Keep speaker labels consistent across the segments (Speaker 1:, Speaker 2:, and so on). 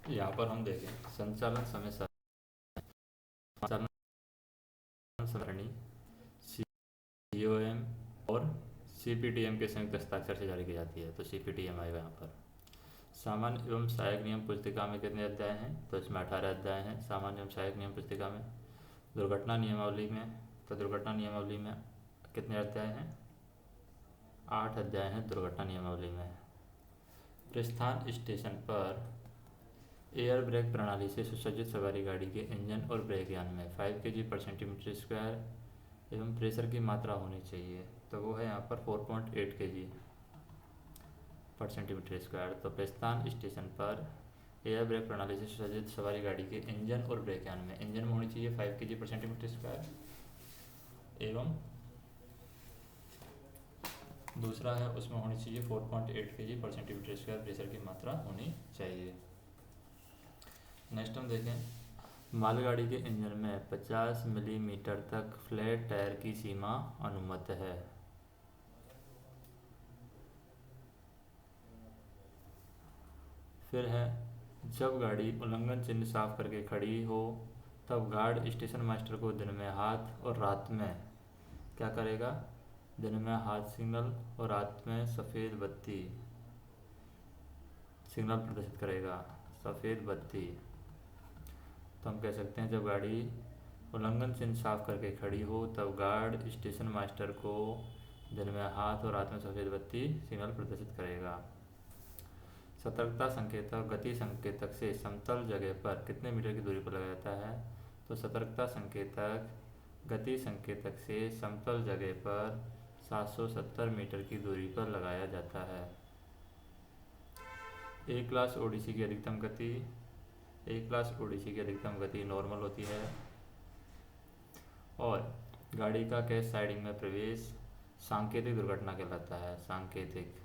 Speaker 1: यहाँ पर हम देखें संचालन समय संचालन सरणी COM और CPTM के संयुक्त हस्ताक्षर से जारी की जाती है, तो CPTM आएगा यहाँ पर। सामान्य एवं सहायक नियम पुस्तिका में कितने अध्याय हैं, तो इसमें 18 अध्याय हैं सामान्य एवं सहायक नियम पुस्तिका में। दुर्घटना नियमावली में, तो दुर्घटना नियमावली में कितने अध्याय हैं, 8 अध्याय हैं दुर्घटना नियमावली में। प्रस्थान स्टेशन पर एयर ब्रेक प्रणाली से सुसज्जित सवारी गाड़ी के इंजन और ब्रेक यान में 5 kg पर सेंटीमीटर स्क्वायर एवं प्रेशर की मात्रा होनी चाहिए, तो वो है यहाँ पर 4.8 kg पर सेंटीमीटर स्क्वायर। तो प्रस्थान स्टेशन पर एयर ब्रेक प्रणाली से सुसज्जित सवारी गाड़ी के इंजन और ब्रेक यान में इंजन में होनी चाहिए 5 kg पर सेंटीमीटर स्क्वायर एवं दूसरा है उसमें होनी चाहिए 4.8 kg पर सेंटीमीटर स्क्वायर प्रेशर की मात्रा होनी चाहिए। नेक्स्ट हम देखें मालगाड़ी के इंजन में 50 मिलीमीटर तक फ्लैट टायर की सीमा अनुमत है। फिर है जब गाड़ी उल्लंघन चिन्ह साफ करके खड़ी हो तब गार्ड स्टेशन मास्टर को दिन में हाथ और रात में क्या करेगा, दिन में हाथ सिग्नल और रात में सफ़ेद बत्ती सिग्नल प्रदर्शित करेगा, सफ़ेद बत्ती। तो हम कह सकते हैं जब गाड़ी उल्लंघन चिन्ह साफ करके खड़ी हो तब गार्ड स्टेशन मास्टर को दिन में हाथ और रात में सफ़ेद बत्ती सिग्नल प्रदर्शित करेगा। सतर्कता संकेतक गति संकेतक से समतल जगह पर कितने मीटर की दूरी पर लगाया जाता है, तो सतर्कता संकेतक गति संकेतक से समतल जगह पर 770 मीटर की दूरी पर लगाया जाता है। ए क्लास ओडिसी की अधिकतम गति, ए क्लास ओडिसी की अधिकतम गति नॉर्मल होती है और गाड़ी का कैश साइडिंग में प्रवेश सांकेतिक दुर्घटना कहलाता है, सांकेतिक।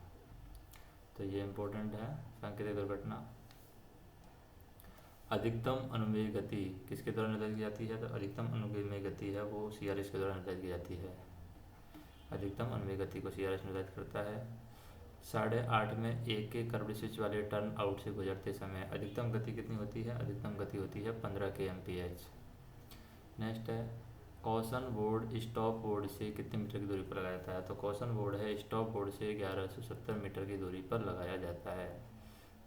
Speaker 1: तो ये इम्पोर्टेंट है, सांकेतिक दुर्घटना। अधिकतम अनुमेय गति किसके द्वारा निर्धारित की जाती है, तो अधिकतम अनुमेय गति है वो CRS के द्वारा निर्धारित की जाती है। अधिकतम अनुमेय गति को CRS निर्धारित करता है। 8.5 में एक के कर्व स्विच वाले टर्न आउट से गुजरते समय अधिकतम गति कितनी होती है, अधिकतम गति होती है 15 kmph। नेक्स्ट है कॉशन बोर्ड स्टॉप बोर्ड से कितने मीटर की दूरी पर लगाया जाता है, तो कॉशन बोर्ड है स्टॉप बोर्ड से 1170 मीटर की दूरी पर लगाया जाता है।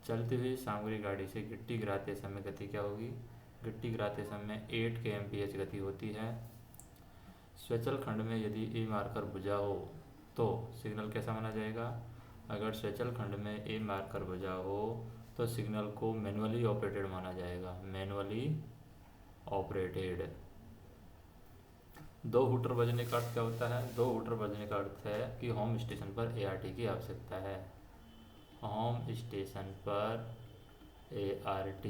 Speaker 1: चलती हुई सामग्री गाड़ी से गिट्टी गिराते समय गति क्या होगी, गिट्टी गिराते समय 8 kmph गति होती है। स्वचल खंड में यदि ए मार्कर बुझा हो तो सिग्नल कैसा माना जाएगा, अगर स्वचल खंड में ए मार्कर बुझा हो तो सिग्नल को मैनुअली ऑपरेटेड माना जाएगा, मैनुअली ऑपरेटेड। 2 हूटर बजने का अर्थ क्या होता है, 2 हूटर बजने का अर्थ है कि होम स्टेशन पर ART की आवश्यकता है, होम स्टेशन पर ART।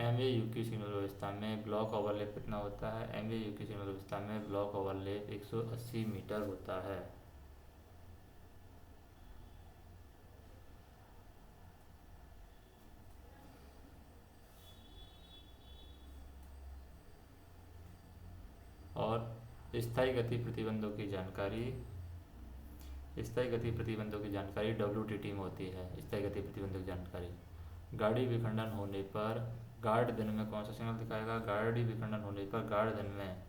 Speaker 1: MAU की सिग्नल व्यवस्था में ब्लॉक ओवरलैप कितना होता है, MAU की सिग्नल व्यवस्था में ब्लॉक ओवरलैप 180 मीटर होता है। और स्थायी गति प्रतिबंधों की जानकारी, स्थायी गति प्रतिबंधों की जानकारी WTT में होती है, स्थायी गति प्रतिबंधों की जानकारी। गाड़ी विखंडन होने पर गार्ड दिन में कौन सा सिग्नल दिखाएगा, गाड़ी विखंडन होने पर गार्ड दिन में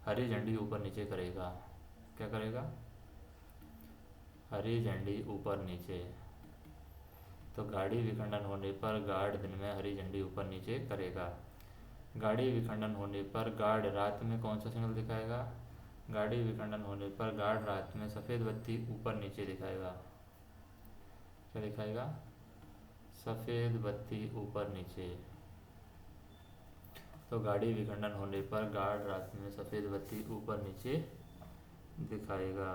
Speaker 1: हरी झंडी ऊपर नीचे करेगा, क्या करेगा, हरी झंडी ऊपर नीचे। तो गाड़ी विखंडन होने पर गार्ड दिन में हरी झंडी ऊपर नीचे करेगा। गाड़ी विखंडन होने पर गार्ड रात में कौन सा सिग्नल दिखाएगा, गाड़ी विखंडन होने पर गार्ड रात में सफ़ेद बत्ती ऊपर नीचे दिखाएगा, क्या दिखाएगा, सफ़ेद बत्ती ऊपर नीचे। तो गाड़ी विखंडन होने पर गार्ड रात में सफ़ेद बत्ती ऊपर नीचे दिखाएगा।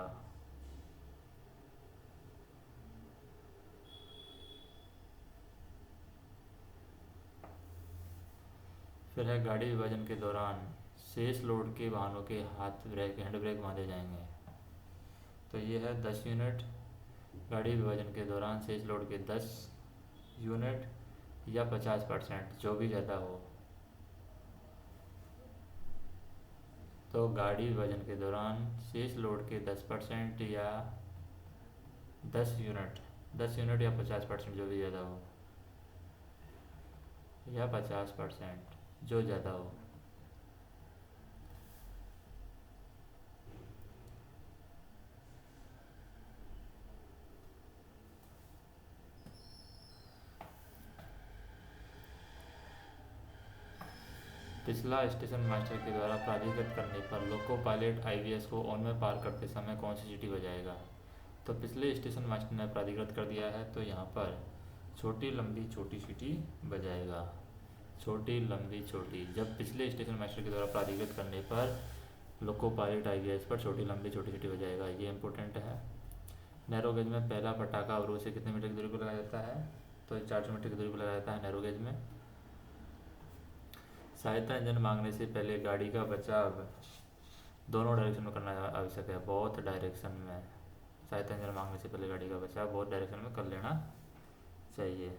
Speaker 1: फिर है गाड़ी विभाजन के दौरान शेष लोड के वाहनों के हाथ ब्रेक हैंड ब्रेक बांधे जाएंगे, तो ये है 10 यूनिट। गाड़ी विभाजन के दौरान शेष लोड के 10 यूनिट या 50%, जो भी ज़्यादा हो। तो गाड़ी विभाजन के दौरान शेष लोड के 10% या 10 यूनिट, 10 यूनिट या 50%, जो भी ज़्यादा हो। या 50%, जो ज़्यादा हो। पिछला स्टेशन मास्टर के द्वारा प्राधिकृत करने पर लोको पायलट आईवीएस को ऑन में पार करते समय कौन सी सीटी बजाएगा? तो पिछले स्टेशन मास्टर ने प्राधिकृत कर दिया है, तो यहाँ पर छोटी लंबी छोटी सीटी बजाएगा। छोटी लंबी छोटी, जब पिछले स्टेशन मास्टर के द्वारा प्राधिकृत करने पर लोको पायलट आईवीएस पर छोटी लंबी छोटी सीटी बजाएगा, ये इंपॉर्टेंट है। नैरो गेज में पहला पटाखा अवरोध से कितने मीटर की दूरी पर लगाया जाता है? तो 400 मीटर की दूरी पर लगाया जाता है नैरो गेज में। सहायता इंजन मांगने से पहले गाड़ी का बचाव दोनों डायरेक्शन में करना आवश्यक है। बोथ डायरेक्शन में सहायता इंजन मांगने से पहले गाड़ी का बचाव बोथ डायरेक्शन में कर लेना चाहिए।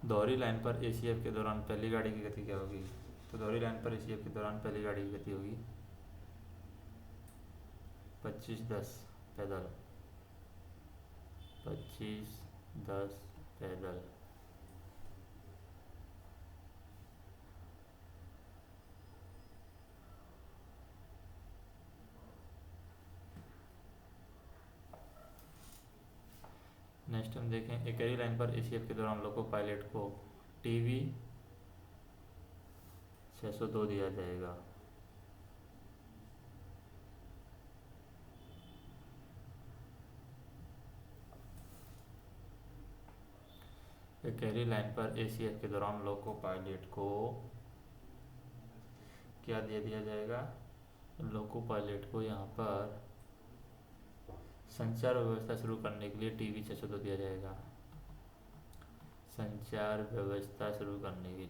Speaker 1: दोहरी लाइन पर एसीएफ के दौरान पहली गाड़ी की गति क्या होगी? तो दोहरी लाइन पर एसीएफ के दौरान पहली गाड़ी की गति होगी 25-10 पैदल। 25-10 पैदल। नेक्स्ट हम देखें, एकरी लाइन पर एसीएफ के दौरान लोको पायलट को टीवी 602 दिया जाएगा। एकरी लाइन पर एसीएफ के दौरान लोको पायलट को क्या दे दिया जाएगा? लोको पायलट को यहाँ पर संचार व्यवस्था शुरू करने के लिए टीवी 602 दिया जाएगा। संचार व्यवस्था शुरू करने के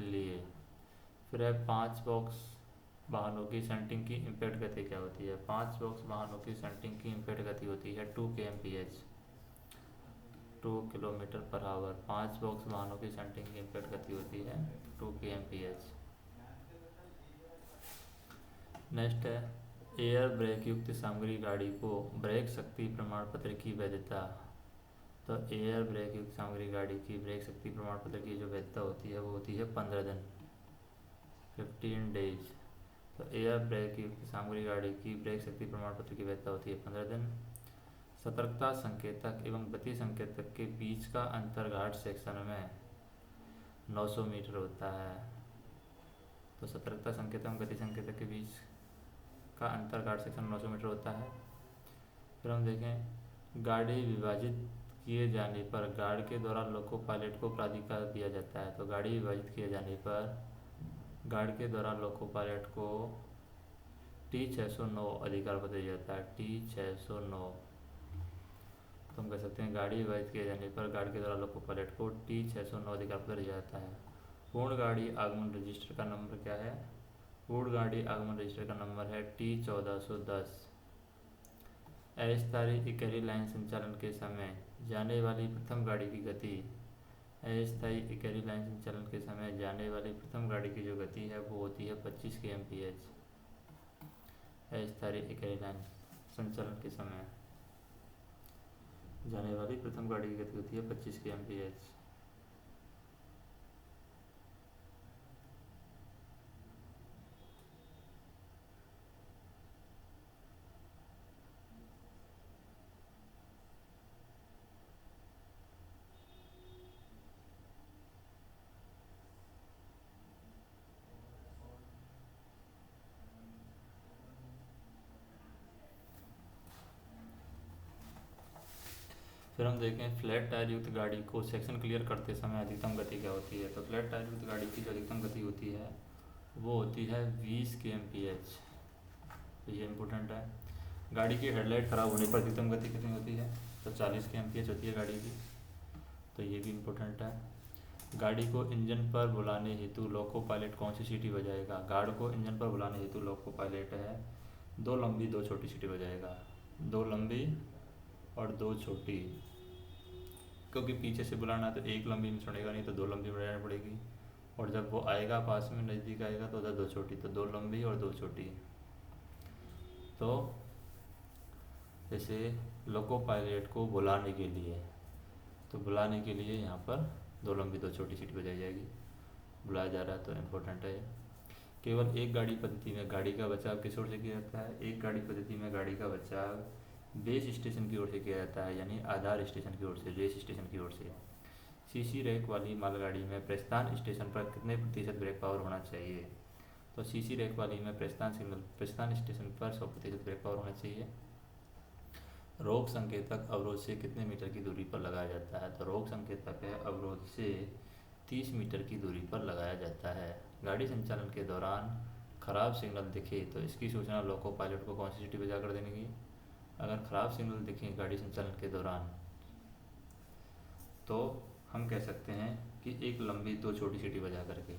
Speaker 1: लिए फिर है 5 बॉक्स वाहनों की शंटिंग की इम्पैक्ट गति क्या होती है? 5 बॉक्स वाहनों की शंटिंग की इम्पैक्ट गति होती है 2 kmph, 2 kilometre per hour. 5 box वाहनों की शंटिंग की इम्पैक्ट गति होती है 2 kmph। नेक्स्ट है, एयर ब्रेक युक्त सामग्री गाड़ी को ब्रेक शक्ति प्रमाण पत्र की वैधता। तो एयर ब्रेक युक्त सामग्री गाड़ी की ब्रेक शक्ति प्रमाण पत्र की जो वैधता होती है वो होती है 15 दिन, 15 डेज। तो एयर ब्रेक युक्त सामग्री गाड़ी की ब्रेक शक्ति प्रमाण पत्र की वैधता होती है 15 दिन। सतर्कता संकेतक एवं गति संकेतक के बीच का अंतर घाट सेक्शन में 900 मीटर होता है। तो सतर्कता संकेतक एवं गति संकेतक के बीच का अंतर घाट सेक्शन 900 मीटर होता है। फिर हम देखें, गाड़ी विभाजित किए जाने पर गार्ड के द्वारा लोको पायलट को प्राधिकार दिया जाता है। तो गाड़ी विभाजित किए जाने पर गार्ड के द्वारा लोको पायलट को T609 अधिकार पत्र दिया जाता है, T609। तो हम कह सकते हैं गाड़ी विभाजित किए जाने पर गार्ड के द्वारा लोको पायलट को T609 अधिकार पत्र दिया जाता है। पूर्ण गाड़ी आगमन रजिस्टर का नंबर क्या है? पूर्ण गाड़ी आगमन रजिस्टर का नंबर है T1410। अस्थायी इकहरी लाइन संचालन के समय जाने वाली प्रथम गाड़ी की गति, अस्थायी इकहरी लाइन संचालन के समय जाने वाली प्रथम गाड़ी की जो गति है वो होती है 25 kmph। अस्थायी इकहरी लाइन संचालन के समय जाने वाली प्रथम गाड़ी की गति होती है 25 kmph। फिर हम देखें, फ्लैट टायर युक्त गाड़ी को सेक्शन क्लियर करते समय अधिकतम गति क्या होती है? तो फ्लैट टायर युक्त गाड़ी की जो अधिकतम गति होती है वो होती है 20 kmph। तो ये इम्पोर्टेंट है। गाड़ी की हेडलाइट ख़राब होने पर अधिकतम गति कितनी होती है? तो 40 kmph होती है गाड़ी की। तो ये भी इम्पोर्टेंट है। गाड़ी को इंजन पर बुलाने हेतु लोको पायलट कौन सी सीटी बजाएगा? गार्ड को इंजन पर बुलाने हेतु लोको पायलट है 2 लंबी 2 छोटी सीटी बजाएगा। 2 लंबी और 2 छोटी, क्योंकि पीछे से बुलाना है तो एक लंबी में छोड़ेगा नहीं, तो 2 लंबी में रहनी पड़ेगी। और जब वो आएगा पास में नज़दीक आएगा तो उधर 2 छोटी, तो 2 लंबी और 2 छोटी। तो जैसे लोको पायलट को बुलाने के लिए, तो बुलाने के लिए यहाँ पर 2 लंबी 2 छोटी सीटी बजाई जाएगी। बुलाया जा रहा है तो इम्पोर्टेंट है। केवल एक गाड़ी पद्धति में गाड़ी का बचाव किस ओर से किया जाता है? एक गाड़ी पद्धति में गाड़ी का बचाव बेस स्टेशन की ओर से किया जाता है, यानी आधार स्टेशन की ओर से, बेस स्टेशन की ओर से। सीसी रैक वाली मालगाड़ी में प्रस्थान स्टेशन पर कितने प्रतिशत ब्रेक पावर होना चाहिए? तो सीसी रैक वाली में प्रस्थान स्टेशन पर 100% ब्रेक पावर होना चाहिए। रोक संकेतक अवरोध से कितने मीटर की दूरी पर लगाया जाता है? तो रोक संकेतक है अवरोध से 30 मीटर की दूरी पर लगाया जाता है। गाड़ी संचालन के दौरान खराब सिग्नल दिखे तो इसकी सूचना लोको पायलट को कौन सी सीटी बजा कर देने की? अगर खराब सिग्नल दिखे गाड़ी संचालन के दौरान तो हम कह सकते हैं कि एक लंबी 2 छोटी सीटी बजा करके।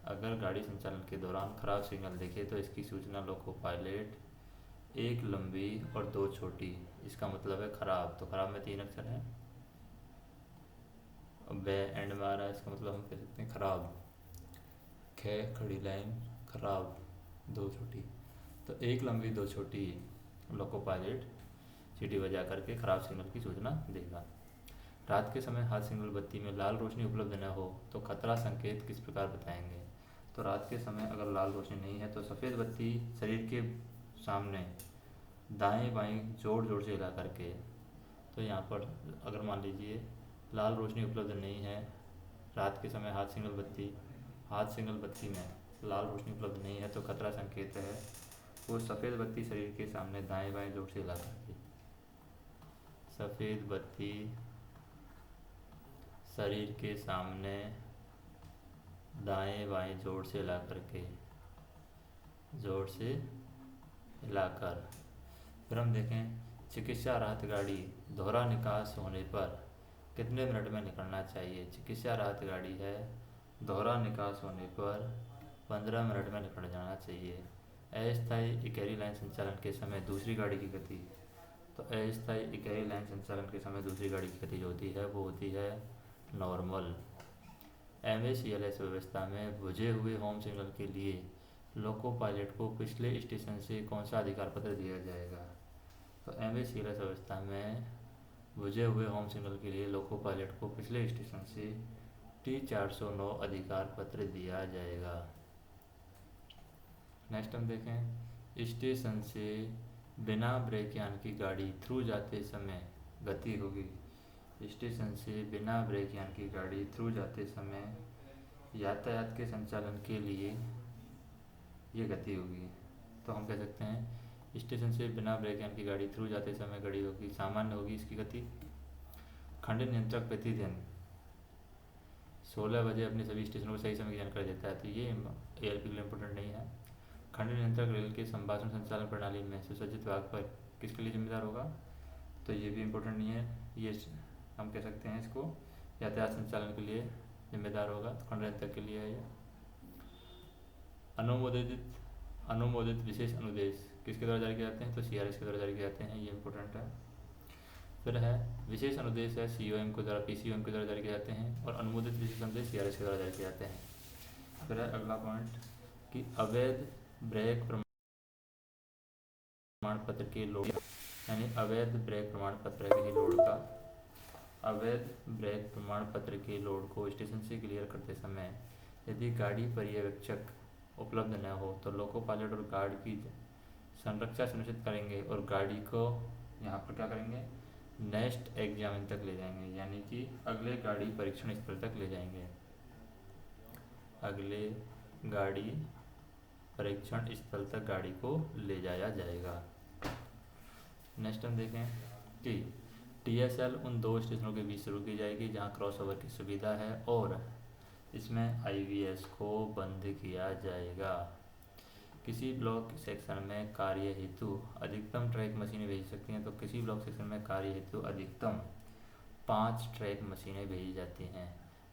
Speaker 1: अगर गाड़ी संचालन के दौरान खराब सिग्नल दिखे तो इसकी सूचना लोको पायलट एक लंबी और 2 छोटी, इसका मतलब है खराब, तो खराब में 3 अक्षर हैं, बे एंड में आ रहा है, इसका मतलब हम कह सकते हैं खराब, खे खड़ी लाइन खराब 2 छोटी, तो एक लंबी 2 छोटी लोको पायलट सीटी बजा करके खराब सिग्नल की सूचना देगा। रात के समय हाथ सिग्नल बत्ती में लाल रोशनी उपलब्ध न हो तो खतरा संकेत किस प्रकार बताएंगे? तो रात के समय अगर लाल रोशनी नहीं है तो सफ़ेद बत्ती शरीर के सामने दाएं बाएं जोड़ जोड़ से हिला करके, तो यहाँ पर अगर मान लीजिए लाल रोशनी उपलब्ध नहीं है, रात के समय हाथ सिग्नल बत्ती में लाल रोशनी उपलब्ध नहीं है तो खतरा संकेत है वो सफ़ेद बत्ती शरीर के सामने दाएं बाएं जोड़ से हिला करके, सफ़ेद बत्ती शरीर के सामने दाएं बाएं जोड़ से हिलाकर। फिर हम देखें चिकित्सा राहत गाड़ी दोहरा निकास होने पर कितने मिनट में निकलना चाहिए? चिकित्सा राहत गाड़ी है, दोहरा निकास होने पर 15 मिनट में निकल जाना चाहिए। अस्थायी इकहरी लाइन संचालन के समय दूसरी गाड़ी की गति, तो अस्थायी इकहरी लाइन संचालन के समय दूसरी गाड़ी की गति जो होती है वो होती है नॉर्मल। MACLS व्यवस्था में बुझे हुए होम सिग्नल के लिए लोको पायलट को पिछले स्टेशन से कौन सा अधिकार पत्र दिया जाएगा? तो MACLS व्यवस्था में बुझे हुए होम सिग्नल के लिए लोको पायलट को पिछले स्टेशन से T409 अधिकार पत्र दिया जाएगा। नेक्स्ट हम देखें स्टेशन से बिना ब्रेक यान की गाड़ी थ्रू जाते समय गति होगी। स्टेशन से बिना ब्रेक यान की गाड़ी थ्रू जाते समय यातायात के संचालन के लिए ये गति होगी। तो हम कह सकते हैं स्टेशन से बिना ब्रेक यान की गाड़ी थ्रू जाते समय गाड़ी होगी सामान्य होगी इसकी गति। खंड नियंत्रक प्रतिदिन 16 बजे अपने सभी स्टेशनों को सही समय की जानकारी देता है, तो ये ALP के लिए इम्पोर्टेंट नहीं है। खंड नियंत्रक रेल के संभाषण संचालन प्रणाली में सुसज्जित भाग पर किसके लिए जिम्मेदार होगा? तो ये भी इम्पोर्टेंट नहीं है, ये हम कह सकते हैं इसको यातायात संचालन के लिए जिम्मेदार होगा, तो खंड नियंत्रक के लिए है ये। अनुमोदित विशेष अनुदेश किसके द्वारा जारी किए जाते हैं? तो CRS के द्वारा जारी किए जाते हैं, ये इम्पोर्टेंट है। फिर है विशेष अनुदेश है COM के द्वारा PCOM के द्वारा जारी किए जाते हैं, और अनुमोदित विशेष अनुदेश CRS के द्वारा जारी किए जाते हैं। फिर है अगला पॉइंट कि अवैध ब्रेक प्रमाण पत्र के लोड, यानी अवैध ब्रेक प्रमाण पत्र के लोड का, अवैध ब्रेक प्रमाण पत्र के लोड को स्टेशन से क्लियर करते समय यदि गाड़ी पर्यवेक्षक उपलब्ध न हो तो लोको पायलट और गार्ड की संरक्षा सुनिश्चित करेंगे और गाड़ी को यहाँ पर क्या करेंगे? नेक्स्ट एग्जामिन तक ले जाएंगे, यानी कि अगले गाड़ी परीक्षण स्थल तक ले जाएंगे, अगले गाड़ी परीक्षण स्थल तक गाड़ी को ले जाया जाएगा। नेक्स्ट हम देखें कि TSL उन 2 स्टेशनों के बीच शुरू की जाएगी जहां क्रॉसओवर की सुविधा है और इसमें IVS को बंद किया जाएगा। किसी ब्लॉक सेक्शन में कार्य हेतु अधिकतम ट्रैक मशीनें भेज सकती हैं, तो किसी ब्लॉक सेक्शन में कार्य हेतु अधिकतम 5 ट्रैक मशीनें भेजी जाती हैं।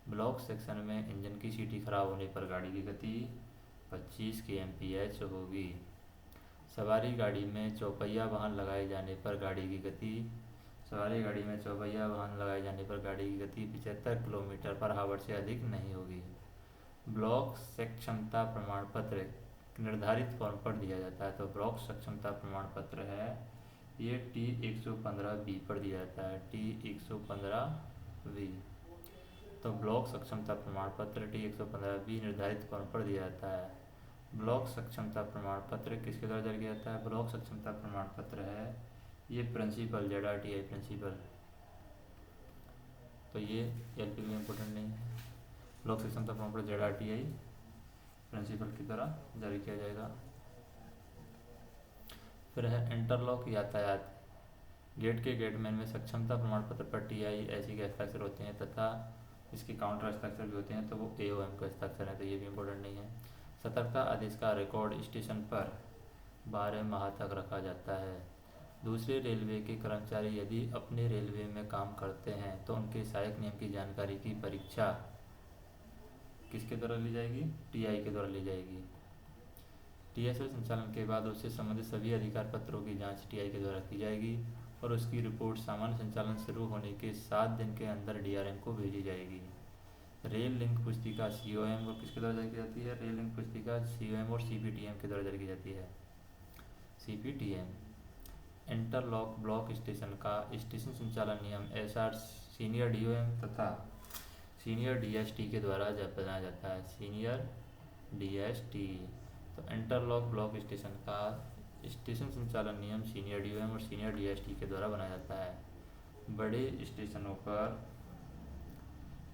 Speaker 1: ब्लॉक सेक्शन में इंजन की सीटी खराब होने पर गाड़ी की गति 25 kmph होगी। सवारी गाड़ी में चौपहिया वाहन लगाए जाने पर गाड़ी की गति सवारी गाड़ी में चौपहिया वाहन लगाए जाने पर गाड़ी की गति 75 किलोमीटर पर आवर से अधिक नहीं होगी। ब्लॉक सक्षमता प्रमाण पत्र निर्धारित फॉर्म पर दिया जाता है। तो ब्लॉक सक्षमता प्रमाण पत्र है ये T115B पर दिया जाता है, T115B। तो ब्लॉक सक्षमता प्रमाण पत्र T115B निर्धारित फॉर्म पर दिया जाता है। ब्लॉक सक्षमता प्रमाण पत्र किसके द्वारा जारी किया जाता है? ब्लॉक सक्षमता प्रमाण पत्र है ये प्रिंसिपल ZRTI प्रिंसिपल। तो ये एलपी में इम्पोर्टेंट नहीं है। ब्लॉक सक्षमता प्रमाण पत्र ZRTI प्रिंसिपल की द्वारा जारी किया जाएगा। फिर है इंटरलॉक यातायात। गेट के गेटमैन में सक्षमता प्रमाण पत्र पर TISC के हस्ताक्षर होते हैं तथा इसके काउंटर हस्ताक्षर भी होते हैं, तो वो AOM के हस्ताक्षर है, तो ये भी इम्पोर्टेंट नहीं है। सतर्कता आदेश का रिकॉर्ड स्टेशन पर 12 माह तक रखा जाता है। दूसरे रेलवे के कर्मचारी यदि अपने रेलवे में काम करते हैं तो उनके सहायक नियम की जानकारी की परीक्षा किसके द्वारा ली जाएगी? TI के द्वारा ली जाएगी। TSL संचालन के बाद उससे संबंधित सभी अधिकार पत्रों की जांच TI के द्वारा की जाएगी और उसकी रिपोर्ट सामान्य संचालन शुरू होने के 7 दिन के अंदर DRM को भेजी जाएगी। रेल लिंक पुस्तिका COM को किसके द्वारा जारी की जाती है? रेल लिंक पुस्तिका COM और CPTM के द्वारा जारी की जाती है, CPTM। इंटरलॉक ब्लॉक स्टेशन का स्टेशन संचालन नियम SR सीनियर DOM तथा सीनियर DST के द्वारा बनाया जाता है, सीनियर DST। तो इंटरलॉक ब्लॉक स्टेशन का स्टेशन संचालन नियम सीनियर DOM और सीनियर DST के द्वारा बनाया जाता है। बड़े स्टेशनों पर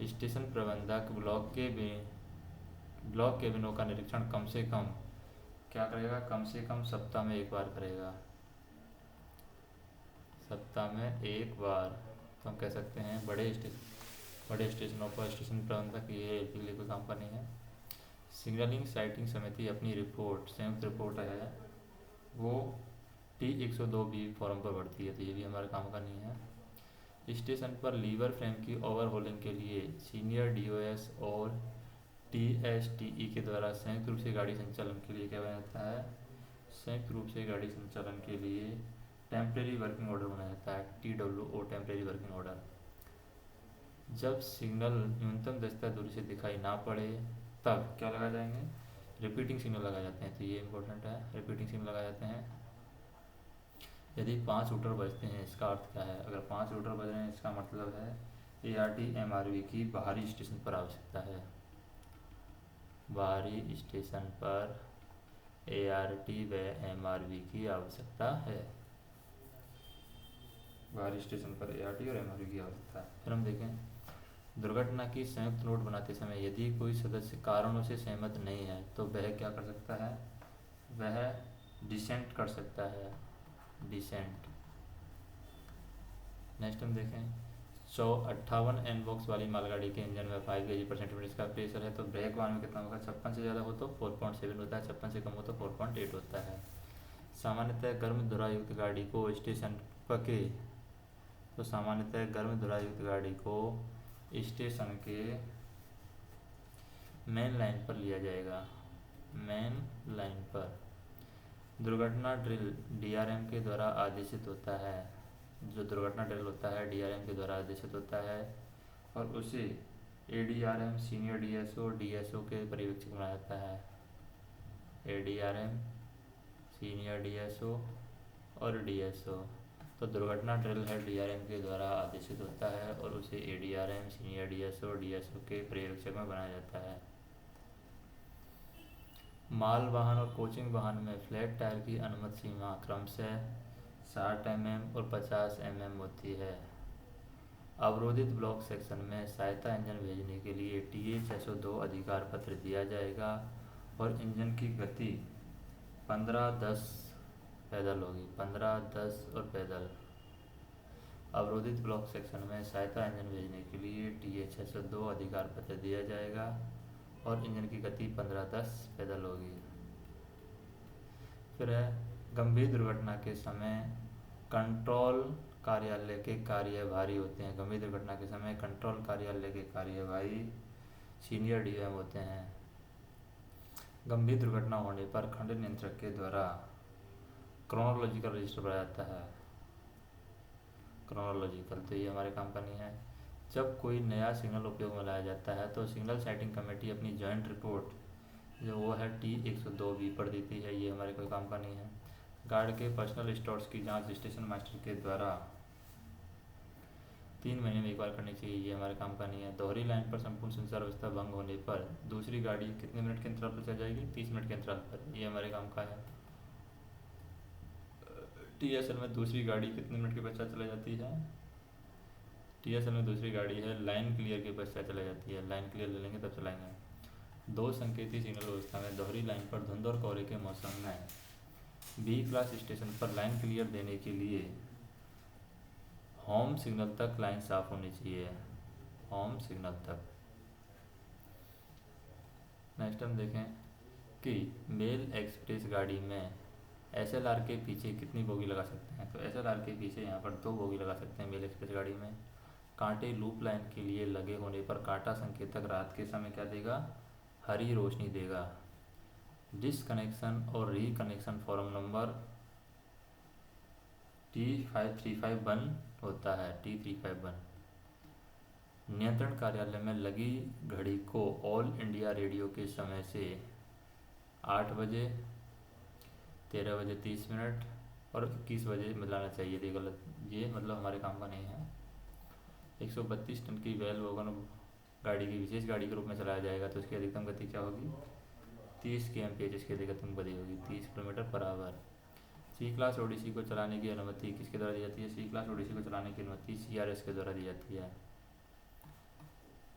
Speaker 1: स्टेशन प्रबंधक ब्लॉक केबिनों का निरीक्षण कम से कम क्या करेगा? कम से कम सप्ताह में एक बार करेगा, सप्ताह में एक बार। तो हम कह सकते हैं बड़े स्टेशनों पर स्टेशन प्रबंधक ये लिए कोई काम का नहीं है। सिग्नलिंग साइटिंग समिति अपनी रिपोर्ट संयुक्त रिपोर्ट है वो T102B फॉर्म पर भरती है, तो ये भी हमारे काम का नहीं है। स्टेशन पर लीवर फ्रेम की ओवरहोलिंग के लिए सीनियर DOS और TSTE के द्वारा संयुक्त रूप से गाड़ी संचालन के लिए क्या बनाया जाता है? संयुक्त रूप से गाड़ी संचालन के लिए टेम्परेरी वर्किंग ऑर्डर बनाया जाता है, TWO टेम्परेरी वर्किंग ऑर्डर। जब सिग्नल न्यूनतम दस्ता दूरी से दिखाई ना पड़े तब क्या लगाए जाएंगे? रिपीटिंग सिग्नल लगाए जाते हैं, तो ये इंपॉर्टेंट है, रिपीटिंग सिग्नल लगाए जाते हैं। यदि 5 हूटर बजते हैं, इसका अर्थ क्या है? अगर 5 हूटर बज रहे हैं इसका मतलब है ART MRV की बाहरी स्टेशन पर आवश्यकता है, बाहरी स्टेशन पर ART व MRV की आवश्यकता है, बाहरी स्टेशन पर ART और MRV की आवश्यकता है। फिर हम देखें दुर्घटना की संयुक्त नोट बनाते समय यदि कोई सदस्य कारणों से सहमत नहीं है तो वह क्या कर सकता है? वह डिसेंट कर सकता है, डिसेंट। नेक्स्ट हम देखें 58 N बॉक्स वाली मालगाड़ी के इंजन में 5 kg/cm इसका प्रेशर है, तो ब्रेक वाहन में कितना होगा? 56 से ज़्यादा हो तो 4.7 होता है, 56 से कम हो तो 4.8 होता है। सामान्यतः गर्म धुरायुक्त गाड़ी को स्टेशन पके तो सामान्यतः गर्म धुरायुक्त गाड़ी को स्टेशन के मेन लाइन पर लिया जाएगा, मेन लाइन पर। दुर्घटना ड्रिल DRM के द्वारा आदेशित होता है, जो दुर्घटना ड्रिल होता है DRM के द्वारा आदेशित होता है और उसे ADRM सीनियर DSO DSO के पर्यवेक्षक बनाया जाता है, ADRM सीनियर DSO और DSO। तो दुर्घटना ड्रिल है DRM के द्वारा आदेशित होता है और उसे ADRM सीनियर DSO और DSO के पर्यवेक्षक में बनाया जाता है। माल वाहन और कोचिंग वाहन में फ्लैट टायर की अनुमति सीमा क्रमशः 60 mm और 50 mm होती है। अवरोधित ब्लॉक सेक्शन में सहायता इंजन भेजने के लिए TA602 अधिकार पत्र दिया जाएगा और इंजन की गति 15-10 पैदल होगी, 15-10 और पैदल। अवरोधित ब्लॉक सेक्शन में सहायता इंजन भेजने के लिए TA602 अधिकार पत्र दिया जाएगा और इंजन की गति 15-10 पैदल होगी। फिर है गंभीर दुर्घटना के समय कंट्रोल कार्यालय के कार्यभारी होते हैं, गंभीर दुर्घटना के समय कंट्रोल कार्यालय के कार्यभारी सीनियर DOM होते हैं। गंभीर दुर्घटना होने पर खंड नियंत्रक के द्वारा क्रोनोलॉजिकल रजिस्टर बनाया जाता है, क्रोनोलॉजिकल, तो ये हमारे काम का नहीं है। जब कोई नया सिग्नल उपयोग में लाया जाता है तो सिग्नल सेटिंग कमेटी अपनी जॉइंट रिपोर्ट जो वो है T102B पर देती है, ये हमारे कोई काम का नहीं है। गार्ड के पर्सनल स्टोर्स की जांच स्टेशन मास्टर के द्वारा 3 महीने में एक बार करनी चाहिए, ये हमारे काम का नहीं है। दोहरी लाइन पर संपूर्ण संचार व्यवस्था भंग होने पर दूसरी गाड़ी कितने मिनट के अंतराल पर चल जाएगी? 30 मिनट के अंतराल पर, ये हमारे काम का है। TSL में दूसरी गाड़ी कितने मिनट के पश्चात चला जाती है? TSL में दूसरी गाड़ी है लाइन क्लियर के पश्चात चला जाती है, लाइन क्लियर ले लेंगे तब चलाएंगे। 2 संकेती सिग्नल व्यवस्था में दोहरी लाइन पर धुंध और कोहरे के मौसम में B क्लास स्टेशन पर लाइन क्लियर देने के लिए होम सिग्नल तक लाइन साफ होनी चाहिए, होम सिग्नल तक। नेक्स्ट हम देखें कि मेल एक्सप्रेस गाड़ी में SLR के पीछे कितनी बोगी लगा सकते हैं? तो SLR के पीछे यहाँ पर 2 बोगी लगा सकते हैं मेल एक्सप्रेस गाड़ी में। कांटे लूप लाइन के लिए लगे होने पर कांटा संकेतक रात के समय क्या देगा? हरी रोशनी देगा। डिसकनेक्शन और रिकनेक्शन फॉर्म नंबर T5351 होता है, T351। नियंत्रण कार्यालय में लगी घड़ी को ऑल इंडिया रेडियो के समय से 8 बजे, 13 बजे 30 मिनट और 21 बजे मिलाना चाहिए, ये गलत, ये मतलब हमारे काम का नहीं है। 132 टन की वेल वोगन गाड़ी की विशेष गाड़ी के रूप में चलाया जाएगा तो उसकी अधिकतम गति क्या होगी? 30 kmph इसकी अधिकतम गति होगी, 30 kilometre per hour. C class Odissi को चलाने की अनुमति किसके द्वारा दी जाती है? C क्लास ओडिसी को चलाने की अनुमति CRS के द्वारा दी जाती है।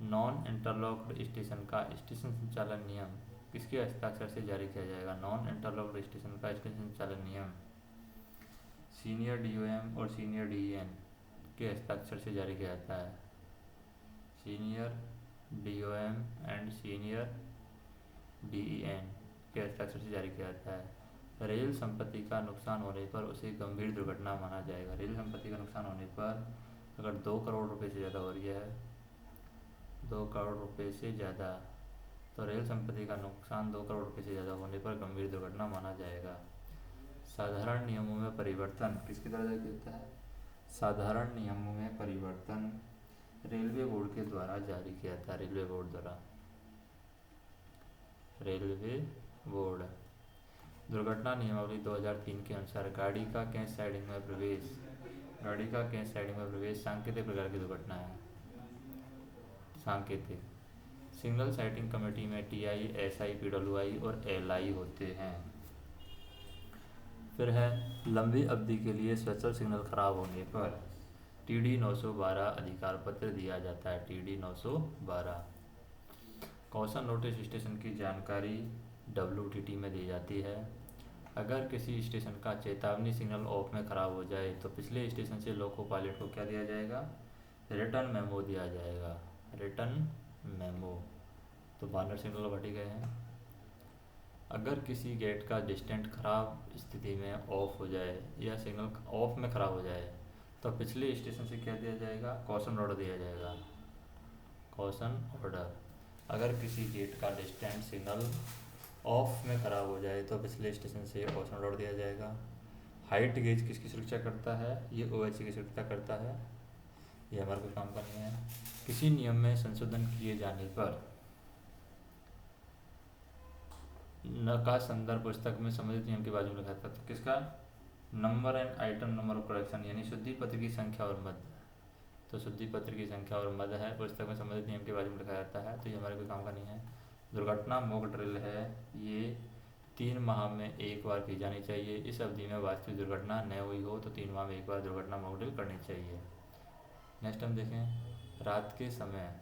Speaker 1: नॉन इंटरलॉक्ड स्टेशन का स्टेशन संचालन नियम किसके हस्ताक्षर से जारी किया जाएगा? नॉन इंटरलॉक्ड स्टेशन का स्टेशन संचालन नियम सीनियर DOM और सीनियर DEN के हस्ताक्षर से जारी किया जाता है। Senior DOM and senior DEN के हस्ताक्षर से जारी किया जाता है। रेल संपत्ति का नुकसान होने पर उसे गंभीर दुर्घटना माना जाएगा। रेल संपत्ति का नुकसान होने पर अगर 2 करोड़ रुपए से ज़्यादा हो रही है, 2 करोड़ रुपए से ज़्यादा, तो रेल संपत्ति का नुकसान 2 करोड़ रुपए से ज़्यादा होने पर गंभीर दुर्घटना माना जाएगा। साधारण नियमों में परिवर्तन किसके द्वारा जारी होता है? साधारण नियमों में परिवर्तन रेलवे बोर्ड के द्वारा जारी किया जाता है, रेलवे बोर्ड द्वारा, रेलवे बोर्ड। दुर्घटना नियमावली 2003 के अनुसार गाड़ी का कैश साइडिंग में प्रवेश, गाड़ी का कैश साइडिंग में प्रवेश सांकेतिक प्रकार की दुर्घटना है, सांकेतिक। सिग्नल सेटिंग कमेटी में TI, SI, PWI और LI होते हैं। फिर है लंबी अवधि के लिए स्पेशल सिग्नल खराब होने पर TD 912 अधिकार पत्र दिया जाता है, TD 912। कौशन नोटिस स्टेशन की जानकारी WTT में दी जाती है। अगर किसी स्टेशन का चेतावनी सिग्नल ऑफ में ख़राब हो जाए तो पिछले स्टेशन से लोको पायलट को क्या दिया जाएगा? रिटर्न मेमो दिया जाएगा, रिटर्न मेमो। तो बानर सिग्नल बढ़ गए हैं। अगर किसी गेट का डिस्टेंट खराब स्थिति में ऑफ हो जाए या सिग्नल ऑफ में ख़राब हो जाए तो पिछले स्टेशन से क्या दिया जाएगा? कॉशन ऑर्डर दिया जाएगा, कॉशन ऑर्डर। अगर किसी गेट का डिस्टेंट सिग्नल ऑफ में ख़राब हो जाए तो पिछले स्टेशन से कॉशन ऑर्डर दिया जाएगा। हाइट गेज किसकी सुरक्षा करता है? ये OHC की सुरक्षा करता है, ये हमारे को काम का नहीं है। किसी नियम में संशोधन किए जाने पर न का संदर्भ पुस्तक में संबंधित नियम के बाजू में लिखा था, तो किसका? Number and item number of correction, यानी शुद्धि पत्र की संख्या और मद। तो शुद्धि पत्र की संख्या और मद है, पुस्तक में संबंधित नियम के बाजू में लिखा जाता है, तो ये हमारे कोई काम का नहीं है। दुर्घटना मॉक ड्रिल है, ये 3 माह में एक बार की जानी चाहिए। इस अवधि में वास्तविक दुर्घटना न हुई हो तो 3 माह में एक बार दुर्घटना मॉक ड्रिल करनी चाहिए। नेक्स्ट हम देखें रात के समय,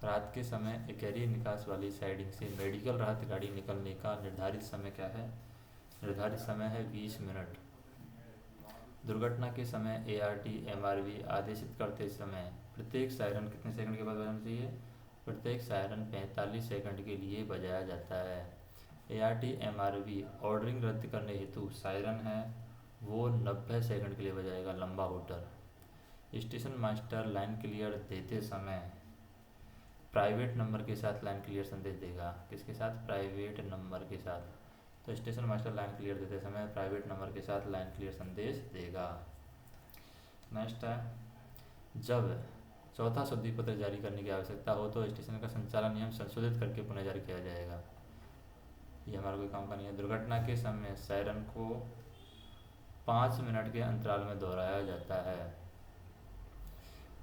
Speaker 1: रात के समय एकहरी निकास वाली साइडिंग से मेडिकल राहत गाड़ी निकलने का निर्धारित समय क्या है? निर्धारित समय है 20 मिनट। दुर्घटना के समय ART MRV आदेशित करते समय प्रत्येक सायरन कितने सेकंड के बाद बजाना चाहिए? प्रत्येक सायरन 45 सेकंड के लिए बजाया जाता है। ART MRV ऑर्डरिंग रद्द करने हेतु सायरन है वो 90 सेकंड के लिए बजाएगा, लंबा voter. Station master line clear देते समय प्राइवेट नंबर के साथ लाइन क्लियर संदेश देगा। किसके साथ? प्राइवेट नंबर के साथ। तो स्टेशन मास्टर लाइन क्लियर देते समय प्राइवेट नंबर के साथ लाइन क्लियर संदेश देगा। नेक्स्ट है, जब चौथा शुद्धि पत्र जारी करने की आवश्यकता हो तो स्टेशन का संचालन नियम संशोधित करके पुनः जारी किया जाएगा। ये हमारा कोई काम का नहीं है। दुर्घटना के समय सायरन को 5 मिनट के अंतराल में दोहराया जाता है।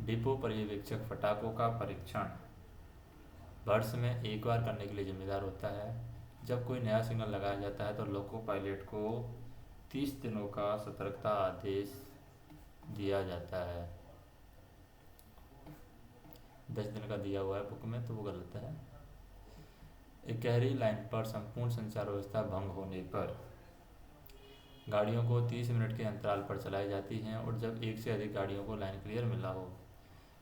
Speaker 1: डिपो पर्यवेक्षक पटाखों का परीक्षण वर्ष में एक बार करने के लिए जिम्मेदार होता है। जब कोई नया सिग्नल लगाया जाता है तो लोको पायलट को 30 दिनों का सतर्कता आदेश दिया जाता है। 10 दिन का दिया हुआ है बुक में, तो वो गलत है। इकहरी लाइन पर संपूर्ण संचार व्यवस्था भंग होने पर गाड़ियों को 30 मिनट के अंतराल पर चलाई जाती हैं, और जब एक से अधिक गाड़ियों को लाइन क्लियर मिला हो,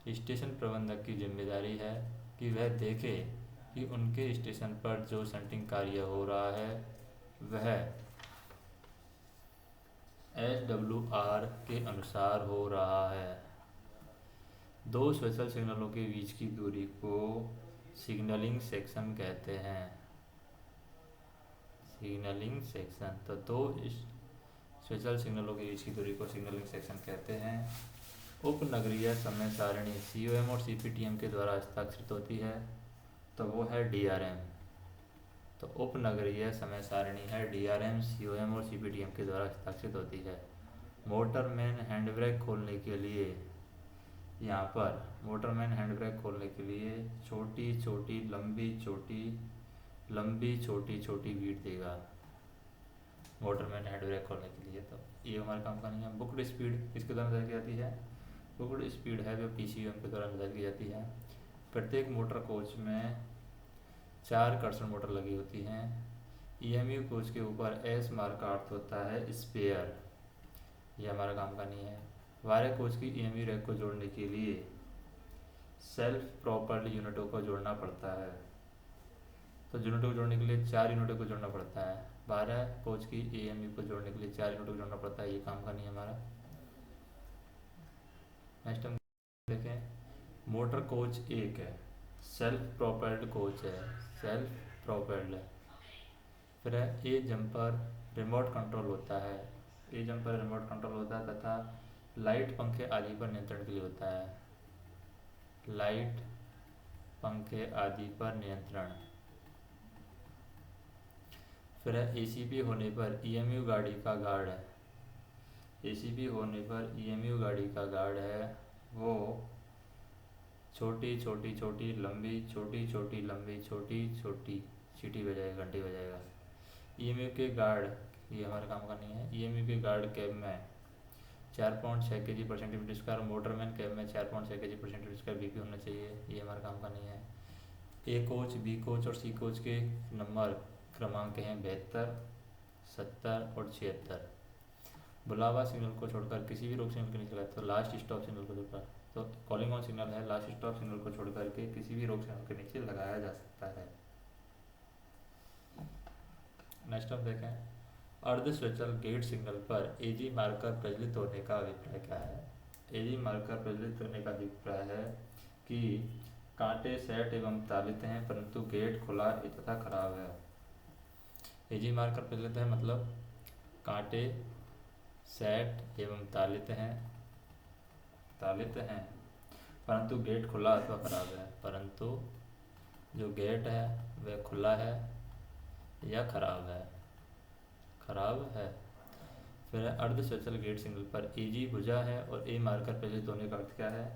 Speaker 1: स्टेशन प्रबंधक की जिम्मेदारी है कि वह देखे कि उनके स्टेशन पर जो शंटिंग कार्य हो रहा है वह SWR के अनुसार हो रहा है। दो स्पेशल सिग्नलों के बीच की दूरी को सिग्नलिंग सेक्शन कहते हैं। सिग्नलिंग सेक्शन, तो दो स्पेशल सिग्नलों के बीच की दूरी को सिग्नलिंग सेक्शन कहते हैं। उपनगरीय समय सारणी COM और CPTM के द्वारा हस्ताक्षरित होती है, तो वो है DRM। तो उपनगरीय समय सारणी है DRM, COM और CPTM के द्वारा हस्ताक्षरित होती है। मोटरमैन हैंड ब्रेक खोलने के लिए, यहाँ पर मोटरमैन हैंड ब्रेक खोलने के लिए छोटी छोटी लंबी छोटी बीट देगा मोटरमैन हैंड ब्रेक खोलने के लिए। तो ये हमारे काम का नहीं है। बुकड स्पीड किसके द्वारा निर्धारित की जाती है? बुकड स्पीड है जो PCM के द्वारा निर्धारित की जाती है। प्रत्येक मोटर कोच में 4 कर्षण मोटर लगी होती हैं। EMU कोच के ऊपर S मार्क का अर्थ होता है स्पेयर, ये हमारा काम का नहीं है। वायरा कोच की EMU रैक को जोड़ने के लिए सेल्फ प्रॉपर्ड यूनिटों को जोड़ना पड़ता है। तो यूनिटों को जोड़ने के लिए 4 यूनिटों को जोड़ना पड़ता है। 12 कोच की EMU को जोड़ने के लिए 4 यूनिटों को जोड़ना पड़ता है, ये काम का नहीं है हमारा। नेक्स्ट हम देखें, मोटर कोच 1 है, सेल्फ प्रोपेल्ड कोच है, सेल्फ प्रोपेल्ड है। फिर है ए जंपर रिमोट कंट्रोल होता है, ए जंपर रिमोट कंट्रोल होता है तथा लाइट पंखे आदि पर नियंत्रण के लिए होता है। लाइट पंखे आदि पर नियंत्रण। फिर है ACP होने पर EMU गाड़ी का गार्ड है। ACP होने पर EMU गाड़ी का गार्ड है, वो छोटी छोटी सीटी बजाएगा, घंटी बजाएगा। EMU के गार्ड, ये हमारे काम का नहीं है। EMU के गार्ड कैब में 4.6 kg पर सेंटीमीटर स्क्वायर, मोटरमैन कैब में 4.6 kg पर सेंटीमीटर स्क्वायर BP होना चाहिए, ये हमारे काम का नहीं है। A कोच, B कोच और C कोच के नंबर क्रमांक हैं 72, 70 और 76। बुलावा सिग्नल को छोड़कर किसी भी रोक सिग्नल के नीचे लगाए, तो लास्ट स्टॉप सिग्नल को छोड़कर, तो कॉलिंग ऑन सिग्नल है, लास्ट स्टॉप सिग्नल को छोड़कर के किसी भी रोक सिग्नल के नीचे लगाया जा सकता है। नेक्स्ट हम देखें, अर्ध स्वचल गेट सिग्नल पर AG मार्कर प्रज्वलित होने का अभिप्राय क्या है? AG मार्कर प्रज्वलित होने का अभिप्राय है कि कांटे सेट एवं तालित हैं परंतु गेट खुला तथा खराब है। AG मार्कर प्रज्वलित है मतलब कांटे सेट एवं तालित हैं परंतु गेट खुला अथवा खराब है। परंतु जो गेट है वह खुला है या खराब है? खराब है। फिर अर्ध स्वचल गेट सिग्नल पर AG भुजा है और A मार्कर प्रज्वलित होने का अर्थ क्या है?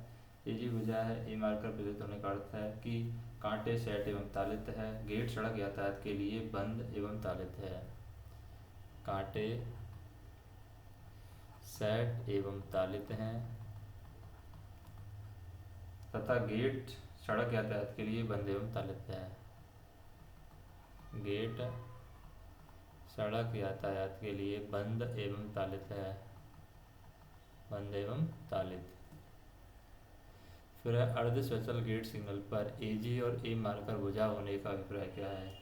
Speaker 1: AG भुजा है, A मार्कर प्रज्वलित होने का अर्थ है कि कांटे सेट एवं तालित है, गेट सड़क यातायात के लिए बंद एवं तालित है। कांटे सेट एवं तालित हैं तथा गेट सड़क यातायात के लिए बंद एवं तालित है। गेट सड़क यातायात के लिए बंद एवं तालित है, बंद एवं तालित। फिर अर्ध स्वचल गेट सिग्नल पर AG और A मार्कर भुजा होने का अभिप्राय क्या है?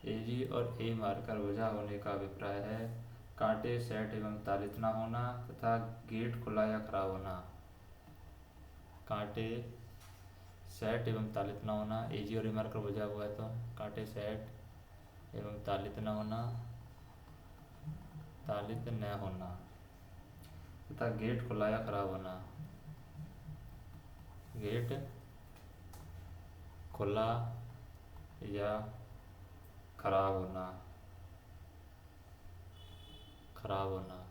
Speaker 1: AG और A मार्कर भुजा होने का अभिप्राय है कांटे सेट एवं तालित ना होना तथा गेट खुला या खराब होना। कांटे सेट एवं तालित ना होना, AG और A मार्कर भुजा हुआ है तो कांटे सेट एवं तालित न होना, तालित न होना। तथा गेट खुला या खराब होना। गेट खुला या खराब होना। खराब होना।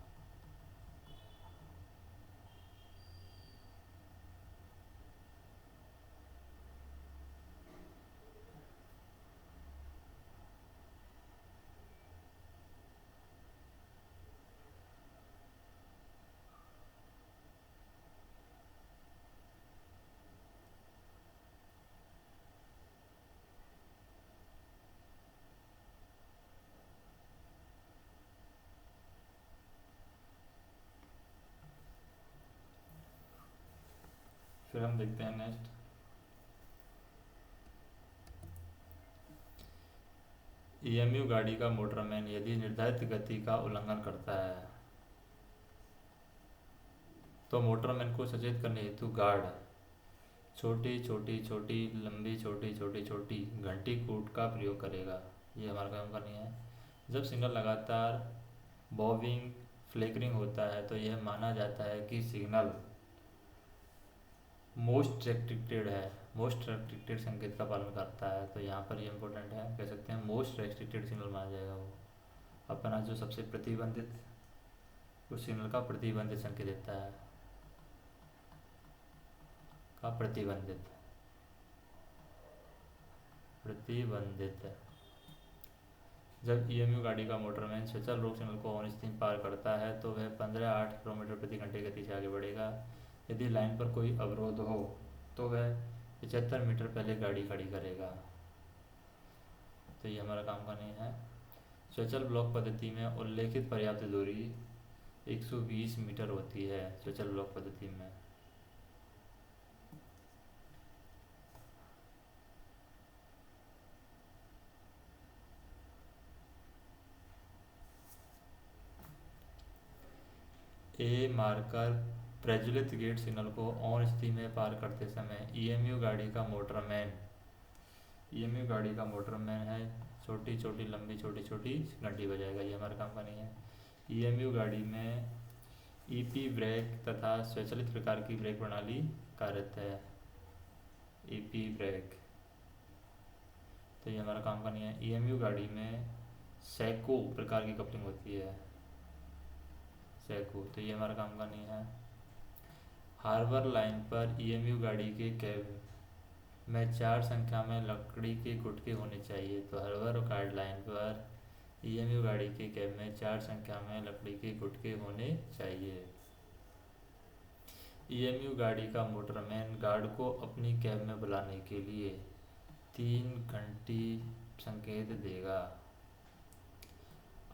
Speaker 1: फिर हम देखते हैं नेक्स्ट। ईएमयू गाड़ी का मोटरमैन यदि निर्धारित गति का उल्लंघन करता है तो मोटरमैन को सचेत करने हेतु गार्ड छोटी छोटी छोटी लंबी छोटी छोटी छोटी घंटी कूट का प्रयोग करेगा। ये हमारा काम का नहीं है। जब सिग्नल लगातार बॉबिंग फ्लिकरिंग होता है तो यह माना जाता है कि सिग्नल मोस्ट रेस्ट्रिक्टेड है। मोस्ट रेस्ट्रिक्टेड संकेत का पालन करता है, तो यहाँ पर ये इंपॉर्टेंट है, कह सकते हैं मोस्ट रेस्ट्रिक्टेड सिग्नल माना जाएगा वो। अपना जो सबसे प्रतिबंधित उस सिग्नल का प्रतिबंधित संकेत देता है। का प्रतिबंधित प्रतिबंधित जब ईएमयू गाड़ी का मोटरमैन स्वचाल रोक सिग्नल को ऑन स्थिति पार करता है तो वह 15-8 किलोमीटर प्रति घंटे गति से आगे बढ़ेगा। यदि लाइन पर कोई अवरोध हो तो वह 75 मीटर पहले गाड़ी खड़ी करेगा। तो ये हमारा काम का नहीं है। स्वचाल ब्लॉक पद्धति में उल्लेखित पर्याप्त दूरी 120 मीटर होती है। स्वचाल ब्लॉक पद्धति में ए मार्कर प्रज्वलित गेट सिग्नल को ऑन स्थिति में पार करते समय ईएमयू गाड़ी का मोटरमैन है छोटी छोटी लंबी छोटी छोटी घंटी बजाएगा। ये हमारे काम का नहीं है। ईएमयू गाड़ी में ईपी ब्रेक तथा स्वचालित प्रकार की ब्रेक प्रणाली कार्यरत है। ईपी ब्रेक, तो ये हमारा काम का नहीं है। ईएमयू गाड़ी में सैको प्रकार की कपलिंग होती है। सैको, तो ये हमारा काम का नहीं है। हार्बर लाइन पर ईएमयू गाड़ी के कैब में 4 संख्या में लकड़ी के गुटके होने चाहिए। तो हार्बर लाइन पर ईएमयू गाड़ी के कैब में 4 संख्या में लकड़ी के गुटके होने चाहिए। ईएमयू गाड़ी का मोटरमैन गार्ड को अपनी कैब में बुलाने के लिए 3 घंटी संकेत देगा।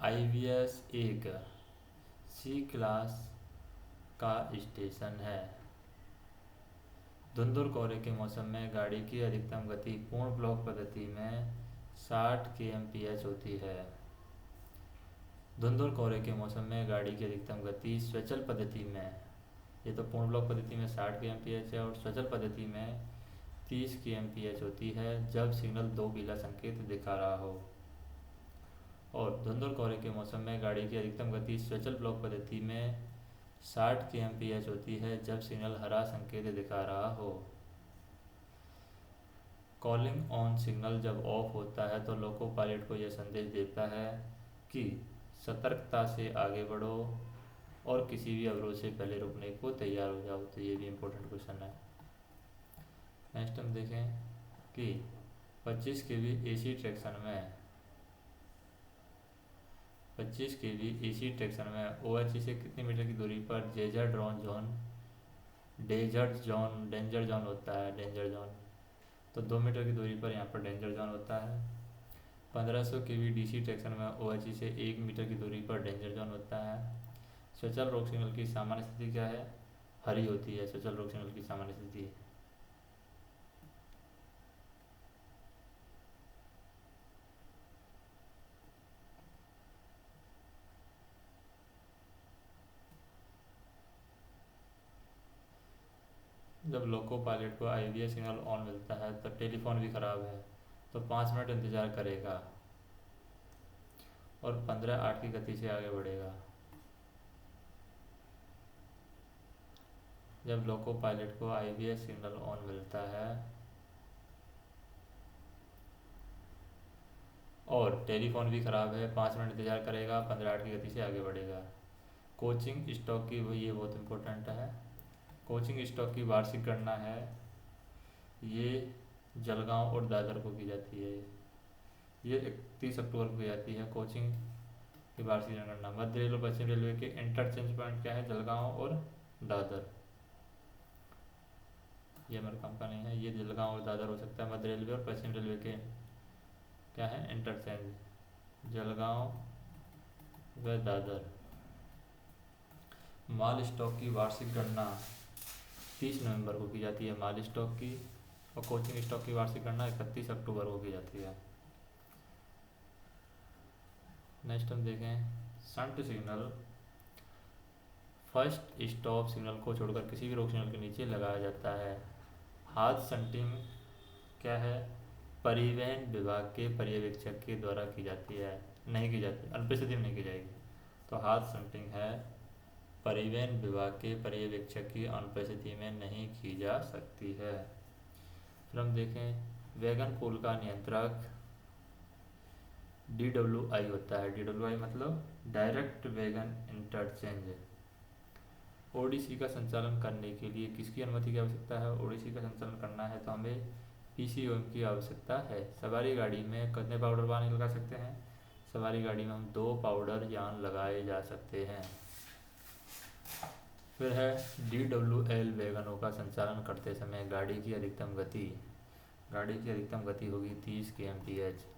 Speaker 1: आईवीएस एक सी क्लास का स्टेशन है। धुंध और कोहरे के मौसम में गाड़ी की अधिकतम गति पूर्ण ब्लॉक पद्धति में 60 kmph होती है। धुंध और कोहरे के मौसम में गाड़ी की अधिकतम गति स्वचल पद्धति में, ये तो पूर्ण ब्लॉक पद्धति में 60 kmph है और स्वचल पद्धति में 30 kmph होती है जब सिग्नल 2 पीला संकेत दिखा रहा हो। और धुंध और कोहरे के मौसम में गाड़ी की अधिकतम गति स्वचल ब्लॉक पद्धति में 60 kmph होती है जब सिग्नल हरा संकेत दिखा रहा हो। कॉलिंग ऑन सिग्नल जब ऑफ होता है तो लोको पायलट को यह संदेश देता है कि सतर्कता से आगे बढ़ो और किसी भी अवरोध से पहले रुकने को तैयार हो जाओ। तो ये भी इम्पोर्टेंट क्वेश्चन है। नेक्स्ट हम देखें कि 25 kV AC ट्रैक्शन में 25 kV AC ट्रैक्शन में OHE से कितने मीटर की दूरी पर डेंजर जोन होता है। डेंजर जोन, तो 2 मीटर की दूरी पर यहाँ पर डेंजर जोन होता है। 1500 kV DC ट्रैक्शन में OHE से 1 मीटर की दूरी पर डेंजर जोन होता है। स्वचल रोक सिग्नल की सामान्य स्थिति क्या है? हरी होती है स्वचल रोक सिग्नल की सामान्य स्थिति। जब लोको पायलट को आईवीएस सिग्नल ऑन मिलता है तब टेलीफोन भी ख़राब है तो 5 मिनट इंतज़ार करेगा और 15-8 की गति से आगे बढ़ेगा। जब लोको पायलट को IVS सिग्नल ऑन मिलता है और टेलीफोन भी ख़राब है, 5 मिनट इंतज़ार करेगा, 15 8 की गति से आगे बढ़ेगा। कोचिंग स्टॉक की ये बहुत इम्पोर्टेंट है। कोचिंग स्टॉक की वार्षिक गणना है, ये जलगांव और दादर को की जाती है। ये 31 अक्टूबर को की जाती है कोचिंग की वार्षिक जनगणना। मध्य रेलवे और पश्चिम रेलवे के इंटरचेंज पॉइंट क्या है? जलगांव और दादर। ये हमारे काम का नहीं है, ये जलगांव और दादर हो सकता है। मध्य रेलवे और पश्चिम रेलवे के क्या है? इंटरचेंज, जलगांव व दादर। माल स्टॉक की वार्षिक गणना 30 नवंबर को की जाती है माल स्टॉक की, और कोचिंग स्टॉक की वार्षिक गणना 31 अक्टूबर को की जाती है। नेक्स्ट हम देखें shunt signal. First stop signal को छोड़कर किसी भी रोक सिग्नल के नीचे लगाया जाता है। हाथ शंटिंग क्या है? परिवहन विभाग के पर्यवेक्षक के द्वारा की जाती है, नहीं की जाती, अनुपस्थिति में नहीं की जाएगी। तो हाथ शंटिंग है परिवहन विभाग के पर्यवेक्षक की अनुपस्थिति में नहीं की जा सकती है। फिर हम देखें वैगन पुल का नियंत्रक DWI होता है। DWI मतलब डायरेक्ट वैगन इंटरचेंज। ODC का संचालन करने के लिए किसकी अनुमति की आवश्यकता है? ODC का संचालन करना है तो हमें PCOM की आवश्यकता है। सवारी गाड़ी में कितने पाउडर वाहन लगा सकते हैं? सवारी गाड़ी में हम 2 पाउडर यान लगाए जा सकते हैं। फिर है DWL वैगनों का संचालन करते समय गाड़ी की अधिकतम गति। गाड़ी की अधिकतम गति होगी 30 km/h।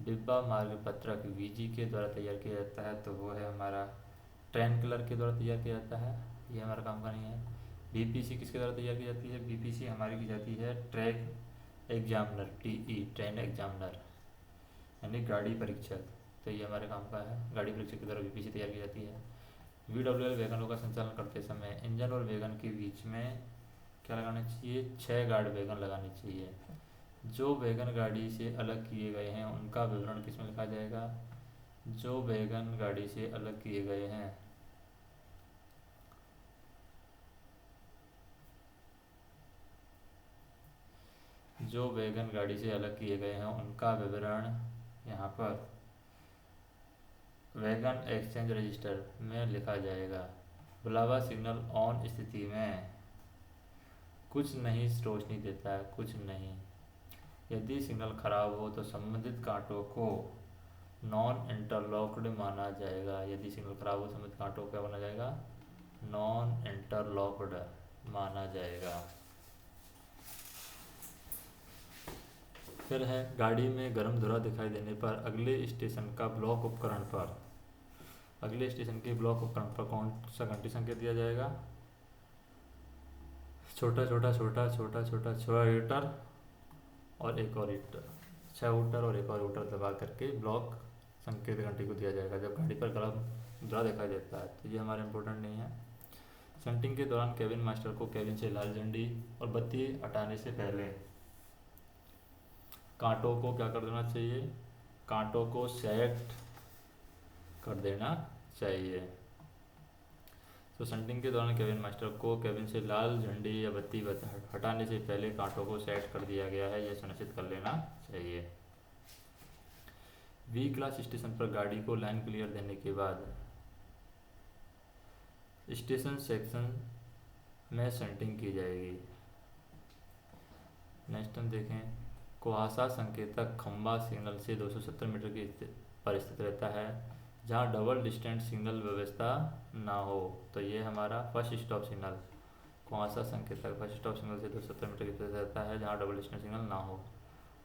Speaker 1: डिब्बा मार्ग पत्रक VG के द्वारा तैयार किया जाता है, तो वो है हमारा ट्रेन कलर के द्वारा तैयार किया जाता है, ये हमारा काम का नहीं है। BPC किसके द्वारा तैयार की जाती है? BPC हमारी की जाती है track examiner, TE train examiner यानी गाड़ी परीक्षक, तो ये हमारे काम का है। गाड़ी परीक्षक के द्वारा BPC तैयार की जाती है। VWL वैगनों का संचालन करते समय इंजन और वैगन के बीच में क्या लगाना चाहिए? 6 गार्ड वैगन लगानी चाहिए। जो वैगन गाड़ी से अलग किए गए हैं उनका विवरण किस में लिखा जाएगा? जो वैगन गाड़ी से अलग किए गए हैं जो वैगन गाड़ी से अलग किए गए हैं उनका विवरण यहाँ पर वैगन एक्सचेंज रजिस्टर में लिखा जाएगा। बुलावा सिग्नल ऑन स्थिति में कुछ नहीं रोशनी देता है, कुछ नहीं। यदि सिग्नल खराब हो तो संबंधित कांटों को नॉन इंटरलॉक्ड माना जाएगा। यदि सिग्नल खराब हो संबंधित कांटों को क्या माना जाएगा? नॉन इंटरलॉक्ड माना जाएगा। फिर है गाड़ी में गर्म धुआं दिखाई देने पर अगले स्टेशन का ब्लॉक उपकरण पर, अगले स्टेशन के ब्लॉक उपकरण पर कौन सा घंटी संकेत दिया जाएगा? छोटा छोटा छोटा छोटा छोटा 6 हीटर और एक और हीटर, 6 हूटर और एक और हूटर दबा करके ब्लॉक संकेत घंटी को दिया जाएगा जब गाड़ी पर गर्म धुआं दिखाई देता है। तो ये हमारे इम्पोर्टेंट नहीं है। शंटिंग के दौरान केबिन मास्टर को केबिन से लाल झंडी और बत्ती हटाने से पहले कांटों को क्या कर देना चाहिए? कांटों को सेट कर देना चाहिए। तो शंटिंग के दौरान केबिन मास्टर को केबिन से लाल झंडी या बत्ती हटाने से पहले कांटों को सेट कर दिया गया है, यह सुनिश्चित कर लेना चाहिए। V क्लास स्टेशन पर गाड़ी को लाइन क्लियर देने के बाद स्टेशन सेक्शन में शंटिंग की जाएगी। नेक्स्ट हम देखें कुहासा संकेतक खंबा सिग्नल से 270 मीटर की पर स्थित रहता है जहां डबल डिस्टेंस सिग्नल व्यवस्था ना हो। तो ये हमारा फर्स्ट स्टॉप सिग्नल कुहासा संकेतक फर्स्ट स्टॉप सिग्नल से 270 मीटर की स्थित रहता है जहां डबल डिस्टेंस सिग्नल ना हो।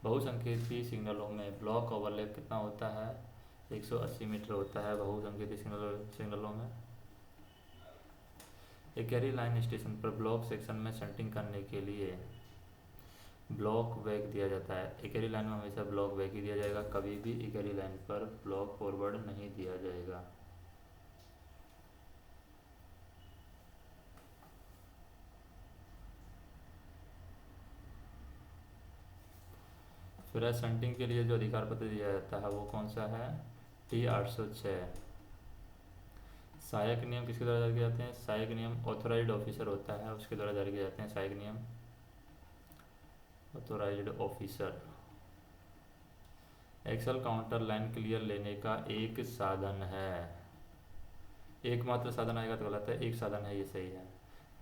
Speaker 1: बहुसंकेती सिग्नलों में ब्लॉक ओवरलैप कितना होता है? 180 मीटर होता है बहुसंकेती सिग्नलों में। इकेरी लाइन स्टेशन पर ब्लॉक सेक्शन में शंटिंग करने के लिए ब्लॉक बैक दिया जाता है। इकेरी लाइन में हमेशा ब्लॉक बैक ही दिया जाएगा, कभी भी इकेरी लाइन पर ब्लॉक फॉरवर्ड नहीं दिया जाएगा। फिर शंटिंग के लिए जो अधिकार पत्र दिया जाता है वो कौन सा है? T 806। सहायक नियम किसके द्वारा जारी किए जाते हैं? सहायक नियम ऑथोराइज्ड ऑफिसर होता है, उसके द्वारा जारी किए जाते हैं सहायक नियम, authorised officer. Axle counter line clear लेने का एक साधन है, एकमात्र साधन आएगा तो गलत है, एक साधन है, ये सही है।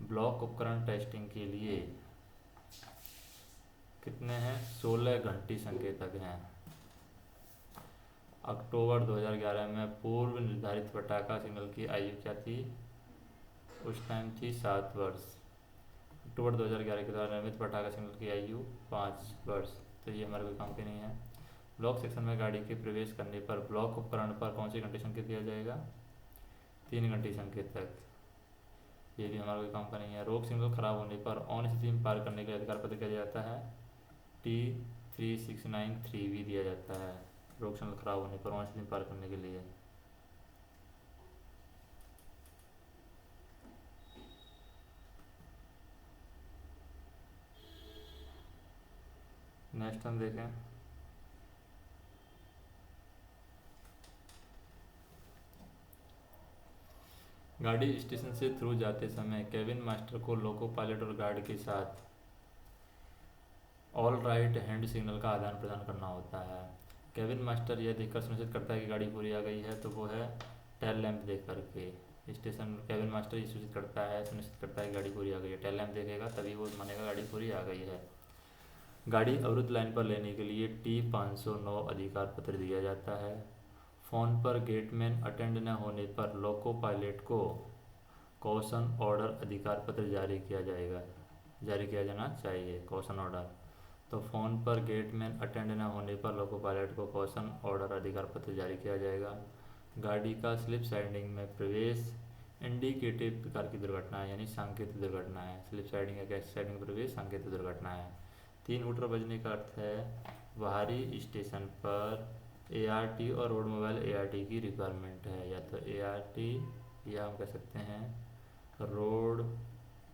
Speaker 1: ब्लॉक उपकरण टेस्टिंग के लिए कितने हैं? 16 घंटी संकेतक हैं। अक्टूबर 2011 में पूर्व निर्धारित पटाखा सिग्नल की आयु क्या थी? उस टाइम थी 7 वर्ष। अक्टूबर 2011 के द्वारा निर्मित पटाखा सिग्नल की आयु 5 वर्ष, तो ये हमारे कोई काम की नहीं है। ब्लॉक सेक्शन में गाड़ी के प्रवेश करने पर ब्लॉक उपकरण पर कौन सी घंटी संकेत दिया जाएगा? 3 घंटी संकेतक, ये भी हमारा कोई काम का नहीं है। रोक सिग्नल खराब होने पर ऑन स्थिति में पार करने के लिए अधिकार पत्र किया जाता है? T3693 दिया जाता है, रोक सिग्नल खराब होने पर ऑन स्थिति में पार करने के लिए। नेक्स्ट हम देखें, गाड़ी स्टेशन से थ्रू जाते समय केबिन मास्टर को लोको पायलट और गार्ड के साथ ऑल राइट हैंड सिग्नल का आदान प्रदान करना होता है। केबिन मास्टर यह देखकर सुनिश्चित करता है कि गाड़ी पूरी आ गई है, तो वो है टेल लैंप देख करके। स्टेशन केबिन मास्टर ये सूचित करता है, सुनिश्चित करता है कि गाड़ी पूरी आ गई है, टेल लैंप देखेगा तभी वो मानेगा गाड़ी पूरी आ गई है। गाड़ी अवरुद्ध लाइन पर लेने के लिए T509 अधिकार पत्र दिया जाता है। फ़ोन पर गेटमैन अटेंड न होने पर लोको पायलट को कॉशन ऑर्डर अधिकार पत्र जारी किया जाना चाहिए, कॉशन ऑर्डर। तो फ़ोन पर गेटमैन अटेंड न होने पर लोको पायलट को कॉशन ऑर्डर अधिकार पत्र जारी किया जाएगा। गाड़ी का स्लिप साइडिंग में प्रवेश इंडिकेटिव प्रकार की दुर्घटना है, यानी सांकेतिक दुर्घटना है। स्लिप साइडिंग या कैश साइडिंग में प्रवेश सांकेतिक दुर्घटना है। 3 हूटर बजने का अर्थ है बाहरी स्टेशन पर ART और रोड मोबाइल ART की रिक्वायरमेंट है, या तो ART या हम कह सकते हैं रोड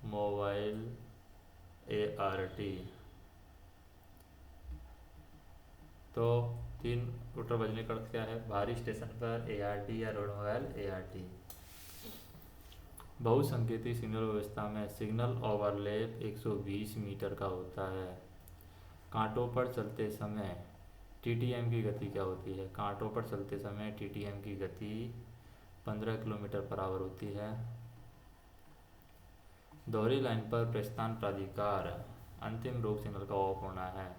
Speaker 1: मोबाइल ART। तो 3 हूटर बजने का अर्थ क्या है? बाहरी स्टेशन पर ART या रोड मोबाइल ART। बहुसंकेती सिग्नल व्यवस्था में सिग्नल ओवरलैप 120 मीटर का होता है। कांटों पर चलते समय TTM की गति क्या होती है? कांटों पर चलते समय TTM की गति 15 किलोमीटर पर आवर होती है। दोहरी लाइन पर प्रस्थान प्राधिकार अंतिम रोक सिग्नल का ऑफ होना है,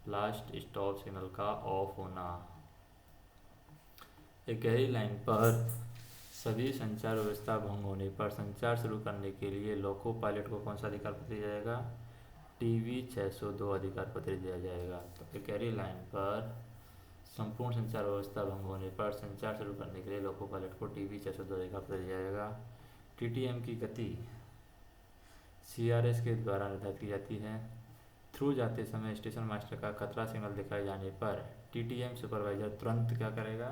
Speaker 1: लास्ट स्टॉप सिग्नल का ऑफ होना। एक गहरी लाइन पर सभी संचार व्यवस्था भंग होने पर संचार शुरू करने के लिए लोको पायलट को कौन सा अधिकार पत्र दिया जाएगा? TV602 अधिकार पत्र दिया जाएगा। तो एक गहरी लाइन पर संपूर्ण संचार व्यवस्था भंग होने पर संचार शुरू करने के लिए लोको पायलट को TV602 अधिकार पत्र दिया जाएगा। TTM की गति CRS के द्वारा निर्धारित की जाती है। थ्रू जाते समय स्टेशन मास्टर का खतरा सिग्नल दिखाए जाने पर TTM सुपरवाइजर तुरंत क्या करेगा?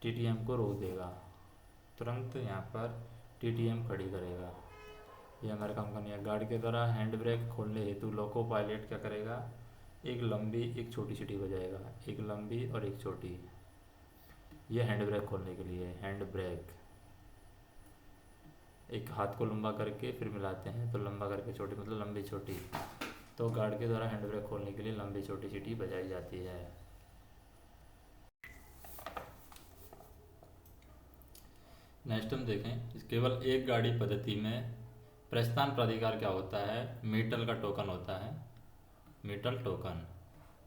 Speaker 1: TTM को रोक देगा, तुरंत यहाँ पर TTM खड़ी करेगा। ये हमारे काम का नहीं है। गार्ड के द्वारा हैंड ब्रेक खोलने हेतु लोको पायलट क्या करेगा? एक लंबी एक छोटी सीटी बजाएगा, एक लंबी और एक छोटी। ये हैंड ब्रेक खोलने के लिए, हैंड ब्रेक एक हाथ को लंबा करके फिर मिलाते हैं, तो लंबा करके छोटी मतलब लंबी छोटी। तो गार्ड के द्वारा हैंड ब्रेक खोलने के लिए लंबी छोटी सीटी बजाई जाती है। नेक्स्ट हम देखें, केवल एक गाड़ी पद्धति में प्रस्थान प्राधिकार क्या होता है? मीटल का टोकन होता है, मीटल टोकन।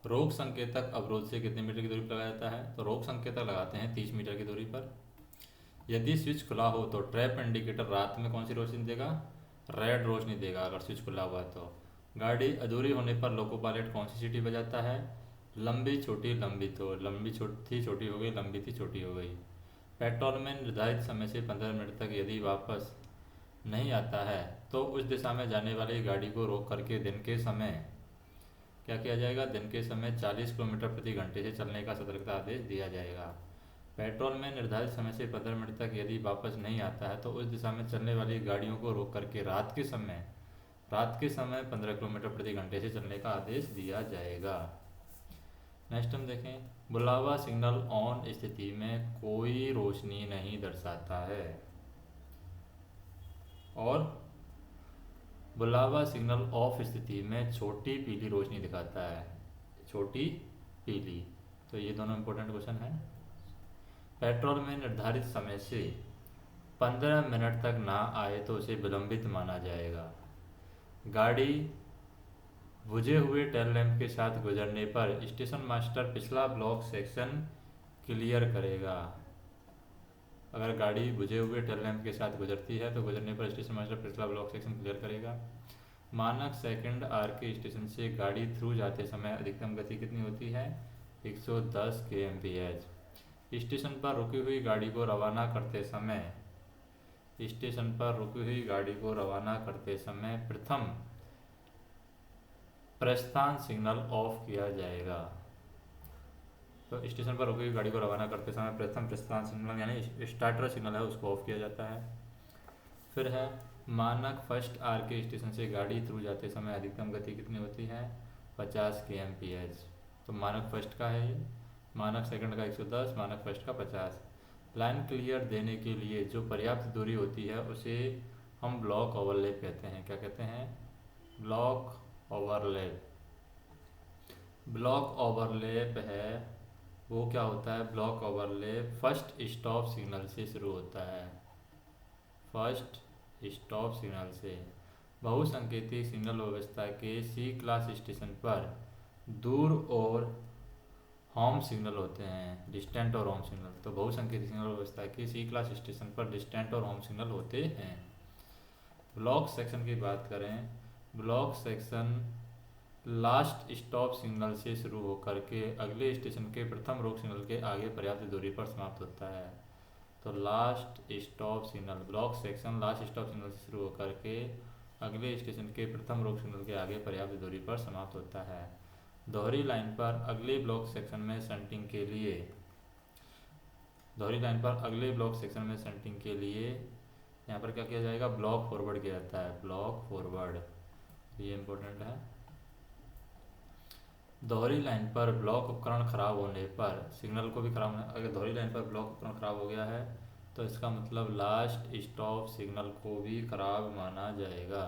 Speaker 1: रोक संकेतक अवरोध से कितने मीटर की दूरी पर लगाया जाता है? तो रोक संकेतक लगाते हैं 30 मीटर की दूरी पर। यदि स्विच खुला हो तो ट्रैप इंडिकेटर रात में कौन सी रोशनी देगा? रेड रोशनी देगा अगर स्विच खुला हुआ है तो। गाड़ी अधूरी होने पर लोको पायलट कौन सी सीटी बजाता है? लंबी छोटी लंबी, तो लंबी थी छोटी हो गई, लंबी थी छोटी हो गई। पेट्रोल में निर्धारित समय से 15 मिनट तक यदि वापस नहीं आता है तो उस दिशा में जाने वाली गाड़ी को रोक करके दिन के समय क्या किया जाएगा? दिन के समय 40 किलोमीटर प्रति घंटे से चलने का सतर्कता आदेश दिया जाएगा। पेट्रोल में निर्धारित समय से 15 मिनट तक यदि वापस नहीं आता है तो उस दिशा में चलने वाली गाड़ियों को रोक करके रात के समय 15 किलोमीटर प्रति घंटे से चलने का आदेश दिया जाएगा। नेक्स्ट हम देखें, बुलावा सिग्नल ऑन स्थिति में कोई रोशनी नहीं दर्शाता है और बुलावा सिग्नल ऑफ स्थिति में छोटी पीली रोशनी दिखाता है, छोटी पीली। तो ये दोनों इंपॉर्टेंट क्वेश्चन हैं। पेट्रोल में निर्धारित समय से 15 मिनट तक ना आए तो उसे विलंबित माना जाएगा। गाड़ी बुझे हुए टेल लैंप के साथ गुजरने पर स्टेशन मास्टर पिछला ब्लॉक सेक्शन क्लियर करेगा। अगर गाड़ी बुझे हुए टेल लैंप के साथ गुजरती है तो गुजरने पर स्टेशन मास्टर पिछला ब्लॉक सेक्शन क्लियर करेगा। मानक सेकंड आर के स्टेशन से गाड़ी थ्रू जाते समय अधिकतम गति कितनी होती है? 110 kmph। स्टेशन पर रुकी हुई गाड़ी को रवाना करते समय स्टेशन पर रुकी हुई गाड़ी को रवाना करते समय प्रथम प्रस्थान सिग्नल ऑफ किया जाएगा। तो स्टेशन पर रुकी हुई गाड़ी को रवाना करते समय प्रथम प्रस्थान सिग्नल यानी स्टार्टर सिग्नल है उसको ऑफ किया जाता है। फिर है मानक फर्स्ट आर के स्टेशन से गाड़ी थ्रू जाते समय अधिकतम गति कितनी होती है? 50 kmph। तो मानक फर्स्ट का है ये, मानक सेकंड का 110, मानक फर्स्ट का 50। लाइन क्लियर देने के लिए जो पर्याप्त दूरी होती है उसे हम ब्लॉक ओवरलैप कहते हैं। क्या कहते हैं? Block overlap. ब्लॉक ओवरलैप है वो क्या होता है? Block overlap first stop signal से शुरू होता है, फर्स्ट स्टॉप सिग्नल से। बहुसंकेतिक सिग्नल व्यवस्था के सी क्लास स्टेशन पर दूर और होम सिग्नल होते हैं, डिस्टेंट और होम सिग्नल। तो बहुसंकेतिक सिग्नल व्यवस्था के सी क्लास स्टेशन पर डिस्टेंट और होम सिग्नल होते हैं। ब्लॉक सेक्शन की बात करें, block section last stop signal से शुरू होकर के अगले स्टेशन के प्रथम रोक सिग्नल के आगे पर्याप्त दूरी पर समाप्त होता है। तो last stop signal, block section last stop signal से शुरू होकर के अगले स्टेशन के प्रथम रोक सिग्नल के आगे पर्याप्त दूरी पर समाप्त होता है। दोहरी लाइन पर अगले ब्लॉक सेक्शन में शंटिंग के लिए दोहरी लाइन पर अगले ब्लॉक सेक्शन में शंटिंग के लिए यहाँ पर क्या किया जाएगा? ब्लॉक फॉरवर्ड किया जाता है, ब्लॉक फॉरवर्ड। ये इंपॉर्टेंट है। दोहरी लाइन पर ब्लॉक उपकरण खराब होने पर सिग्नल को भी खराब होना, अगर दोहरी लाइन पर ब्लॉक उपकरण खराब हो गया है तो इसका मतलब लास्ट स्टॉप सिग्नल को भी खराब माना जाएगा।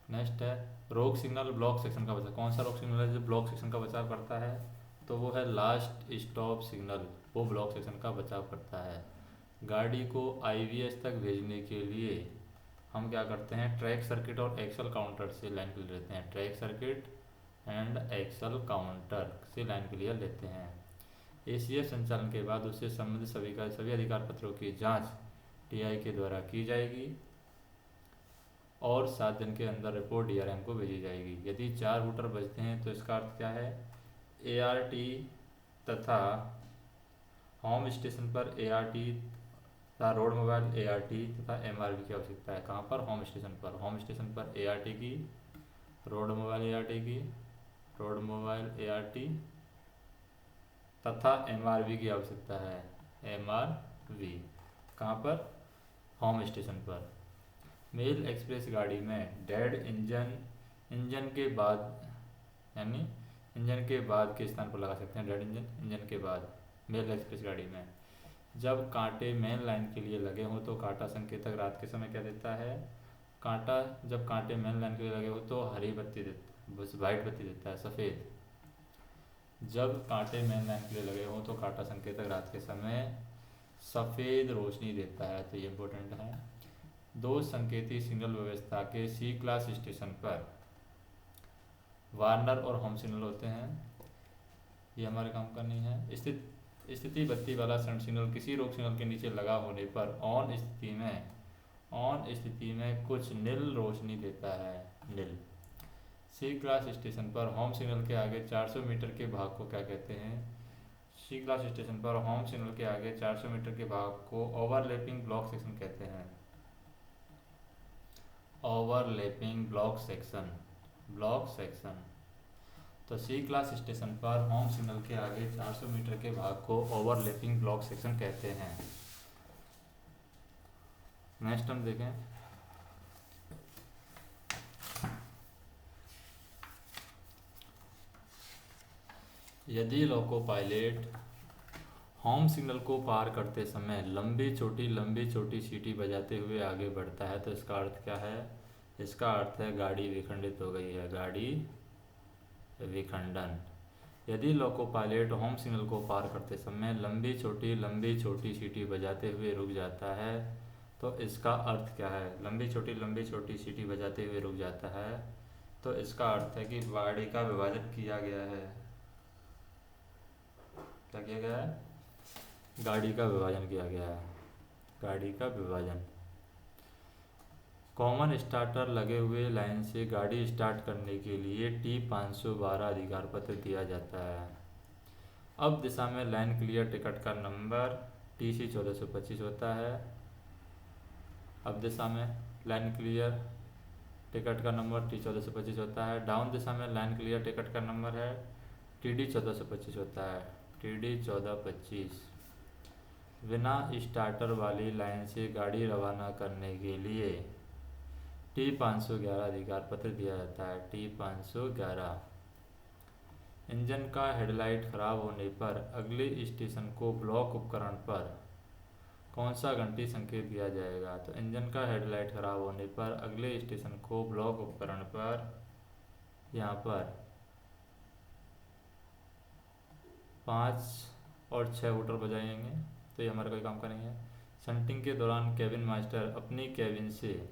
Speaker 1: नेक्स्ट है रोक सिग्नल ब्लॉक सेक्शन का बचाव। कौन सा रोक सिग्नल है जो ब्लॉक सेक्शन का बचाव करता है? तो वो है लास्ट स्टॉप सिग्नल, वो ब्लॉक सेक्शन का बचाव करता है। गाड़ी को IVS तक भेजने के लिए हम क्या करते हैं? ट्रैक सर्किट और एक्सल काउंटर से लाइन क्लियर लेते हैं, track circuit and axle counter से लाइन क्लियर लेते हैं। ACF संचालन के बाद उससे संबंधित सभी अधिकार पत्रों की जांच TI के द्वारा की जाएगी और 7 दिन के अंदर रिपोर्ट DRM को भेजी जाएगी। यदि 4 रूटर बचते हैं तो इसका अर्थ क्या है? ART तथा होम स्टेशन पर ART तथा रोड मोबाइल ART तथा MRV की आवश्यकता है। कहाँ पर? होम स्टेशन पर। होम स्टेशन पर ART की, रोड मोबाइल ART की, रोड मोबाइल ART तथा MRV की आवश्यकता है, MRV। कहाँ पर? होम स्टेशन पर। मेल एक्सप्रेस गाड़ी में डेड इंजन के बाद यानी इंजन के बाद के स्थान पर लगा सकते हैं, डेड इंजन के बाद मेल एक्सप्रेस गाड़ी में। जब कांटे मेन लाइन के लिए लगे हों तो कांटा संकेतक रात के समय क्या देता है? जब कांटे मेन लाइन के लिए लगे हो तो हरी बत्ती देता, वाइट बत्ती देता है, सफ़ेद। जब कांटे मेन लाइन के लिए लगे हों तो कांटा संकेतक रात के समय सफ़ेद रोशनी देता है। तो ये इम्पोर्टेंट है। दो संकेती सिग्नल व्यवस्था के सी क्लास स्टेशन पर वार्नर और होम सिग्नल होते हैं। ये हमारे काम का नहीं है। स्थिति बत्ती वाला शंट सिग्नल किसी रोक सिग्नल के नीचे लगा होने पर ऑन स्थिति में कुछ नील रोशनी देता है, नील। सी क्लास स्टेशन पर होम सिग्नल के आगे 400 मीटर के भाग को क्या कहते हैं? सी क्लास स्टेशन पर होम सिग्नल के आगे 400 मीटर के भाग को ओवरलैपिंग ब्लॉक सेक्शन कहते हैं, ओवरलैपिंग ब्लॉक सेक्शन। तो सी क्लास स्टेशन पर होम सिग्नल के आगे 400 मीटर के भाग को ओवरलैपिंग ब्लॉक सेक्शन कहते हैं। नेक्स्ट हम देखें, यदि लोको पायलट होम सिग्नल को पार करते समय लंबी छोटी सीटी बजाते हुए आगे बढ़ता है तो इसका अर्थ क्या है? इसका अर्थ है गाड़ी विखंडित हो गई है, गाड़ी विखंडन। यदि लोको पायलट होम सिग्नल को पार करते समय लंबी छोटी सीटी बजाते हुए रुक जाता है तो इसका अर्थ क्या है? लंबी छोटी सीटी बजाते हुए रुक जाता है तो इसका अर्थ है कि गाड़ी का विभाजन किया गया है। क्या किया गया है? गाड़ी का विभाजन किया गया है, गाड़ी का विभाजन। कॉमन स्टार्टर लगे हुए लाइन से गाड़ी स्टार्ट करने के लिए T512 अधिकार पत्र दिया जाता है। अब दिशा में लाइन क्लियर टिकट का नंबर TC1425 होता है। अब दिशा में लाइन क्लियर टिकट का नंबर T1425 होता है। डाउन दिशा में लाइन क्लियर टिकट का नंबर है TD1425 होता है, TD1425। बिना स्टार्टर वाली लाइन से गाड़ी रवाना करने के लिए T511 अधिकार पत्र दिया जाता है, T511। इंजन का हेडलाइट खराब होने पर अगले स्टेशन को ब्लॉक उपकरण पर कौन सा घंटी संकेत दिया जाएगा? तो इंजन का हेडलाइट खराब होने पर अगले स्टेशन को ब्लॉक उपकरण पर यहाँ पर 5 और 6 वोटर बजाएंगे तो ये हमारा कोई काम का नहीं है। शंटिंग के दौरान केबिन मास्टर अपनी केबिन से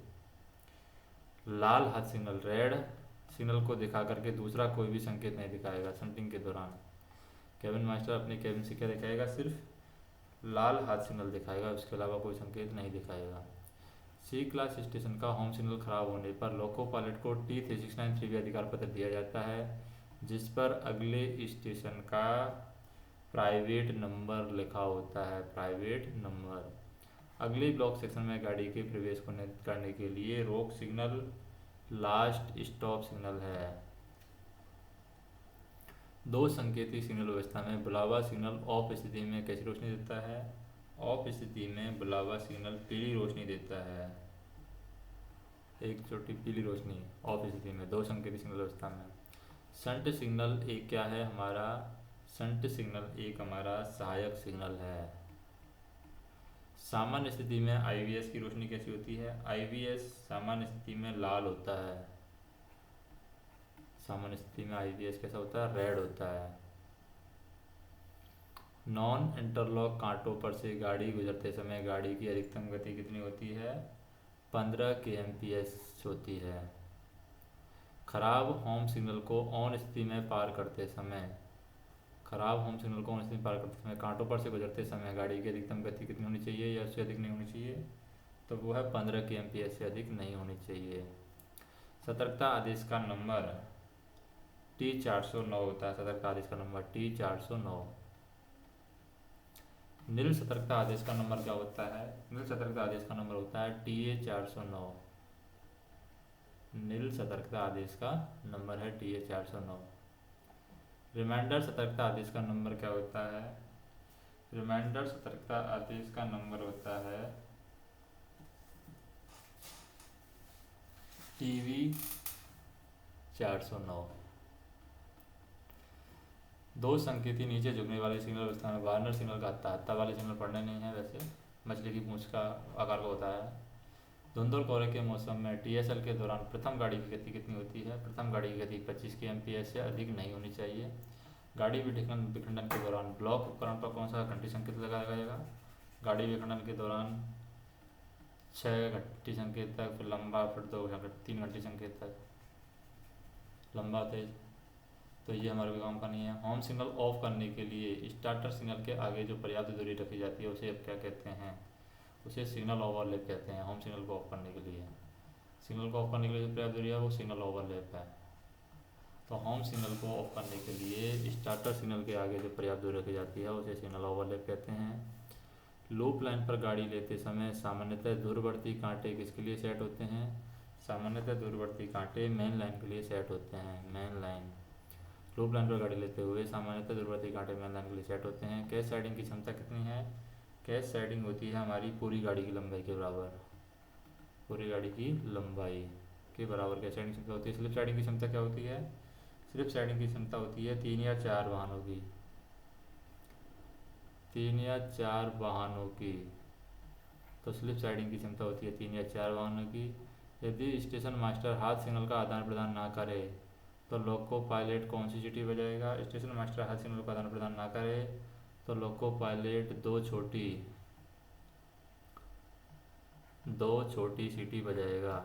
Speaker 1: लाल हाथ सिग्नल रेड सिग्नल को दिखा करके दूसरा कोई भी संकेत नहीं दिखाएगा। शंटिंग के दौरान केबिन मास्टर अपनी केबिन से क्या दिखाएगा? सिर्फ लाल हाथ सिग्नल दिखाएगा, उसके अलावा कोई संकेत नहीं दिखाएगा। सी क्लास स्टेशन का होम सिग्नल खराब होने पर लोको पायलट को T3693 अधिकार पत्र दिया जाता है जिस पर अगले स्टेशन का प्राइवेट नंबर लिखा होता है, प्राइवेट नंबर। अगले ब्लॉक सेक्शन में गाड़ी के प्रवेश को नियंत्रित करने के लिए रोक सिग्नल लास्ट स्टॉप सिग्नल है। दो संकेती सिग्नल व्यवस्था में बुलावा सिग्नल ऑफ स्थिति में कैसी रोशनी देता है? ऑफ स्थिति में बुलावा सिग्नल पीली रोशनी देता है, एक छोटी पीली रोशनी ऑफ स्थिति में, दो संकेती सिग्नल व्यवस्था में। शंट सिग्नल एक क्या है हमारा? शंट सिग्नल एक हमारा सहायक सिग्नल है। सामान्य स्थिति में IVS की रोशनी कैसी होती है? IVS सामान्य स्थिति में लाल होता है, सामान्य स्थिति में IVS कैसा होता है? रेड होता है। नॉन इंटरलॉक कांटों पर से गाड़ी गुजरते समय गाड़ी की अधिकतम गति कितनी होती है? 15 kmph होती है। खराब होम सिग्नल को ऑन स्थिति में पार करते समय कांटों पर से गुजरते समय गाड़ी की अधिकतम गति कितनी होनी चाहिए या उससे अधिक नहीं होनी चाहिए? तो वो है 15 kmph से अधिक नहीं होनी चाहिए। सतर्कता आदेश का नंबर T409 होता है, सतर्कता आदेश का नंबर T409। नील सतर्कता आदेश का नंबर क्या होता है? नील सतर्कता आदेश का नंबर होता है TA409। नील सतर्कता आदेश का नंबर है TA409। रिमाइंडर सतर्कता आदेश का नंबर क्या होता है? रिमाइंडर सतर्कता आदेश का नंबर होता है TV409। दो संकेती नीचे झुकने वाले सिग्नल व्यवस्था में वार्नर सिग्नल का हत्ता वाले सिग्नल पढ़ने नहीं है, वैसे मछली की पूंछ का आकार का होता है। धुंधल कोहरे के मौसम में TSL के दौरान प्रथम गाड़ी की गति कितनी होती है? प्रथम गाड़ी की गति 25 kmph से अधिक नहीं होनी चाहिए। गाड़ी विखंडन के दौरान ब्लॉक उपकरण पर कौन सा घंटी संकेत लगाया जाएगा? गाड़ी विखंडन के दौरान 6 घंटी संकेत तक, फिर लंबा, फिर 3 घंटी संकेत तक, लंबा तेज। तो ये हमारे काम का नहीं है। होम सिग्नल ऑफ करने के लिए स्टार्टर सिग्नल के आगे जो पर्याप्त दूरी रखी जाती है उसे अब क्या कहते हैं? उसे सिग्नल ओवरलैप कहते हैं। होम सिग्नल को ऑफ करने के लिए, सिग्नल को ऑफ करने के लिए जो पर्याप्त दूरी है वो सिग्नल ओवरलैप है। तो होम सिग्नल को ऑफ करने के लिए स्टार्टर सिग्नल के आगे जो पर्याप्त दूरी रखी जाती है उसे सिग्नल ओवरलैप कहते हैं। लूप लाइन पर गाड़ी लेते समय सामान्यतः दूरवर्ती कांटे किसके लिए सेट होते हैं? सामान्यतः दूरवर्ती कांटे मेन लाइन के लिए सेट होते हैं, मेन लाइन। लूप लाइन पर गाड़ी लेते हुए सामान्यतः दूरवर्ती कांटे मेन लाइन के लिए सेट होते हैं। कैश साइडिंग की क्षमता कितनी है? कैश साइडिंग होती है हमारी पूरी गाड़ी की लंबाई के बराबर, पूरी गाड़ी की लंबाई के बराबर कैश साइडिंग क्षमता होती है। स्लिप साइडिंग की क्षमता क्या होती है? स्लिप साइडिंग की क्षमता होती है 3 या 4 वाहनों की, 3 या 4 वाहनों की। तो स्लिप साइडिंग की क्षमता होती है 3 या 4 वाहनों की। यदि स्टेशन मास्टर हाथ सिग्नल का आदान प्रदान ना करे तो लोको पायलट कौन सी सीटी बजाएगा? स्टेशन मास्टर हाथ सिग्नल का आदान प्रदान ना करे तो लोको पायलट दो छोटी सीटी बजाएगा।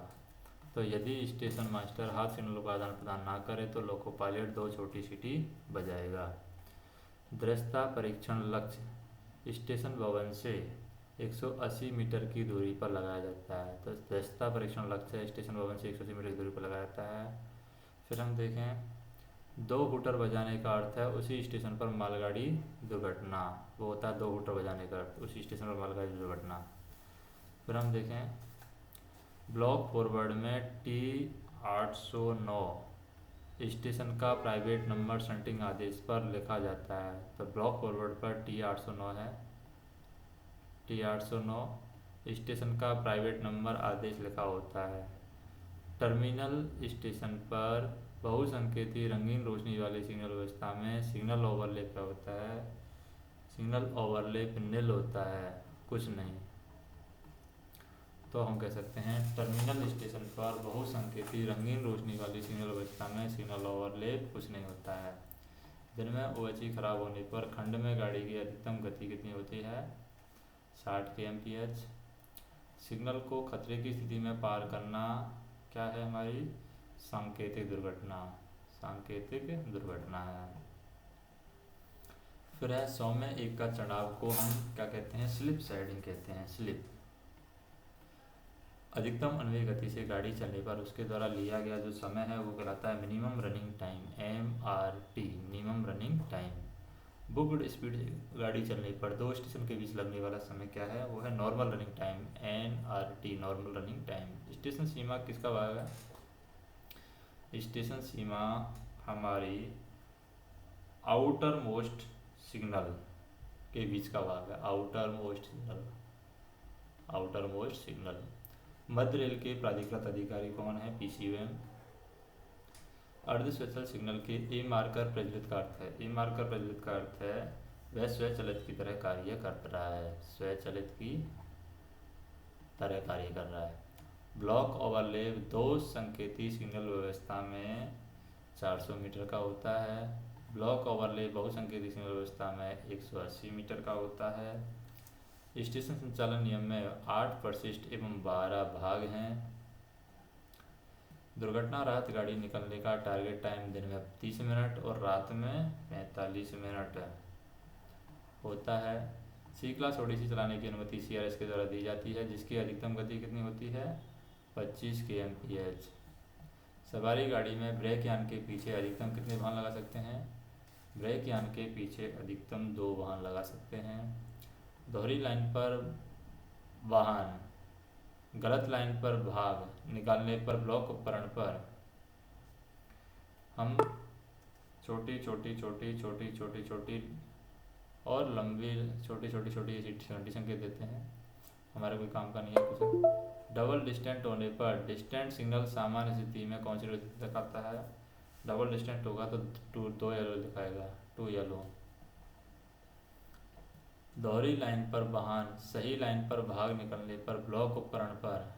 Speaker 1: तो यदि स्टेशन मास्टर हाथ सिग्नल का आदान प्रदान ना करे तो लोको पायलट 2 छोटी सीटी बजाएगा। दृश्यता परीक्षण लक्ष्य स्टेशन भवन से 180 मीटर की दूरी पर लगाया जाता है। तो दृश्यता परीक्षण लक्ष्य स्टेशन भवन से 180 मीटर की दूरी पर लगाया जाता है। फिर हम देखें 2 हूटर बजाने का अर्थ है उसी स्टेशन पर मालगाड़ी दुर्घटना। वो होता है 2 हूटर बजाने का अर्थ उसी स्टेशन पर मालगाड़ी दुर्घटना। फिर हम देखें ब्लॉक फॉरवर्ड में T809 स्टेशन का प्राइवेट नंबर शंटिंग आदेश पर लिखा जाता है। तो ब्लॉक फॉरवर्ड पर T809 है, T809 स्टेशन का प्राइवेट नंबर आदेश लिखा होता है। टर्मिनल स्टेशन पर बहुसंकेती रंगीन रोशनी वाली सिग्नल व्यवस्था में सिग्नल ओवरलैप क्या होता है? सिग्नल ओवरलैप निल होता है, कुछ नहीं। तो हम कह सकते हैं टर्मिनल स्टेशन पर बहुसंकेती रंगीन रोशनी वाली सिग्नल व्यवस्था में सिग्नल ओवरलैप कुछ नहीं होता है। दिन में OHE खराब होने पर खंड में गाड़ी की अधिकतम गति कितनी होती है? 60 kmph। सिग्नल को खतरे की स्थिति में पार करना क्या है हमारी? सांकेतिक दुर्घटना, सांकेतिक दुर्घटना है। फिर है 100 में 1 का चढ़ाव को हम क्या कहते हैं? स्लिप साइडिंग कहते हैं। स्लिप अधिकतम अनुमेय गति से गाड़ी चलने पर उसके द्वारा लिया गया जो समय है वो कहलाता है minimum running time, MRT, minimum running time. Booked speed गाड़ी चलने पर 2 स्टेशन के बीच लगने वाला समय क्या है? वो है normal running time, NRT, normal running time. Station सीमा किसका भाग है? स्टेशन सीमा हमारी आउटर मोस्ट सिग्नल के बीच का भाग है, outermost signal, outermost signal. मध्य रेल के प्राधिकृत अधिकारी कौन है? PCUM। अर्ध स्वचालित सिग्नल के ए मार्कर प्रज्वलित का अर्थ है? ए मार्कर प्रज्वलित का अर्थ है वह स्वचालित की तरह कार्य कर रहा है, स्वचालित की तरह कार्य कर रहा है। ब्लॉक ओवरलैप 2 संकेती सिग्नल व्यवस्था में 400 मीटर का होता है। ब्लॉक ओवरलैप बहुसंकेती सिग्नल व्यवस्था में 180 मीटर का होता है। स्टेशन संचालन नियम में 8 परिशिष्ट एवं 12 भाग हैं। दुर्घटना राहत गाड़ी निकलने का टारगेट टाइम दिन में 30 मिनट और रात में 45 मिनट होता है। C क्लास ओडिसी चलाने की अनुमति CRS के द्वारा दी जाती है जिसकी अधिकतम गति कितनी होती है? 25 kmph। सवारी गाड़ी में ब्रेक यान के पीछे अधिकतम कितने वाहन लगा सकते हैं? ब्रेक यान के पीछे अधिकतम 2 वाहन लगा सकते हैं। दोहरी लाइन पर वाहन गलत लाइन पर भाग निकालने पर ब्लॉक उपकरण पर हम छोटी छोटी छोटी छोटी छोटी छोटी और लंबी छोटी छोटी छोटी छोटी संकेत देते हैं, हमारे कोई काम का नहीं है कुछ। डबल डिस्टेंट होने पर डिस्टेंट सिग्नल सामान्य स्थिति में कौन सी दिखाता है? डबल डिस्टेंट होगा तो 2 येलो दिखाएगा, 2 येलो। दोहरी लाइन पर वाहन सही लाइन पर भाग निकलने पर ब्लॉक उपकरण पर,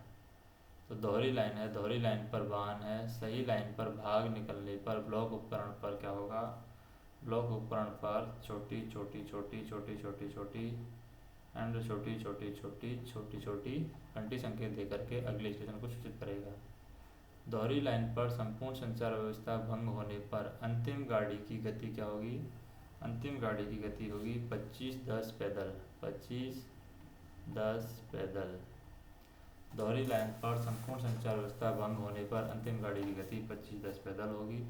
Speaker 1: तो दोहरी लाइन है, दोहरी लाइन पर वाहन है, सही लाइन पर भाग निकलने पर ब्लॉक उपकरण पर क्या होगा? ब्लॉक उपकरण पर छोटी छोटी छोटी छोटी छोटी छोटी एंड छोटी छोटी छोटी छोटी छोटी घंटी संकेत देकर के अगले स्टेशन को सूचित करेगा। दोहरी लाइन पर संपूर्ण संचार व्यवस्था भंग होने पर अंतिम गाड़ी की गति क्या होगी? अंतिम गाड़ी की गति होगी 25-10 पैदल, 25-10 पैदल। दोहरी लाइन पर संपूर्ण संचार व्यवस्था भंग होने पर अंतिम गाड़ी की गति 25-10 पैदल होगी।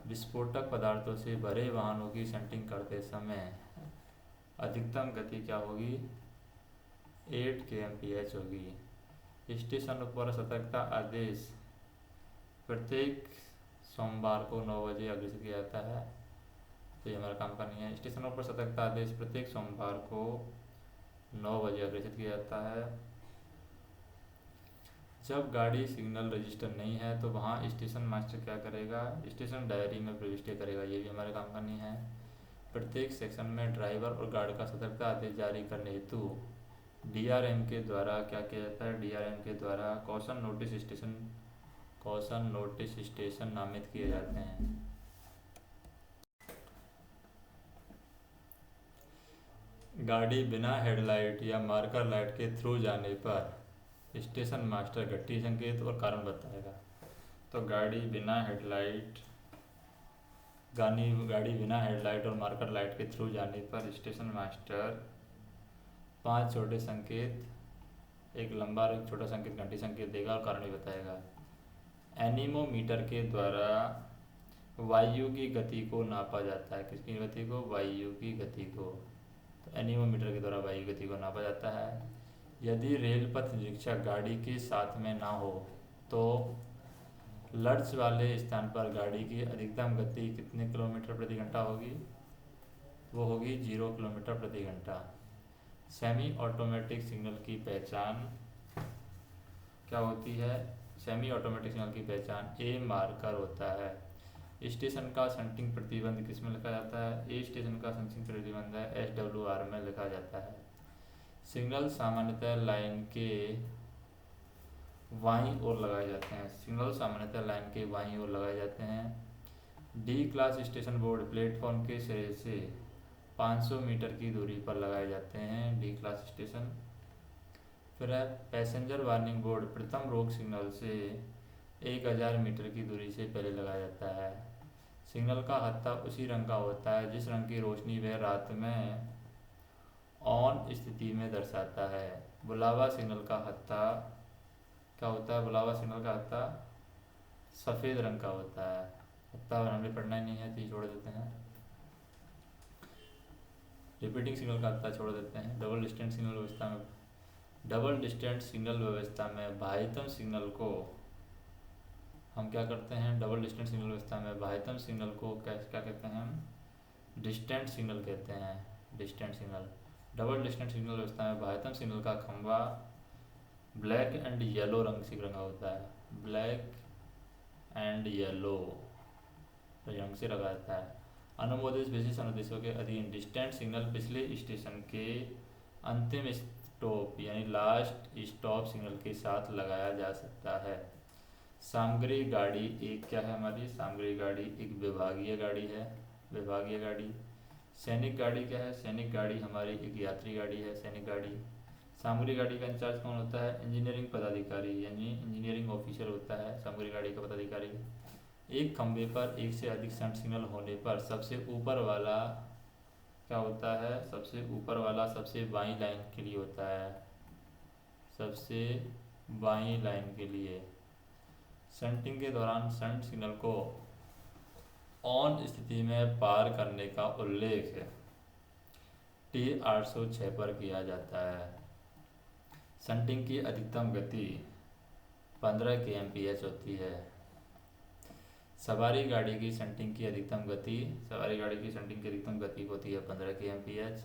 Speaker 1: विस्फोटक पदार्थों से भरे वाहनों की शंटिंग करते समय अधिकतम गति क्या होगी? 8 kmph होगी। स्टेशन पर सतर्कता आदेश प्रत्येक सोमवार को 9 बजे अग्रेषित किया जाता है, तो ये हमारा काम का नहीं है। स्टेशनों पर सतर्कता आदेश प्रत्येक सोमवार को 9 बजे अग्रेषित किया जाता है। जब गाड़ी सिग्नल रजिस्टर नहीं है तो वहाँ स्टेशन मास्टर क्या करेगा, स्टेशन डायरी में प्रविष्टि करेगा। ये भी हमारे काम का नहीं है। प्रत्येक सेक्शन में ड्राइवर और गार्ड का सतर्कता आदेश जारी करने हेतु डीआरएम के द्वारा क्या किया जाता है, डीआरएम के द्वारा कॉशन नोटिस स्टेशन नामित किए जाते हैं। गाड़ी बिना हेडलाइट या मार्कर लाइट के थ्रू जाने पर स्टेशन मास्टर घंटी संकेत और कारण बताएगा। तो गाड़ी बिना हेडलाइट और मार्कर लाइट के थ्रू जाने पर स्टेशन मास्टर 5 छोटे संकेत, एक लंबा और एक छोटा संकेत घंटी संकेत देगा और कारण भी बताएगा। एनीमोमीटर के द्वारा वायु की गति को नापा जाता है। किसकी गति को, वायु की गति को। तो एनीमोमीटर के द्वारा वायु गति को नापा जाता है। यदि रेल पथ निरीक्षक गाड़ी के साथ में ना हो तो लर्च वाले स्थान पर गाड़ी की अधिकतम गति कितने किलोमीटर प्रति घंटा होगी, वो होगी 0 किलोमीटर प्रति घंटा। सेमी ऑटोमेटिक सिग्नल की पहचान क्या होती है, सेमी ऑटोमेटिक सिग्नल की पहचान ए मार्कर होता है। स्टेशन का शंटिंग प्रतिबंध किस में लिखा जाता है, ए स्टेशन का शंटिंग प्रतिबंध है SWR में लिखा जाता है। सिग्नल सामान्यतः लाइन के बाईं ओर लगाए जाते हैं। सिग्नल सामान्यतः लाइन के बाईं ओर लगाए जाते हैं। D class station board platform के सिरे से 500 मीटर की दूरी पर लगाए जाते हैं, डी क्लास स्टेशन। फिर है पैसेंजर वार्निंग बोर्ड प्रथम रोक सिग्नल से 1000 मीटर की दूरी से पहले लगाया जाता है। सिग्नल का हत्था उसी रंग का होता है जिस रंग की रोशनी वह रात में ऑन स्थिति में दर्शाता है। बुलावा सिग्नल का हत्था क्या होता है, बुलावा सिग्नल का हत्था सफ़ेद रंग का होता है। हत्था हमें पढ़ना ही नहीं है तो छोड़ देते हैं। रिपीटिंग सिग्नल का हत्था छोड़ देते हैं। डबल डिस्टेंट सिग्नल व्यवस्था में बाह्यतम सिग्नल को हम क्या करते हैं, डबल डिस्टेंट सिग्नल व्यवस्था में बाह्यतम सिग्नल को क्या कहते हैं, हम डिस्टेंट सिग्नल कहते हैं, distant signal. Double distant signal व्यवस्था में बाह्यतम सिग्नल का खंभा ब्लैक एंड येलो रंग से रंगा होता है, ब्लैक एंड येलो रंग से रंगा जाता है। अनुमोदित विशेष अनुदेशों के अधीन डिस्टेंट सिग्नल पिछले स्टेशन के अंतिम स्टॉप यानी लास्ट स्टॉप सिग्नल के साथ लगाया जा सकता है। सामग्री गाड़ी एक क्या है हमारी, सामग्री गाड़ी एक विभागीय गाड़ी है, विभागीय गाड़ी। सैनिक गाड़ी क्या है, सैनिक गाड़ी हमारी एक यात्री गाड़ी है, सैनिक गाड़ी। सामग्री गाड़ी का इंचार्ज कौन होता है, इंजीनियरिंग पदाधिकारी यानी इंजीनियरिंग ऑफिसर होता है सामग्री गाड़ी का पदाधिकारी। एक खंभे पर एक से अधिक शंट सिग्नल होने पर सबसे ऊपर वाला क्या होता है, सबसे ऊपर वाला सबसे बाईं लाइन के लिए होता है, सबसे बाईं लाइन के लिए। शंटिंग के दौरान शंट सिग्नल को ऑन स्थिति में पार करने का उल्लेख T806 पर किया जाता है। शंटिंग की अधिकतम गति 15 kmph होती है। सवारी गाड़ी की शंटिंग की अधिकतम गति, सवारी गाड़ी की शंटिंग की अधिकतम गति होती है 15 kmph।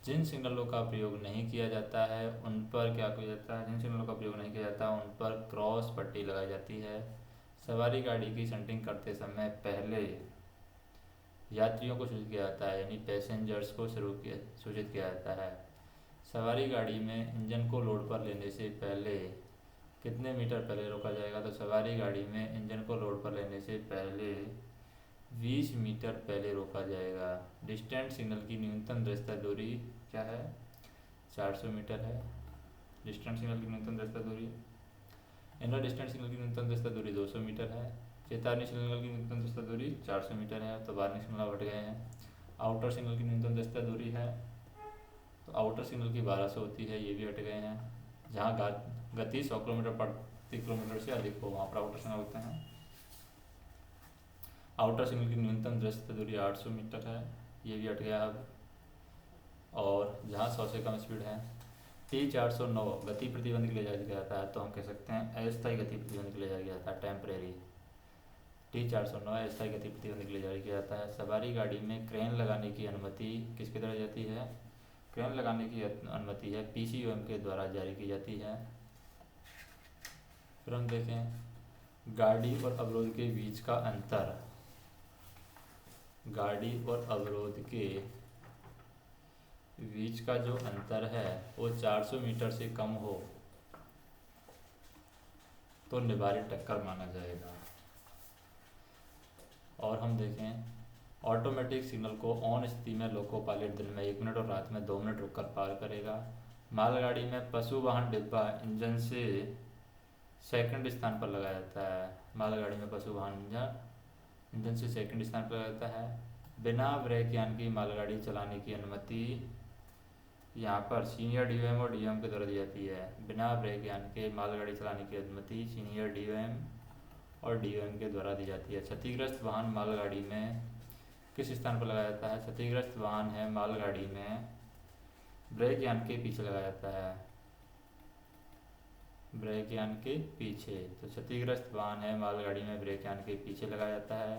Speaker 1: जिन सिग्नलों का प्रयोग नहीं किया जाता है उन पर क्या किया जाता है, जिन सिग्नलों का प्रयोग नहीं किया जाता उन पर क्रॉस पट्टी लगाई जाती है। सवारी गाड़ी की शंटिंग करते समय पहले यात्रियों को सूचित किया जाता है यानी पैसेंजर्स को सूचित किया जाता है। सवारी गाड़ी में इंजन को लोड पर लेने से पहले कितने मीटर पहले रोका जाएगा, तो सवारी गाड़ी में इंजन को लोड पर लेने से पहले 20 मीटर पहले रोका जाएगा। डिस्टेंट सिग्नल की न्यूनतम दृश्यता दूरी क्या है, 400 मीटर है डिस्टेंट सिग्नल की न्यूनतम दृश्यता दूरी। इनर डिस्टेंट सिग्नल की न्यूनतम दृश्यता दूरी 200 मीटर है। चेतावनी सिग्नल की न्यूनतम दृश्यता दूरी 400 मीटर है, तो वार्निंग सिग्नल हट गए हैं। आउटर सिग्नल की न्यूनतम दृश्यता दूरी है, तो आउटर सिग्नल की 1200 होती है, ये भी हट गए हैं। जहाँ गति 100 किलोमीटर प्रति किलोमीटर से अधिक हो वहाँ पर आउटर सिग्नल होते हैं। आउटर सिग्नल की न्यूनतम दृश्यता दूरी 800 मीटर है, ये भी हट गया अब। और जहाँ 100 से कम स्पीड है। T409 गति प्रतिबंध के लिए जारी किया जाता है, तो हम कह सकते हैं अस्थायी गति प्रतिबंध के लिए जारी किया जाता है, टेम्परेरी। T409 अस्थायी गति प्रतिबंध के लिए जारी किया जाता है। सवारी गाड़ी में क्रेन लगाने की अनुमति किसके द्वारा जाती है, क्रेन लगाने की अनुमति है PCOM के द्वारा जारी की जाती है। फिर हम देखें गाड़ी और अवरोध के बीच का अंतर। गाड़ी और अवरोध के बीच का जो अंतर है वो 400 मीटर से कम हो तो निवार्य टक्कर माना जाएगा। और हम देखें ऑटोमेटिक सिग्नल को ऑन स्थिति में लोको पायलट दिन में 1 मिनट और रात में 2 मिनट रुककर पार करेगा। मालगाड़ी में पशु वाहन डिब्बा इंजन से सेकंड स्थान पर लगाया जाता है। मालगाड़ी में पशु वाहन इंजन से सेकंड स्थान पर लगाया जाता है। बिना ब्रेक यान की मालगाड़ी चलाने की अनुमति यहाँ पर सीनियर डीओएम और डीओएम के द्वारा दी जाती है। बिना ब्रेक यान के मालगाड़ी चलाने की अनुमति सीनियर डीओएम और डीओएम के द्वारा दी जाती है। क्षतिग्रस्त वाहन मालगाड़ी में किस स्थान पर लगाया जाता है? क्षतिग्रस्त वाहन है मालगाड़ी में ब्रेक यान के पीछे लगाया जाता है। ब्रेक यान के पीछे, तो क्षतिग्रस्त वाहन है मालगाड़ी में ब्रेक यान के पीछे लगाया जाता है।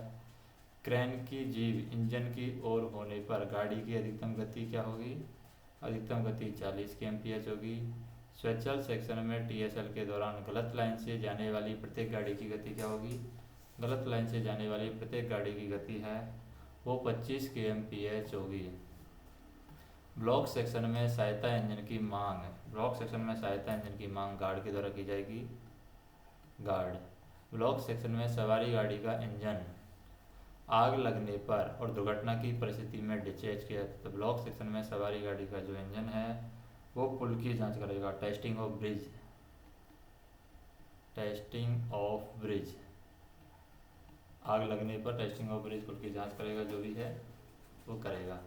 Speaker 1: क्रेन की जीभ इंजन की ओर होने पर गाड़ी की अधिकतम गति क्या होगी? अधिकतम गति 40 kmph होगी। स्वेच्छल सेक्शन में टीएसएल के दौरान गलत लाइन से जाने वाली प्रत्येक गाड़ी की गति क्या होगी? गलत लाइन से जाने वाली प्रत्येक गाड़ी की गति है वो 25 kmph होगी। ब्लॉक सेक्शन में सहायता इंजन की मांग, ब्लॉक सेक्शन में सहायता इंजन की मांग गार्ड के द्वारा की जाएगी। गार्ड। ब्लॉक सेक्शन में सवारी गाड़ी का इंजन आग लगने पर और दुर्घटना की परिस्थिति में डिस्चार्ज किया जाता है। तो ब्लॉक सेक्शन में सवारी गाड़ी का जो इंजन है वो पुल की जांच करेगा। Testing of bridge, testing of bridge, आग लगने पर टेस्टिंग ऑफ ब्रिज पुल की जांच करेगा, जो भी है वो करेगा।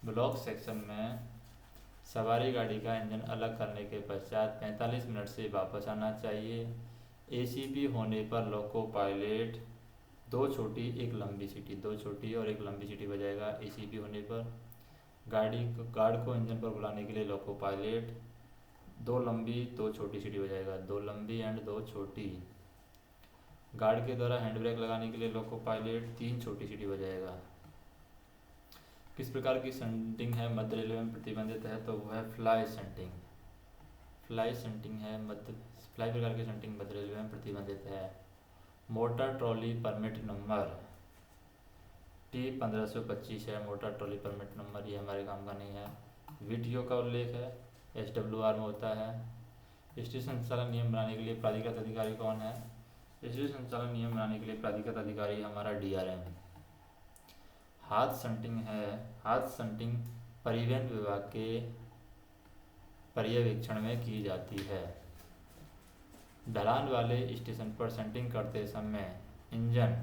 Speaker 1: ब्लॉक सेक्शन में सवारी गाड़ी का इंजन अलग करने के पश्चात 45 मिनट से वापस आना चाहिए। एसीपी होने पर लोको पायलट 2 छोटी 1 लंबी सीटी, 2 छोटी और 1 लंबी सीटी बजाएगा। एसीपी होने पर गार्ड को इंजन पर बुलाने के लिए लोको पायलट 2 लंबी 2 छोटी सीटी बजाएगा। 2 लंबी एंड 2 छोटी। गार्ड के द्वारा हैंड ब्रेक लगाने के लिए लोको पायलट 3 छोटी सीटी बजाएगा। किस प्रकार की शंटिंग है मध्य रेलवे में प्रतिबंधित है? तो वो है फ्लाई शंटिंग। फ्लाई शंटिंग है फ्लाई प्रकार की शंटिंग मध्य रेलवे में प्रतिबंधित है। Motor trolley permit number T1525 है। मोटर ट्रॉली परमिट नंबर ये हमारे काम का नहीं है। वीटीओ का उल्लेख है, SWR में होता है। स्टेशन संचालन नियम बनाने के लिए प्राधिकृत अधिकारी कौन है? स्टेशन संचालन नियम बनाने के लिए प्राधिकृत अधिकारी हमारा DRM। हाथ शंटिंग है, हाथ शंटिंग परिवहन विभाग के पर्यवेक्षण में की जाती है। ढलान वाले स्टेशन पर शंटिंग करते समय इंजन,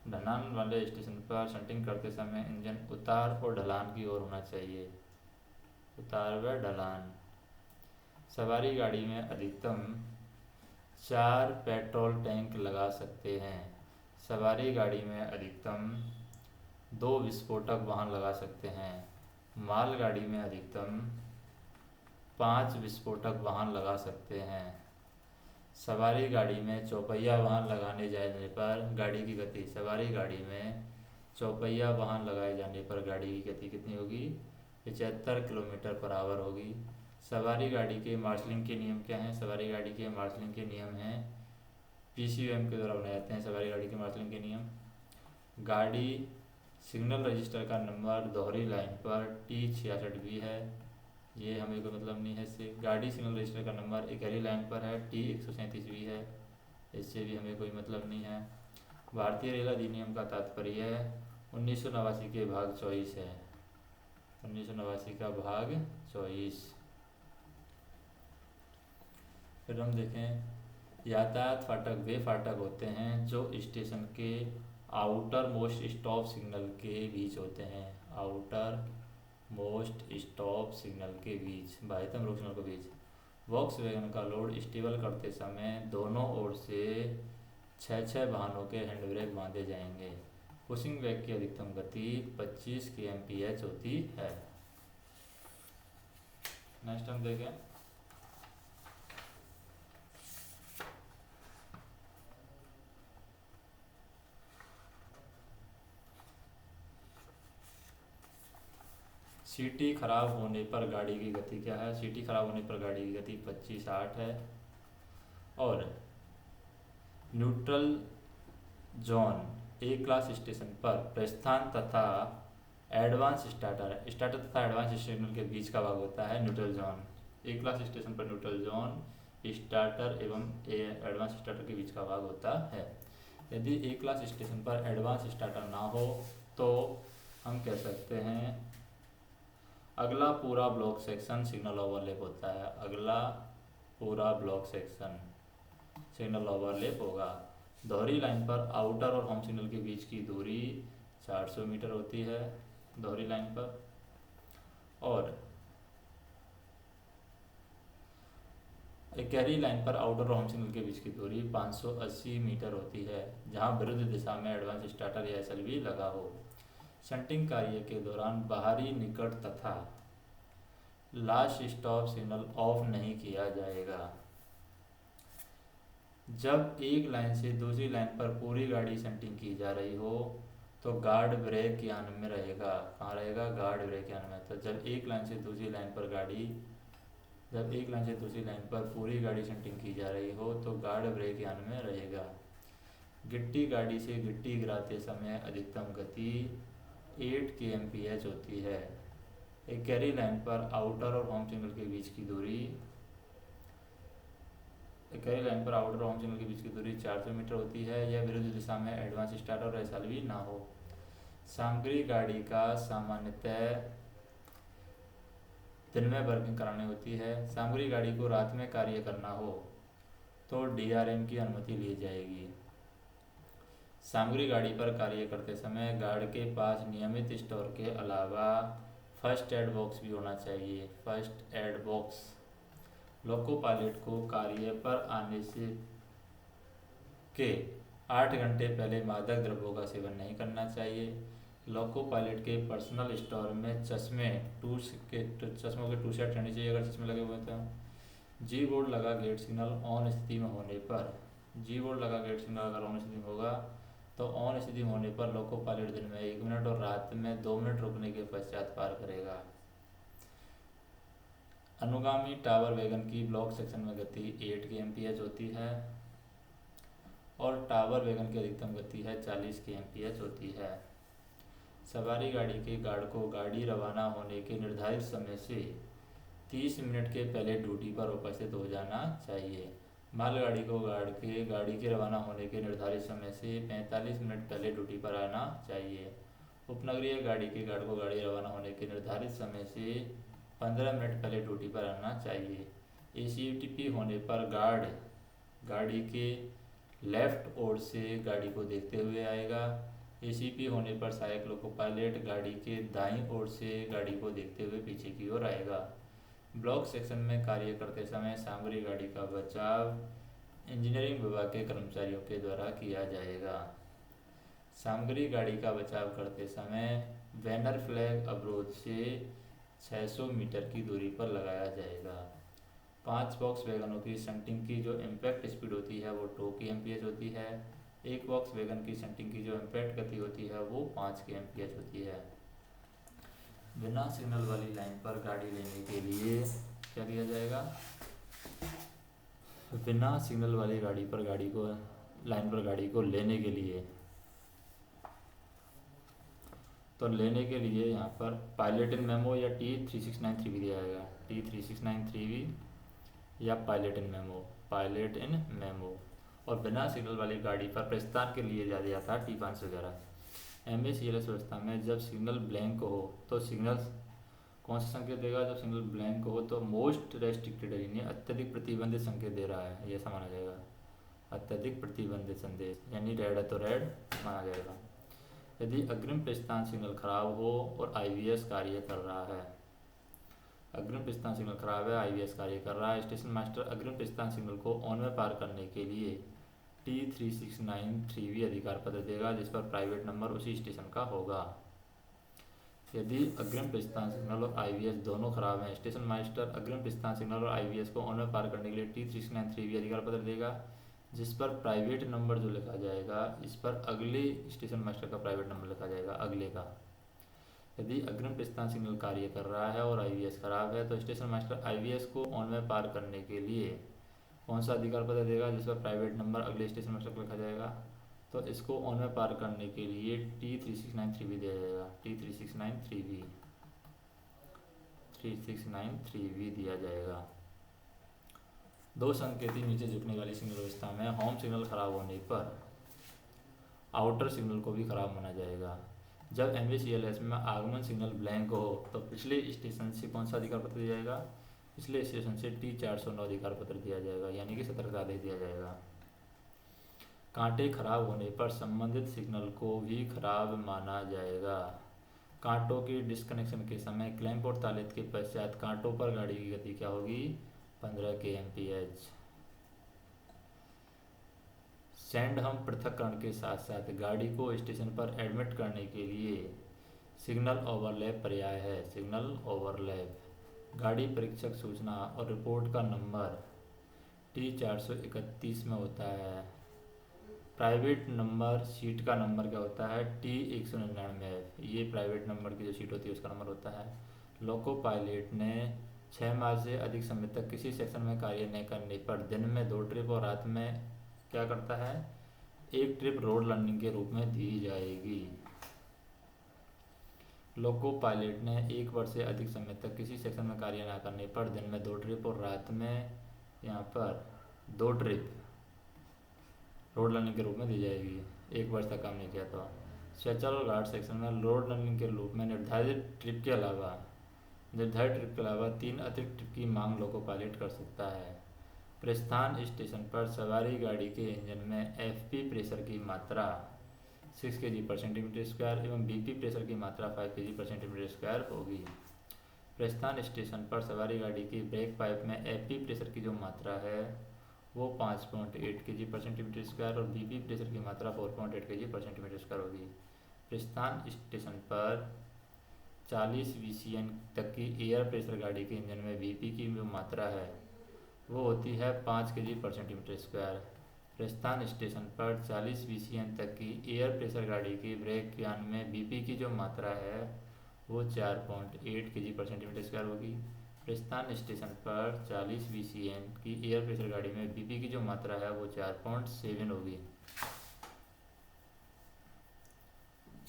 Speaker 1: ढलान वाले स्टेशन पर शंटिंग करते समय इंजन उतार और ढलान की ओर होना चाहिए। उतार व ढलान। सवारी गाड़ी में अधिकतम 4 पेट्रोल टैंक लगा सकते हैं। सवारी गाड़ी में अधिकतम 2 विस्फोटक वाहन लगा सकते हैं। मालगाड़ी में अधिकतम 5 विस्फोटक वाहन लगा सकते हैं। सवारी गाड़ी में चौपहिया वाहन लगाने जाने पर गाड़ी की गति, सवारी गाड़ी में चौपहिया वाहन लगाए जाने पर गाड़ी की गति कितनी होगी? 75 किलोमीटर/आवर होगी। सवारी गाड़ी के मार्शलिंग के नियम क्या हैं? सवारी गाड़ी के मार्शलिंग के नियम हैं PCUM के द्वारा बनाए जाते हैं। सवारी गाड़ी के मार्शलिंग के नियम, गाड़ी सिग्नल रजिस्टर का नंबर दोहरी लाइन पर T66B है, ये हमें कोई मतलब नहीं है इससे। गाड़ी सिग्नल रजिस्टर का नंबर इकहरी लाइन पर है T137B है, इससे भी हमें कोई मतलब नहीं है। भारतीय रेल अधिनियम का तात्पर्य 1989 के भाग 24 है। 1989 का भाग 24। फिर हम देखें यातायात फाटक वे फाटक होते हैं जो स्टेशन के आउटर मोस्ट स्टॉप सिग्नल के बीच होते हैं। आउटर मोस्ट स्टॉप सिग्नल के बीच, बाह्यतम रोक सिग्नल के बीच। वॉक्सवैगन का लोड स्टेबल करते समय दोनों ओर से 6 वाहनों के हैंड ब्रेक बांधे जाएंगे। पुशिंग बैक की अधिकतम गति 25 kmph होती है। नेक्स्ट हम देखें सीटी खराब होने पर गाड़ी की गति क्या है? सीटी खराब होने पर गाड़ी की गति 25-8 है। और neutral zone A class station पर प्रस्थान तथा एडवांस स्टार्टर तथा एडवांस स्टेशन के बीच का भाग होता है न्यूट्रल जोन। ए क्लास स्टेशन पर न्यूट्रल जोन स्टार्टर एवं एडवांस स्टार्टर के बीच का भाग होता है। यदि ए क्लास स्टेशन पर एडवांस स्टार्टर ना हो तो हम कह सकते हैं अगला पूरा ब्लॉक सेक्शन सिग्नल ओवरलैप होता है। अगला पूरा ब्लॉक सेक्शन सिग्नल ओवरलैप होगा। दोहरी लाइन पर आउटर और होम सिग्नल के बीच की दूरी 400 मीटर होती है दोहरी लाइन पर, और एक कैरी लाइन पर आउटर और होम सिग्नल के बीच की दूरी 580 मीटर होती है, जहां विरुद्ध दिशा में एडवांस स्टार्टर या एसएलवी लगा हो। शंटिंग कार्य के दौरान बाहरी निकट तथा लास्ट स्टॉप सिग्नल ऑफ नहीं किया जाएगा। जब एक लाइन से दूसरी लाइन पर पूरी गाड़ी शंटिंग की जा रही हो तो गार्ड ब्रेक यान में रहेगा। कहाँ रहेगा? गार्ड ब्रेक यान में। तो जब एक लाइन से दूसरी लाइन पर पूरी गाड़ी शंटिंग की जा रही हो तो गार्ड ब्रेक यान में रहेगा। गिट्टी गाड़ी से गिट्टी गिराते समय अधिकतम गति 8 kmph होती है। एक कैरी लाइन पर आउटर और होम सिग्नल के बीच की दूरी 400 मीटर होती है। यह विरुद्ध दिशा में एडवांस स्टार्टर और एसएलवी ना हो। सामग्री गाड़ी का सामान्यतः दिन में वर्किंग करानी होती है। सामग्री गाड़ी को रात में कार्य करना हो तो डीआरएम की अनुमति ली जाएगी। सामग्री गाड़ी पर कार्य करते समय गार्ड के पास नियमित स्टोर के अलावा फर्स्ट एड बॉक्स भी होना चाहिए। First aid box. Loco pilot को कार्य पर आने से के 8 घंटे पहले मादक द्रव्यों का सेवन नहीं करना चाहिए। लोको पायलट के पर्सनल स्टोर में चश्मों के 2 सेट रहने चाहिए अगर चश्मे लगे हुए तो। जी बोर्ड लगा गेट सिग्नल ऑन स्थिति में होने पर अगर ऑन स्थिति में होगा तो ऑन स्थिति में होने पर लोको पायलट दिन में 1 मिनट और रात में 2 मिनट रुकने के पश्चात पार करेगा। अनुगामी टावर वैगन की ब्लॉक सेक्शन में गति 8 kmph होती है और टावर वैगन की अधिकतम गति है 40 kmph होती है। सवारी गाड़ी के गार्ड को गाड़ी रवाना होने के निर्धारित समय से 30 मिनट के पहले ड्यूटी पर उपस्थित हो जाना चाहिए। मालगाड़ी को गाड़ी के रवाना होने के निर्धारित समय से 45 मिनट पहले ड्यूटी पर आना चाहिए। उपनगरीय गाड़ी के गार्ड को गाड़ी रवाना होने के निर्धारित समय से 15 मिनट पहले ड्यूटी पर आना चाहिए। एसीटीपी होने पर गार्ड गाड़ी के लेफ्ट ओर से गाड़ी को देखते हुए आएगा। एसीपी होने पर सहायक लोको पायलट गाड़ी के दाईं ओर से गाड़ी को देखते हुए पीछे की ओर आएगा। ब्लॉक सेक्शन में कार्य करते समय सामग्री गाड़ी का बचाव इंजीनियरिंग विभाग के कर्मचारियों के द्वारा किया जाएगा। सामग्री गाड़ी का बचाव करते समय बैनर फ्लैग अवरोध से 600 मीटर की दूरी पर लगाया जाएगा। 5 बॉक्स वैगनों की शंटिंग की जो इम्पैक्ट स्पीड होती है वो 2 kmph होती है। एक बॉक्स वैगन की शंटिंग की जो इम्पैक्ट गति होती है वो 5 kmph होती है। बिना सिग्नल वाली लाइन पर गाड़ी लेने के लिए क्या दिया जाएगा? बिना सिग्नल वाली लाइन पर गाड़ी को लेने के लिए यहाँ पर पायलट इन मेमो या T3693 दिया जाएगा। T3693 या पायलट इन मेमो। और बिना सिग्नल वाली गाड़ी पर प्रस्थान के लिए जा दिया था T511। MACLS व्यवस्था में जब सिग्नल ब्लैंक हो तो सिग्नल कौन सा संकेत देगा? जब सिग्नल ब्लैंक हो तो मोस्ट रेस्ट्रिक्टेड यानी अत्यधिक प्रतिबंधित संकेत दे रहा है, यह माना जाएगा। अत्यधिक प्रतिबंधित संदेश यानी रेड है तो रेड माना जाएगा। यदि अग्रिम प्रस्थान सिग्नल खराब हो और IVS कार्य कर रहा है, स्टेशन मास्टर अग्रिम प्रस्थान सिग्नल को ऑन में पार करने के लिए T3693V अधिकार पत्र देगा, जिस पर प्राइवेट नंबर उसी स्टेशन का होगा। यदि अग्रिम प्रस्थान सिग्नल और IVS दोनों खराब हैं, स्टेशन मास्टर अग्रिम प्रस्थान सिग्नल और IVS को ऑन में पार करने के लिए T3693V अधिकार पत्र देगा, जिस पर प्राइवेट नंबर जो लिखा जाएगा इस पर अगले स्टेशन मास्टर का प्राइवेट नंबर लिखा जाएगा, अगले का। यदि अग्रिम प्रस्थान सिग्नल कार्य कर रहा है और IVS खराब है तो स्टेशन मास्टर IVS को ऑन में पार करने के लिए कौन सा अधिकार पत्र देगा? जिस पर प्राइवेट नंबर अगले स्टेशन में लिखा जाएगा। तो इसको ऑन में पार करने के लिए T3693B दिया जाएगा। T3693B दिया जाएगा। दो संकेती नीचे झुकने वाली सिग्नल व्यवस्था में होम सिग्नल खराब होने पर आउटर सिग्नल को भी खराब माना जाएगा। जब MVCLS में आगमन सिग्नल ब्लैंक हो तो पिछले स्टेशन से कौन सा अधिकार पत्र दिया जाएगा? पिछले स्टेशन से T409 अधिकार पत्र दिया जाएगा, यानी कि सतर्कता आदेश दिया जाएगा। कांटे खराब होने पर संबंधित सिग्नल को भी खराब माना जाएगा। कांटों के डिस्कनेक्शन के समय क्लैंप और तालित के पश्चात कांटों पर गाड़ी की गति क्या होगी? 15 kmph। सैंड हम पृथक्करण के साथ साथ गाड़ी को स्टेशन पर एडमिट करने के लिए सिग्नल ओवरलैप पर्याय है। सिग्नल ओवरलैप गाड़ी परीक्षक सूचना और रिपोर्ट का नंबर T431 में होता है। प्राइवेट नंबर सीट का नंबर क्या होता है? T199। ये प्राइवेट नंबर की जो सीट होती है उसका नंबर होता है। लोको पायलट ने 6 माह से अधिक समय तक किसी सेक्शन में कार्य नहीं करने पर दिन में 2 ट्रिप और रात में क्या करता है? 1 ट्रिप रोड लर्निंग के रूप में दी जाएगी। लोको पायलट ने 1 वर्ष से अधिक समय तक किसी सेक्शन में कार्य न करने पर दिन में 2 ट्रिप और रात में यहाँ पर 2 ट्रिप रोड लर्निंग के रूप में दी जाएगी। 1 वर्ष तक काम नहीं किया तो। स्पेशल और गार्ड सेक्शन में रोड लर्निंग के रूप में निर्धारित ट्रिप के अलावा 3 अतिरिक्त ट्रिप की मांग लोको पायलट कर सकता है। प्रस्थान स्टेशन पर सवारी गाड़ी के इंजन में FP प्रेशर की मात्रा 6 kg/cm² एवं BP प्रेशर की मात्रा 5 kg/cm² होगी। प्रस्थान स्टेशन पर सवारी गाड़ी की ब्रेक पाइप में FP प्रेशर की जो मात्रा है वो 5.8 kg/cm² और BP प्रेशर की मात्रा 4.8 kg/cm² होगी। प्रस्थान स्टेशन पर 40 VCN तक की एयर प्रेशर गाड़ी के इंजन में BP की जो मात्रा है वो होती है 5 kg/cm²। प्रस्थान स्टेशन पर 40 VCN तक की एयर प्रेशर गाड़ी की ब्रेक यान में BP की जो मात्रा है वो 4.8 kg/cm² होगी। प्रस्थान स्टेशन पर 40 VCN की एयर प्रेशर गाड़ी में BP की जो मात्रा है वो 4.7 होगी।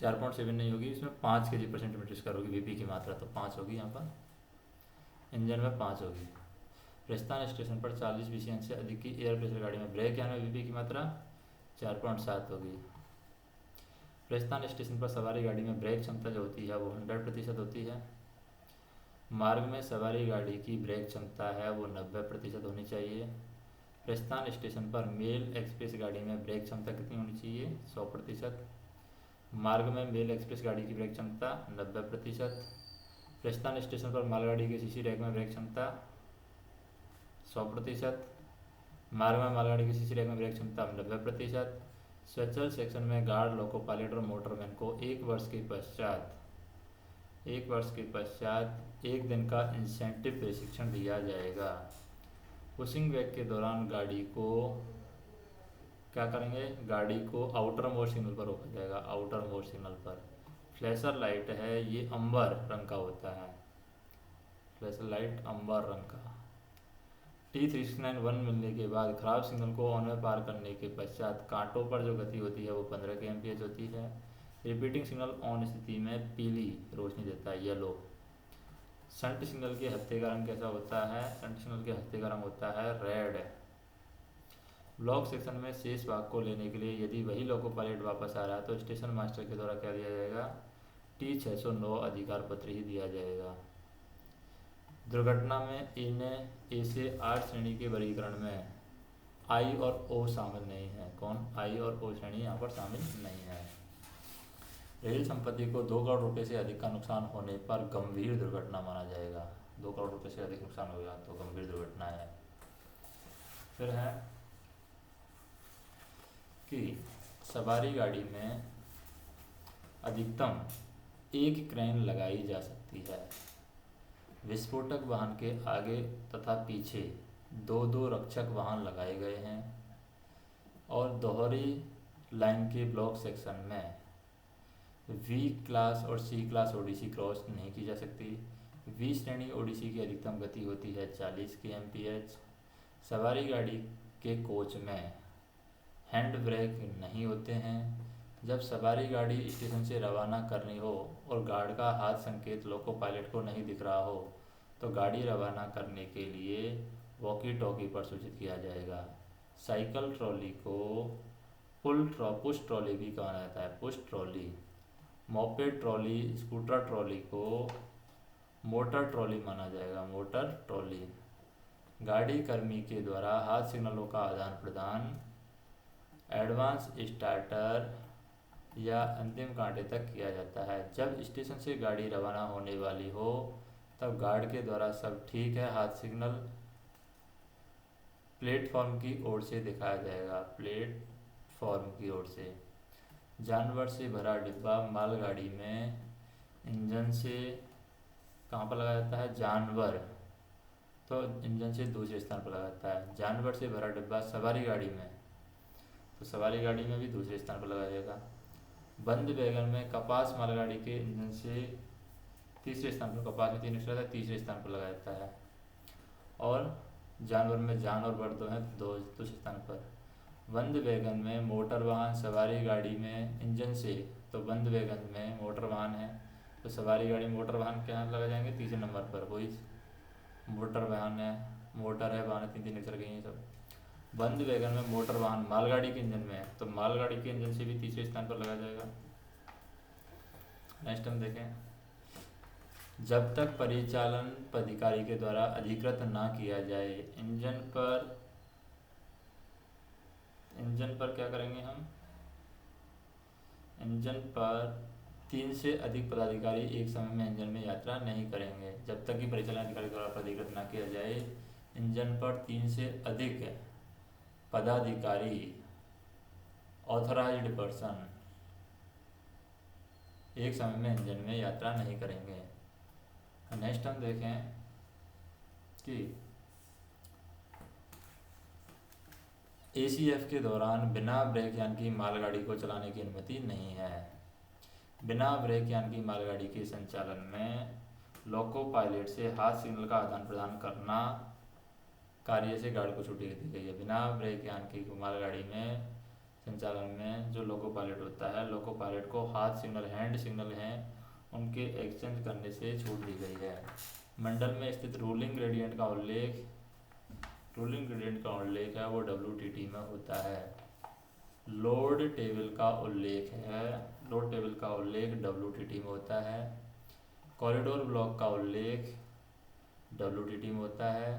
Speaker 1: 4.7 नहीं होगी, इसमें 5 kg/cm² होगी BP की मात्रा, तो 5 होगी यहाँ पर। इंजन में 5 होगी। प्रस्थान स्टेशन पर 40 VCN से अधिक की एयर प्रेशर गाड़ी में ब्रेक यान में BP की मात्रा 4.7 होगी। प्रस्थान स्टेशन पर सवारी गाड़ी में ब्रेक क्षमता जो होती है वो 100% होती है। मार्ग में सवारी गाड़ी की ब्रेक क्षमता है वो 90% होनी चाहिए। प्रस्थान स्टेशन पर मेल एक्सप्रेस गाड़ी में ब्रेक क्षमता कितनी होनी चाहिए? 100%। मार्ग में मेल एक्सप्रेस गाड़ी की ब्रेक क्षमता 90%। प्रस्थान स्टेशन पर मालगाड़ी के CC रैक में ब्रेक क्षमता 100%। मार्ग में मालगाड़ी की CC रैक में ब्रेक क्षमता 90%। स्पेशल सेक्शन में गार्ड, लोको पायलट और मोटरमैन को 1 वर्ष के पश्चात 1 दिन का इंसेंटिव प्रशिक्षण दिया जाएगा। पुशिंग बैक के दौरान गाड़ी को क्या करेंगे? गाड़ी को आउटर मोस्ट सिग्नल पर रोका जाएगा। आउटर मोस्ट सिग्नल पर फ्लैशर लाइट है ये अंबर रंग का होता है। फ्लैशर लाइट अंबर रंग का। T3691 मिलने के बाद खराब सिग्नल को ऑन में पार करने के पश्चात कांटों पर जो गति होती है वो 15 kmph होती है। रिपीटिंग सिग्नल ऑन स्थिति में पीली रोशनी देता है, येलो। शंट सिग्नल के हत्थे का रंग कैसा होता है? शंट सिग्नल के हत्थे का रंग होता है रेड। ब्लॉक सेक्शन में शेष भाग को लेने के लिए यदि वही लोको पायलट वापस आ रहा है तो स्टेशन मास्टर के द्वारा क्या दिया जाएगा? T609 अधिकार पत्र ही दिया जाएगा। दुर्घटना में A से 8 श्रेणी के वर्गीकरण में I और O शामिल नहीं है। कौन? I और O श्रेणी यहाँ पर शामिल नहीं है। रेल संपत्ति को 2 करोड़ रुपए से अधिक का नुकसान होने पर गंभीर दुर्घटना माना जाएगा। 2 करोड़ रुपए से अधिक नुकसान हो गया तो गंभीर दुर्घटना है। फिर है कि सवारी गाड़ी में अधिकतम 1 क्रेन लगाई जा सकती है। विस्फोटक वाहन के आगे तथा पीछे 2-2 रक्षक वाहन लगाए गए हैं और दोहरी लाइन के ब्लॉक सेक्शन में V क्लास और C क्लास ODC क्रॉस नहीं की जा सकती। V श्रेणी ODC की अधिकतम गति होती है 40 kmph। सवारी गाड़ी के कोच में हैंड ब्रेक नहीं होते हैं। जब सवारी गाड़ी स्टेशन से रवाना करनी हो और गार्ड का हाथ संकेत लोको पायलट को नहीं दिख रहा हो तो गाड़ी रवाना करने के लिए वॉकी टॉकी पर सूचित किया जाएगा। साइकिल ट्रॉली को पुश ट्रॉली भी कहा जाता है, push trolley. Moped trolley, scooter trolley को मोटर ट्रॉली माना जाएगा, मोटर ट्रॉली। गाड़ी कर्मी के द्वारा हाथ सिग्नलों का आदान प्रदान एडवांस स्टार्टर या अंतिम कांटे तक किया जाता है। जब स्टेशन से गाड़ी रवाना होने वाली हो तब गार्ड के द्वारा सब ठीक है हाथ सिग्नल प्लेटफॉर्म की ओर से दिखाया जाएगा, प्लेटफॉर्म की ओर से। जानवर से भरा डिब्बा मालगाड़ी में इंजन से कहाँ पर लगाया जाता है? जानवर, तो इंजन से दूसरे स्थान पर लगाया जाता है। जानवर से भरा डिब्बा सवारी गाड़ी में, तो सवारी गाड़ी में भी दूसरे स्थान पर लगाया जाएगा। बंद वैगन में कपास मालगाड़ी के इंजन से तीसरे स्थान पर, कपास में 3 अक्षर था, तीसरे स्थान पर लगाया जाता है। और जानवर में जान और वर दो हैं, दूसरे स्थान पर। बंद वैगन में मोटर वाहन सवारी गाड़ी में इंजन से, तो बंद वैगन में मोटर वाहन है तो सवारी गाड़ी मोटर वाहन के यहाँ लगा जाएंगे तीसरे नंबर पर। वही मोटर वाहन है, मोटर है, वाहन, 3 अक्षर के हैं सब। बंद वैगन में मोटर वाहन मालगाड़ी के इंजन में है तो मालगाड़ी के इंजन से भी तीसरे स्थान पर लगाया जाएगा। नेक्स्ट हम देखें, जब तक परिचालन पदाधिकारी के द्वारा अधिकृत ना किया जाए इंजन पर क्या करेंगे हम? इंजन पर 3 से अधिक पदाधिकारी एक समय में इंजन में यात्रा नहीं करेंगे। जब तक कि परिचालन अधिकारी द्वारा अधिकृत ना किया जाए इंजन पर 3 से अधिक पदाधिकारी, ऑथराइज्ड पर्सन, एक समय में इंजन में यात्रा नहीं करेंगे। नेक्स्ट हम देखें कि ACF के दौरान बिना ब्रेक यान की मालगाड़ी को चलाने की अनुमति नहीं है। बिना ब्रेक यान की मालगाड़ी के संचालन में लोको पायलट से हाथ सिग्नल का आदान प्रदान करना कार्य से गार्ड को छुट्टी दी गई है। बिना ब्रेक यान की मालगाड़ी में संचालन में जो लोको पायलट होता है, लोको पायलट को हाथ सिग्नल, हैंड सिग्नल हैं उनके एक्सचेंज करने से छूट दी गई है। मंडल में स्थित रूलिंग ग्रेडियंट का उल्लेख है वो WTT में होता है। लोड टेबल का उल्लेख WTT में होता है। कॉरिडोर ब्लॉक का उल्लेख WTT में होता है।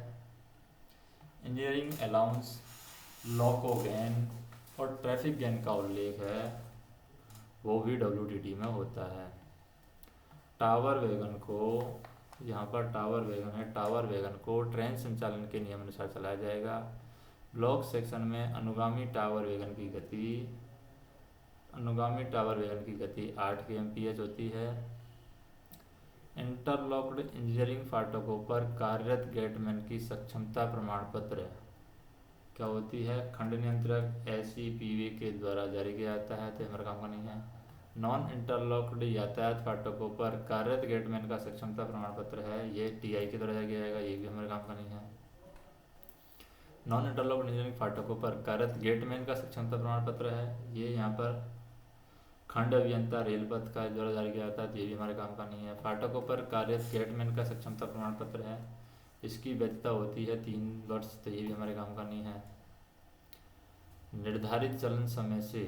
Speaker 1: इंजीनियरिंग अलाउंस, लोको गेन और ट्रैफिक गेन का उल्लेख है वो भी WTT में होता है। टावर वैगन को, यहाँ पर टावर वैगन है, टावर वैगन को ट्रेन संचालन के नियम अनुसार चलाया जाएगा। ब्लॉक सेक्शन में अनुगामी टावर वैगन की गति 8 kmph होती है। इंटरलॉक्ड इंजीनियरिंग फाटकों पर कार्यरत गेटमैन की सक्षमता प्रमाण पत्र क्या होती है? खंड नियंत्रक SEPV के द्वारा जारी किया जाता है, तो हमारा काम का नहीं है। नॉन इंटरलॉक्ड यातायात फाटकों पर कार्यरत गेटमैन का सक्षमता प्रमाण पत्र है, ये TI के द्वारा जारी किया जाएगा, ये भी हमारे काम का नहीं है। नॉन इंटरलॉक्ड इंजीनियरिंग फाटकों पर कार्यरत गेटमैन का सक्षमता प्रमाण पत्र है, ये यहाँ पर खंड अभियंता रेलपथ का द्वारा जारी किया जाता है, तो ये भी हमारे काम का नहीं है। फाटकों पर कार्यरत गेटमैन का सक्षमता प्रमाण पत्र है, इसकी वैधता होती है 3 वर्ष, तो ये भी हमारे काम का नहीं है। निर्धारित चलन समय से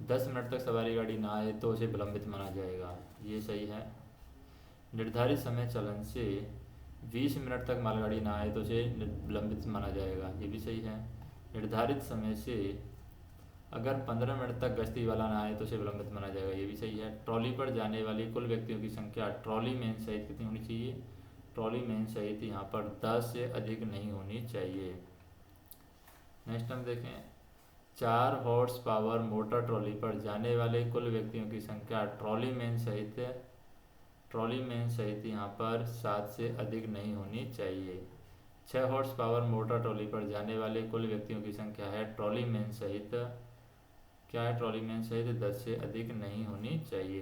Speaker 1: 10 मिनट तक सवारी गाड़ी ना आए तो उसे विलंबित माना जाएगा, ये सही है। निर्धारित समय चलन से 20 मिनट तक मालगाड़ी ना आए तो उसे विलंबित माना जाएगा, ये भी सही है। निर्धारित समय से अगर 15 मिनट तक गश्ती वाला ना आए तो उसे विलंबित माना जाएगा, ये भी सही है। ट्रॉली पर जाने वाली कुल व्यक्तियों की संख्या ट्रॉली मेन सहित कितनी होनी चाहिए? ट्रॉली मेन सहित यहाँ पर 10 से अधिक नहीं होनी चाहिए। नेक्स्ट हम देखें, 4 हॉर्स पावर मोटर ट्रॉली पर जाने वाले कुल व्यक्तियों की संख्या ट्रॉली मेन सहित यहाँ पर 7 से अधिक नहीं होनी चाहिए। 6 हॉर्स पावर मोटर ट्रॉली पर जाने वाले कुल व्यक्तियों की संख्या है ट्रॉली मेन सहित, क्या है? ट्रॉली मेन सहित 10 से अधिक नहीं होनी चाहिए।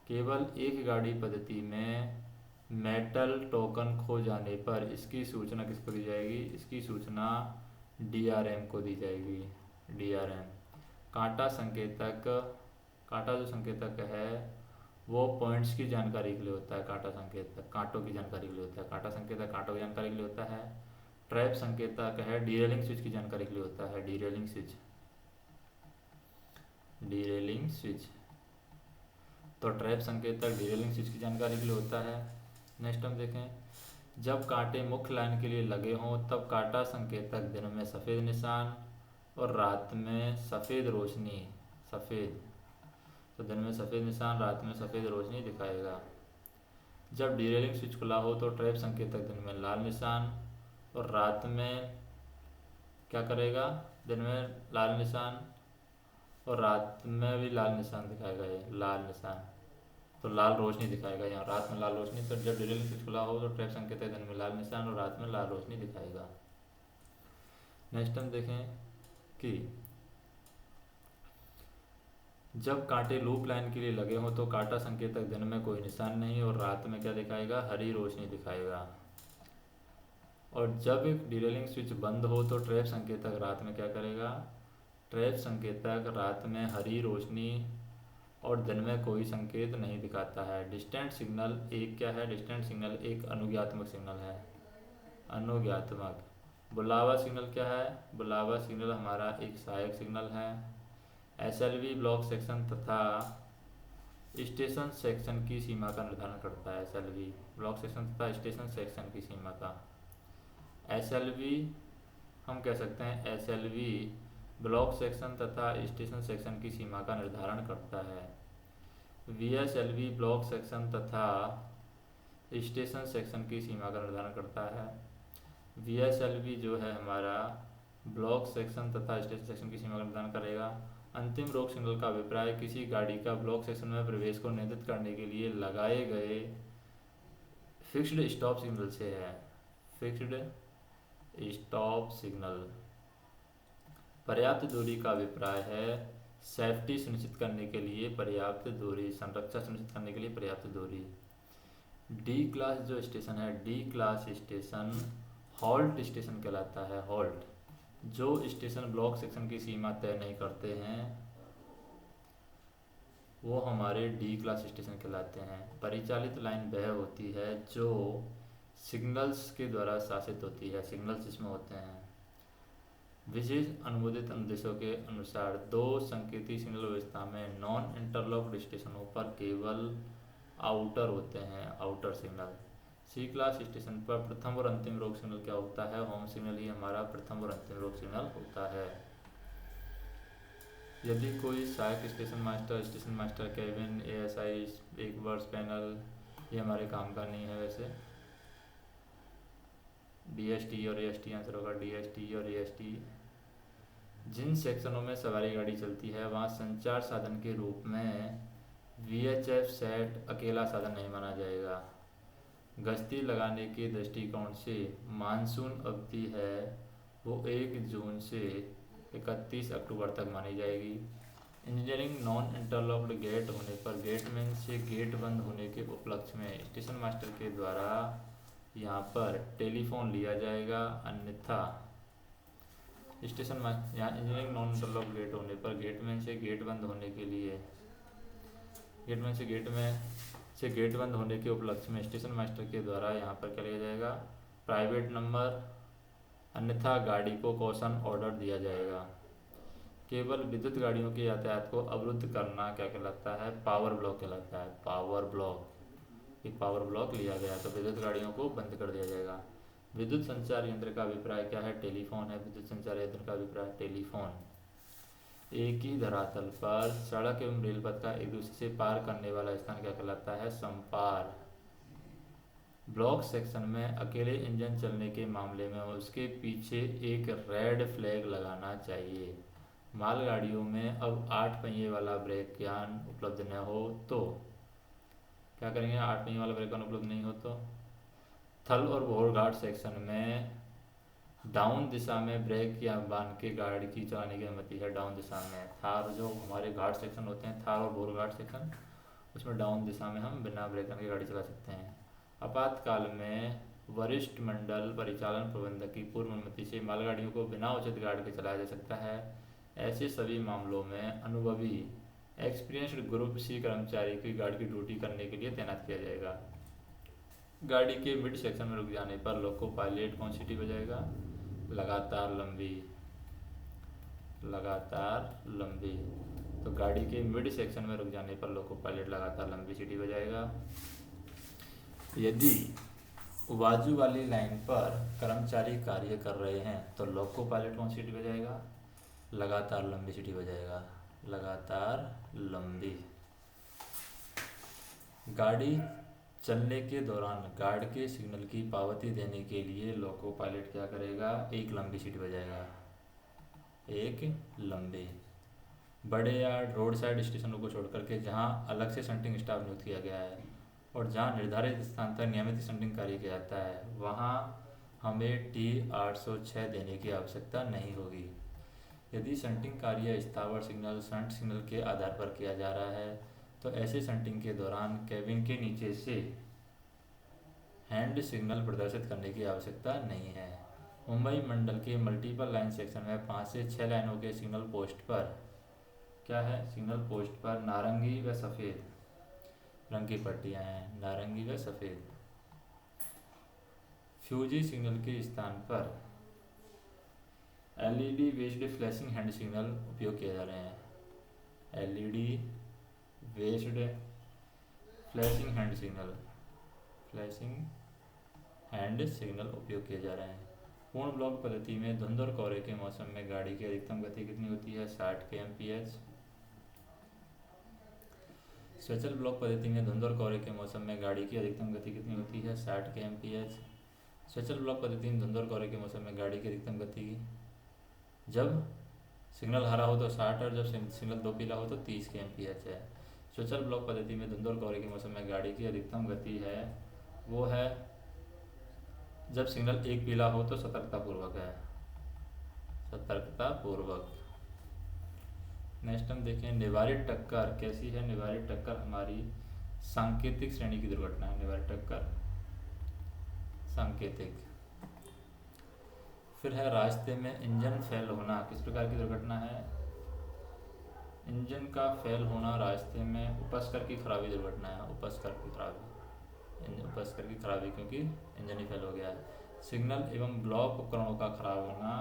Speaker 1: केवल एक गाड़ी पद्धति में मेटल टोकन खो जाने पर इसकी सूचना किसको दी जाएगी? इसकी सूचना डीआरएम को दी जाएगी। डीआरएम। कांटा संकेतक, कांटा जो संकेतक है वो पॉइंट्स की जानकारी के लिए होता है। कांटा संकेतक कांटों की जानकारी के लिए होता है। कांटा संकेतक कांटों की जानकारी के लिए होता है। ट्रैप संकेतक है डीरेलिंग स्विच की जानकारी के लिए होता है। Derailing switch, derailing switch. तो ट्रैप संकेतक डीरेलिंग स्विच की जानकारी के लिए होता है। नेक्स्ट हम देखें, जब कांटे मुख्य लाइन के लिए लगे हों तब कांटा संकेतक दिन में सफ़ेद निशान और रात में सफ़ेद रोशनी, सफ़ेद, तो दिन में सफ़ेद निशान, रात में सफ़ेद रोशनी दिखाएगा। जब डीरेलिंग स्विच खुला हो तो ट्रैप संकेतक दिन में लाल निशान और रात में क्या करेगा? दिन में लाल निशान और रात में भी लाल निशान दिखाएगा। ये लाल निशान, तो लाल रोशनी दिखाएगा यहाँ, रात में लाल रोशनी। तो जब डीरेलिंग स्विच खुला हो तो ट्रैप संकेतक दिन में लाल निशान और रात में लाल रोशनी दिखाएगा। नेक्स्ट हम देखें कि जब कांटे लूप लाइन के लिए लगे हों तो कांटा संकेतक दिन में कोई निशान नहीं और रात में क्या दिखाएगा? हरी रोशनी दिखाएगा। और जब एक डीरेलिंग स्विच बंद हो तो ट्रैप संकेतक रात में क्या करेगा? ट्रैप संकेतक रात में हरी रोशनी और दिन में कोई संकेत नहीं दिखाता है। डिस्टेंट सिग्नल एक क्या है? डिस्टेंट सिग्नल एक अनुज्ञात्मक सिग्नल है। अनुज्ञात्मक। बुलावा सिग्नल क्या है? बुलावा सिग्नल हमारा एक सहायक सिग्नल है। एसएलवी ब्लॉक सेक्शन तथा स्टेशन सेक्शन की सीमा का निर्धारण करता है। एसएलवी ब्लॉक सेक्शन तथा स्टेशन सेक्शन की सीमा का। एसएलवी हम कह सकते हैं, एसएलवी ब्लॉक सेक्शन तथा स्टेशन सेक्शन की सीमा का निर्धारण करता है। वीएसएलवी ब्लॉक सेक्शन तथा स्टेशन सेक्शन की सीमा का निर्धारण करता है। वीएसएलवी जो है हमारा ब्लॉक सेक्शन तथा स्टेशन सेक्शन की सीमा का निर्धारण करेगा। अंतिम रोक सिग्नल का अभिप्राय किसी गाड़ी का ब्लॉक सेक्शन में प्रवेश को नियंत्रित करने के लिए लगाए गए फिक्स्ड स्टॉप सिग्नल से है। Fixed stop signal. पर्याप्त दूरी का अभिप्राय है सेफ्टी सुनिश्चित करने के लिए पर्याप्त दूरी, संरक्षा सुनिश्चित करने के लिए पर्याप्त दूरी। डी क्लास जो स्टेशन है, D class station halt station कहलाता है। हॉल्ट। जो स्टेशन ब्लॉक सेक्शन की सीमा तय नहीं करते हैं वो हमारे डी क्लास स्टेशन कहलाते हैं। परिचालित लाइन वह होती है जो सिग्नल्स के द्वारा शासित होती है। सिग्नल्स इसमें होते हैं। विशेष अनुमोदित अनुदेशों के अनुसार दो संकेती सिग्नल व्यवस्था में नॉन इंटरलॉक्ड स्टेशनों पर केवल आउटर होते हैं, आउटर सिग्नल। सी क्लास स्टेशन पर प्रथम और अंतिम रोक सिग्नल क्या होता है? होम सिग्नल ही हमारा प्रथम और अंतिम रोक सिग्नल होता है। यदि कोई सहायक स्टेशन मास्टर, केबिन, एएसआई, एक वर्स पैनल, ये हमारे काम का नहीं है वैसे। डीएसटी और एएसटी आंसर होगा। डीएसटी और एएसटी। जिन सेक्शनों में सवारी गाड़ी चलती है वहाँ संचार साधन के रूप में वीएचएफ सेट अकेला साधन नहीं माना जाएगा। गश्ती लगाने के दृष्टिकोण से मानसून अवधि है वो 1 जून से 31 अक्टूबर तक मानी जाएगी। इंजीनियरिंग नॉन इंटरलॉक्ड गेट होने पर गेटमैन से गेट बंद होने के उपलक्ष्य में स्टेशन मास्टर के द्वारा यहाँ पर टेलीफोन लिया जाएगा, अन्यथा स्टेशन मास्टर यहाँ इंजीनियरिंग नॉन इंटरलॉक्ड गेट होने पर गेटमैन से गेट बंद होने के लिए गेटमैन से गेट बंद होने के उपलक्ष्य में स्टेशन मास्टर के द्वारा यहाँ पर क्या लिया जाएगा? प्राइवेट नंबर, अन्यथा गाड़ी को कॉशन ऑर्डर दिया जाएगा। केवल विद्युत गाड़ियों के यातायात को अवरुद्ध करना क्या कहलाता है? पावर ब्लॉक कहलाता है। Power block. एक पावर ब्लॉक लिया गया तो विद्युत गाड़ियों को बंद कर दिया जाएगा। विद्युत संचार यंत्र का अभिप्राय क्या है? टेलीफोन है। विद्युत संचार यंत्र का अभिप्राय टेलीफोन। एक ही धरातल पर सड़क एवं रेल पथ का एक दूसरे से पार करने वाला स्थान क्या कहलाता है? संपार। ब्लॉक सेक्शन में अकेले इंजन चलने के मामले में उसके पीछे एक रेड फ्लैग लगाना चाहिए। मालगाड़ियों में अब 8 पहिए वाला ब्रेक यान उपलब्ध न हो तो क्या करेंगे? 8 पहिए वाला ब्रेक यान उपलब्ध नहीं हो तो थल और भोर घाट सेक्शन में डाउन दिशा में ब्रेक या बांध के गाड़ी की चलाने की अनुमति है। डाउन दिशा में थार जो हमारे घाट सेक्शन होते हैं, थार और भोर घाट सेक्शन, उसमें डाउन दिशा में हम बिना ब्रेक के गाड़ी चला सकते हैं। आपातकाल में वरिष्ठ मंडल परिचालन प्रबंधक की पूर्व अनुमति से मालगाड़ियों को बिना उचित गार्ड के चलाया जा सकता है। ऐसे सभी मामलों में अनुभवी एक्सपीरियंस्ड ग्रुप सी कर्मचारी की गार्ड की ड्यूटी करने के लिए तैनात किया जाएगा। गाड़ी के मिड सेक्शन में रुक जाने पर लोको पायलट कौन सीटी बजाएगा? लगातार लंबी। तो गाड़ी के मिड सेक्शन में रुक जाने पर लोको पायलट लगातार लंबी सीटी बजाएगा। यदि बाजू वाली लाइन पर कर्मचारी कार्य कर रहे हैं तो लोको पायलट कौन सीटी बजाएगा? लगातार लंबी सीटी बजाएगा, लगातार लंबी। गाड़ी चलने के दौरान गार्ड के सिग्नल की पावती देने के लिए लोको पायलट क्या करेगा? एक लंबी सीटी बजाएगा, एक लंबी। बड़े या रोड साइड स्टेशनों को छोड़कर के जहां अलग से शंटिंग स्टाफ नियुक्त किया गया है और जहां निर्धारित स्थान तक नियमित शंटिंग कार्य किया जाता है वहां हमें T806 देने की आवश्यकता नहीं होगी। यदि शंटिंग कार्य स्थावर सिग्नल शंट सिग्नल के आधार पर किया जा रहा है तो ऐसे शंटिंग के दौरान केबिन के नीचे से हैंड सिग्नल प्रदर्शित करने की आवश्यकता नहीं है। मुंबई मंडल के मल्टीपल लाइन सेक्शन में 5 से 6 लाइनों के सिग्नल पोस्ट पर क्या है? सिग्नल पोस्ट पर नारंगी व सफ़ेद रंग की पट्टियां हैं, नारंगी व सफ़ेद। फ्यूजी सिग्नल के स्थान पर LED based flashing hand signal उपयोग किए जा रहे हैं। LED based flashing hand signal उपयोग किए जा रहे हैं। पूर्ण ब्लॉक पद्धति में धुंध और कोहरे के मौसम में गाड़ी की अधिकतम गति कितनी होती है? 60 kmph। स्वचल ब्लॉक पद्धति में धुंध और कोहरे के मौसम में गाड़ी की अधिकतम गति कितनी होती है? 60 kmph। स्वचल ब्लॉक पद्धति में धुंध और कोहरे के मौसम में गाड़ी की अधिकतम गति जब सिग्नल हरा हो तो 60 और जब सिग्नल दो पीला हो तो 30 kmph है। स्वचल ब्लॉक पद्धति में धुंध और कोहरे के मौसम में गाड़ी की अधिकतम गति है वो है जब सिग्नल एक पीला हो तो सतर्कतापूर्वक है, सतर्कतापूर्वक। नेक्स्ट हम देखें निवारित टक्कर कैसी है? निवारित टक्कर हमारी सांकेतिक श्रेणी की दुर्घटना है। निवारित टक्कर सांकेतिक। फिर है रास्ते में इंजन फेल होना, किस प्रकार की दुर्घटना है? इंजन का फेल होना रास्ते में उपस्कर की खराबी दुर्घटना है, उपस्कर की खराबी क्योंकि इंजन ही फेल हो गया है। सिग्नल एवं ब्लॉक उपकरणों का खराब होना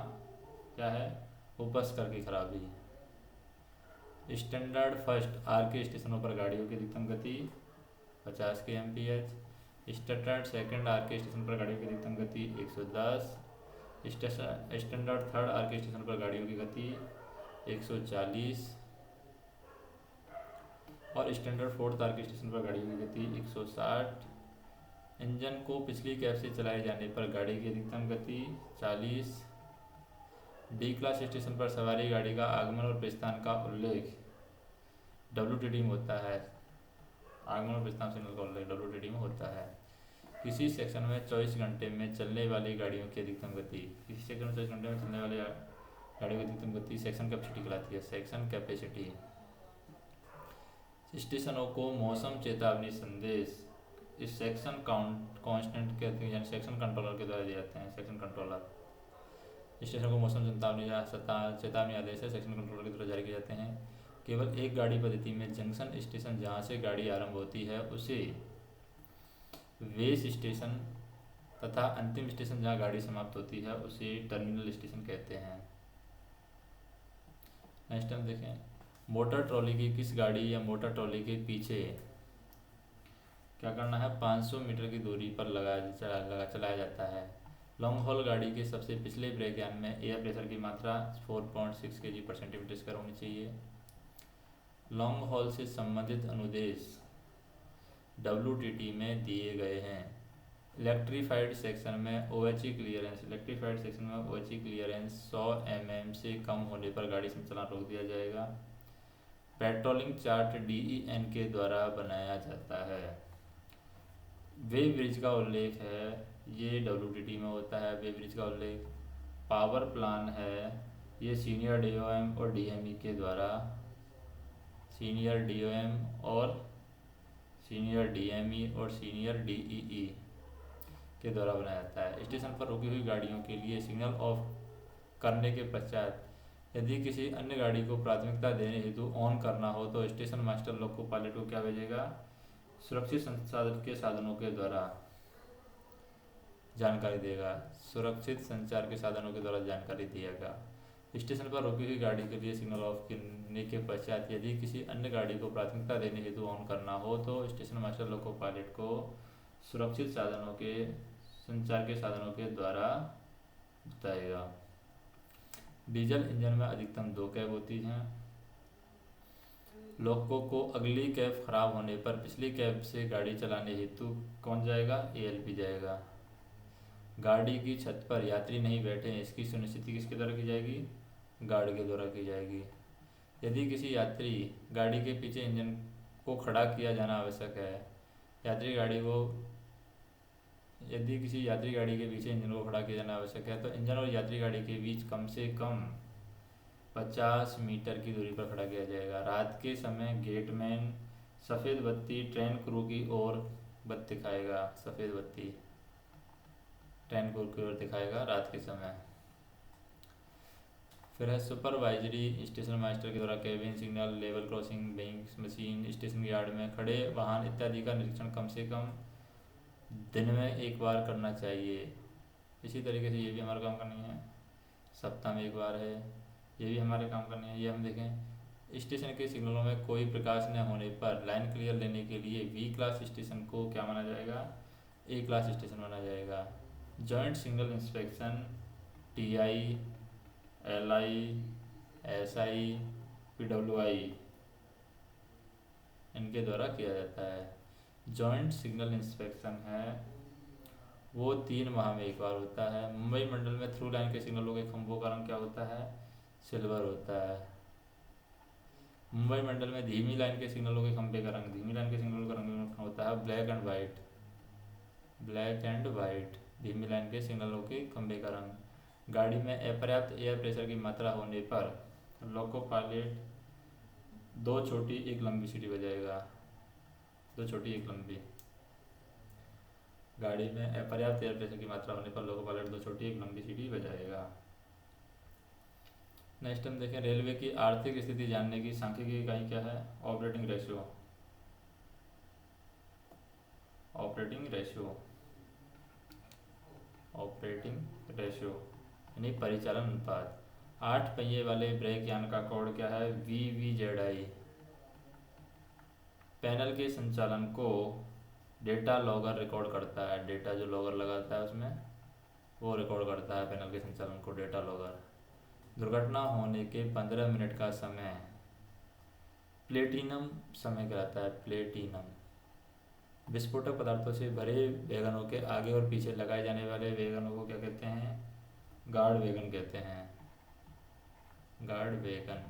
Speaker 1: क्या है? उपस्कर की खराबी। स्टैंडर्ड फर्स्ट आर के स्टेशनों पर गाड़ियों की अधिकतम गति 50 kmph। स्टैंडर्ड सेकंड आर के स्टेशन पर गाड़ियों की अधिकतम गति 110। स्टैंडर्ड थर्ड आर के स्टेशन पर गाड़ियों की गति 140 और स्टैंडर्ड फोर्थ आर के स्टेशन पर गाड़ियों की गति 160। इंजन को पिछली कैब से चलाए जाने पर गाड़ी की अधिकतम गति 40। डी क्लास स्टेशन पर सवारी गाड़ी का आगमन और प्रस्थान का उल्लेख WTD में होता है। आगमन और प्रस्थान सिग्नल का उल्लेख WTD में होता है। किसी सेक्शन में 24 घंटे में चलने वाली गाड़ियों की अधिकतम गति, किसी सेक्शन में 24 घंटे में चलने वाली गाड़ियों की अधिकतम गति सेक्शन कैपेसिटी कहलाती है, सेक्शन कैपेसिटी। स्टेशनों को मौसम चेतावनी संदेश इस सेक्शन कांस्टेंट के यानी सेक्शन कंट्रोलर के द्वारा दिए जाते हैं। सेक्शन कंट्रोलर स्टेशन को मौसम चेतावनी आदेश है सेक्शन कंट्रोलर के द्वारा जारी किए जाते हैं। केवल एक गाड़ी पद्धति में जंक्शन स्टेशन जहां से गाड़ी आरंभ होती है उसे बेस स्टेशन तथा अंतिम स्टेशन जहां गाड़ी समाप्त होती है उसे टर्मिनल स्टेशन कहते हैं। नेक्स्ट हम देखें मोटर ट्रॉली की किस गाड़ी या मोटर ट्रॉली के पीछे क्या करना है? 500 मीटर की दूरी पर चलाया जाता है। लॉन्ग हॉल गाड़ी के सबसे पिछले ब्रेक यान में एयर प्रेशर की मात्रा 4.6 kg/cm² होनी चाहिए। लॉन्ग हॉल से संबंधित अनुदेश WTT में दिए गए हैं। इलेक्ट्रीफाइड सेक्शन में OHE क्लियरेंस 100 mm से कम होने पर गाड़ी से चलान रोक दिया जाएगा। पेट्रोलिंग चार्ट DEN के द्वारा बनाया जाता है। वे ब्रिज का उल्लेख है, ये WTT में होता है। वे ब्रिज का उल्लेख पावर प्लान है, ये सीनियर DOM और DME के द्वारा सीनियर DOM और सीनियर DME और सीनियर DEE के द्वारा बनाया जाता है। स्टेशन पर रुकी हुई गाड़ियों के लिए सिग्नल ऑफ करने के पश्चात यदि किसी अन्य गाड़ी को प्राथमिकता देने हेतु ऑन करना हो तो स्टेशन मास्टर लोको पायलट को क्या भेजेगा? सुरक्षित संचार के साधनों के द्वारा जानकारी देगा। सुरक्षित संचार के साधनों के द्वारा जानकारी दिएगा। स्टेशन पर रुकी हुई गाड़ी के लिए सिग्नल ऑफ करने के पश्चात यदि किसी अन्य गाड़ी को प्राथमिकता देने हेतु ऑन करना हो तो स्टेशन मास्टर लोको पायलट को सुरक्षित साधनों के संचार के साधनों के द्वारा बताएगा। डीजल इंजन में अधिकतम 2 कैब होती हैं। लोको को अगली कैब खराब होने पर पिछली कैब से गाड़ी चलाने हेतु कौन जाएगा? एएलपी जाएगा। गाड़ी की छत पर यात्री नहीं बैठे हैं, इसकी सुनिश्चिति किसके द्वारा की जाएगी? गार्ड के द्वारा की जाएगी। यदि किसी यात्री गाड़ी के पीछे इंजन को खड़ा किया जाना आवश्यक है, यदि किसी यात्री गाड़ी के पीछे इंजन को खड़ा किया जाना आवश्यक है तो इंजन और यात्री गाड़ी के बीच कम से कम 50 मीटर की दूरी पर खड़ा किया जाएगा। रात के समय गेटमैन सफ़ेद बत्ती ट्रेन क्रू की ओर दिखाएगा। सफ़ेद बत्ती ट्रेन क्रू की ओर दिखाएगा रात के समय। फिर है सुपरवाइजरी स्टेशन मास्टर के द्वारा cabin, signal, level crossing, weighing machine, station yard में खड़े वाहन इत्यादि का निरीक्षण कम से कम दिन में एक बार करना चाहिए। इसी तरीके से ये भी हमारा काम करनी है। सप्ताह में एक बार है, ये भी हमारे काम करनी है। ये हम देखें, स्टेशन के सिग्नलों में कोई प्रकाश न होने पर लाइन क्लियर लेने के लिए बी क्लास स्टेशन को क्या माना जाएगा? ए क्लास स्टेशन माना जाएगा। Joint signal inspection TI, LI, SI, PWI इनके द्वारा किया जाता है। जॉइंट सिग्नल इंस्पेक्शन है वो 3 माह में एक बार होता है। मुंबई मंडल में थ्रू लाइन के सिग्नलों के खंभों का रंग क्या होता है? सिल्वर होता है। मुंबई मंडल में धीमी लाइन के सिग्नलों के खंभे का रंग होता है ब्लैक एंड वाइट। धीमी लाइन के सिग्नलों के खंभे का रंग। गाड़ी में अपर्याप्त एयर प्रेशर की मात्रा होने पर लोको पायलट 2 छोटी 1 लंबी सीटी बजाएगा। 2 छोटी 1 लंबी। गाड़ी में अपर्याप्त एयर प्रेशर की मात्रा होने पर लोको पायलट 2 छोटी 1 लंबी सीटी बजाएगा। नेक्स्ट हम देखें, रेलवे की आर्थिक स्थिति जानने की सांख्यिकी इकाई क्या है? ऑपरेटिंग रेशियो यानी परिचालन अनुपात। 8 पहिए वाले ब्रेक यान का कोड क्या है? VVZI। पैनल के संचालन को डेटा लॉगर रिकॉर्ड करता है। डेटा जो लॉगर लगाता है उसमें वो रिकॉर्ड करता है पैनल के संचालन को डेटा लॉगर। दुर्घटना होने के 15 मिनट का समय प्लेटिनम समय कहलाता है। प्लेटिनम। विस्फोटक पदार्थों से भरे वैगनों के आगे और पीछे लगाए जाने वाले वैगनों को क्या कहते हैं? गार्ड वैगन कहते हैं। Guard wagon.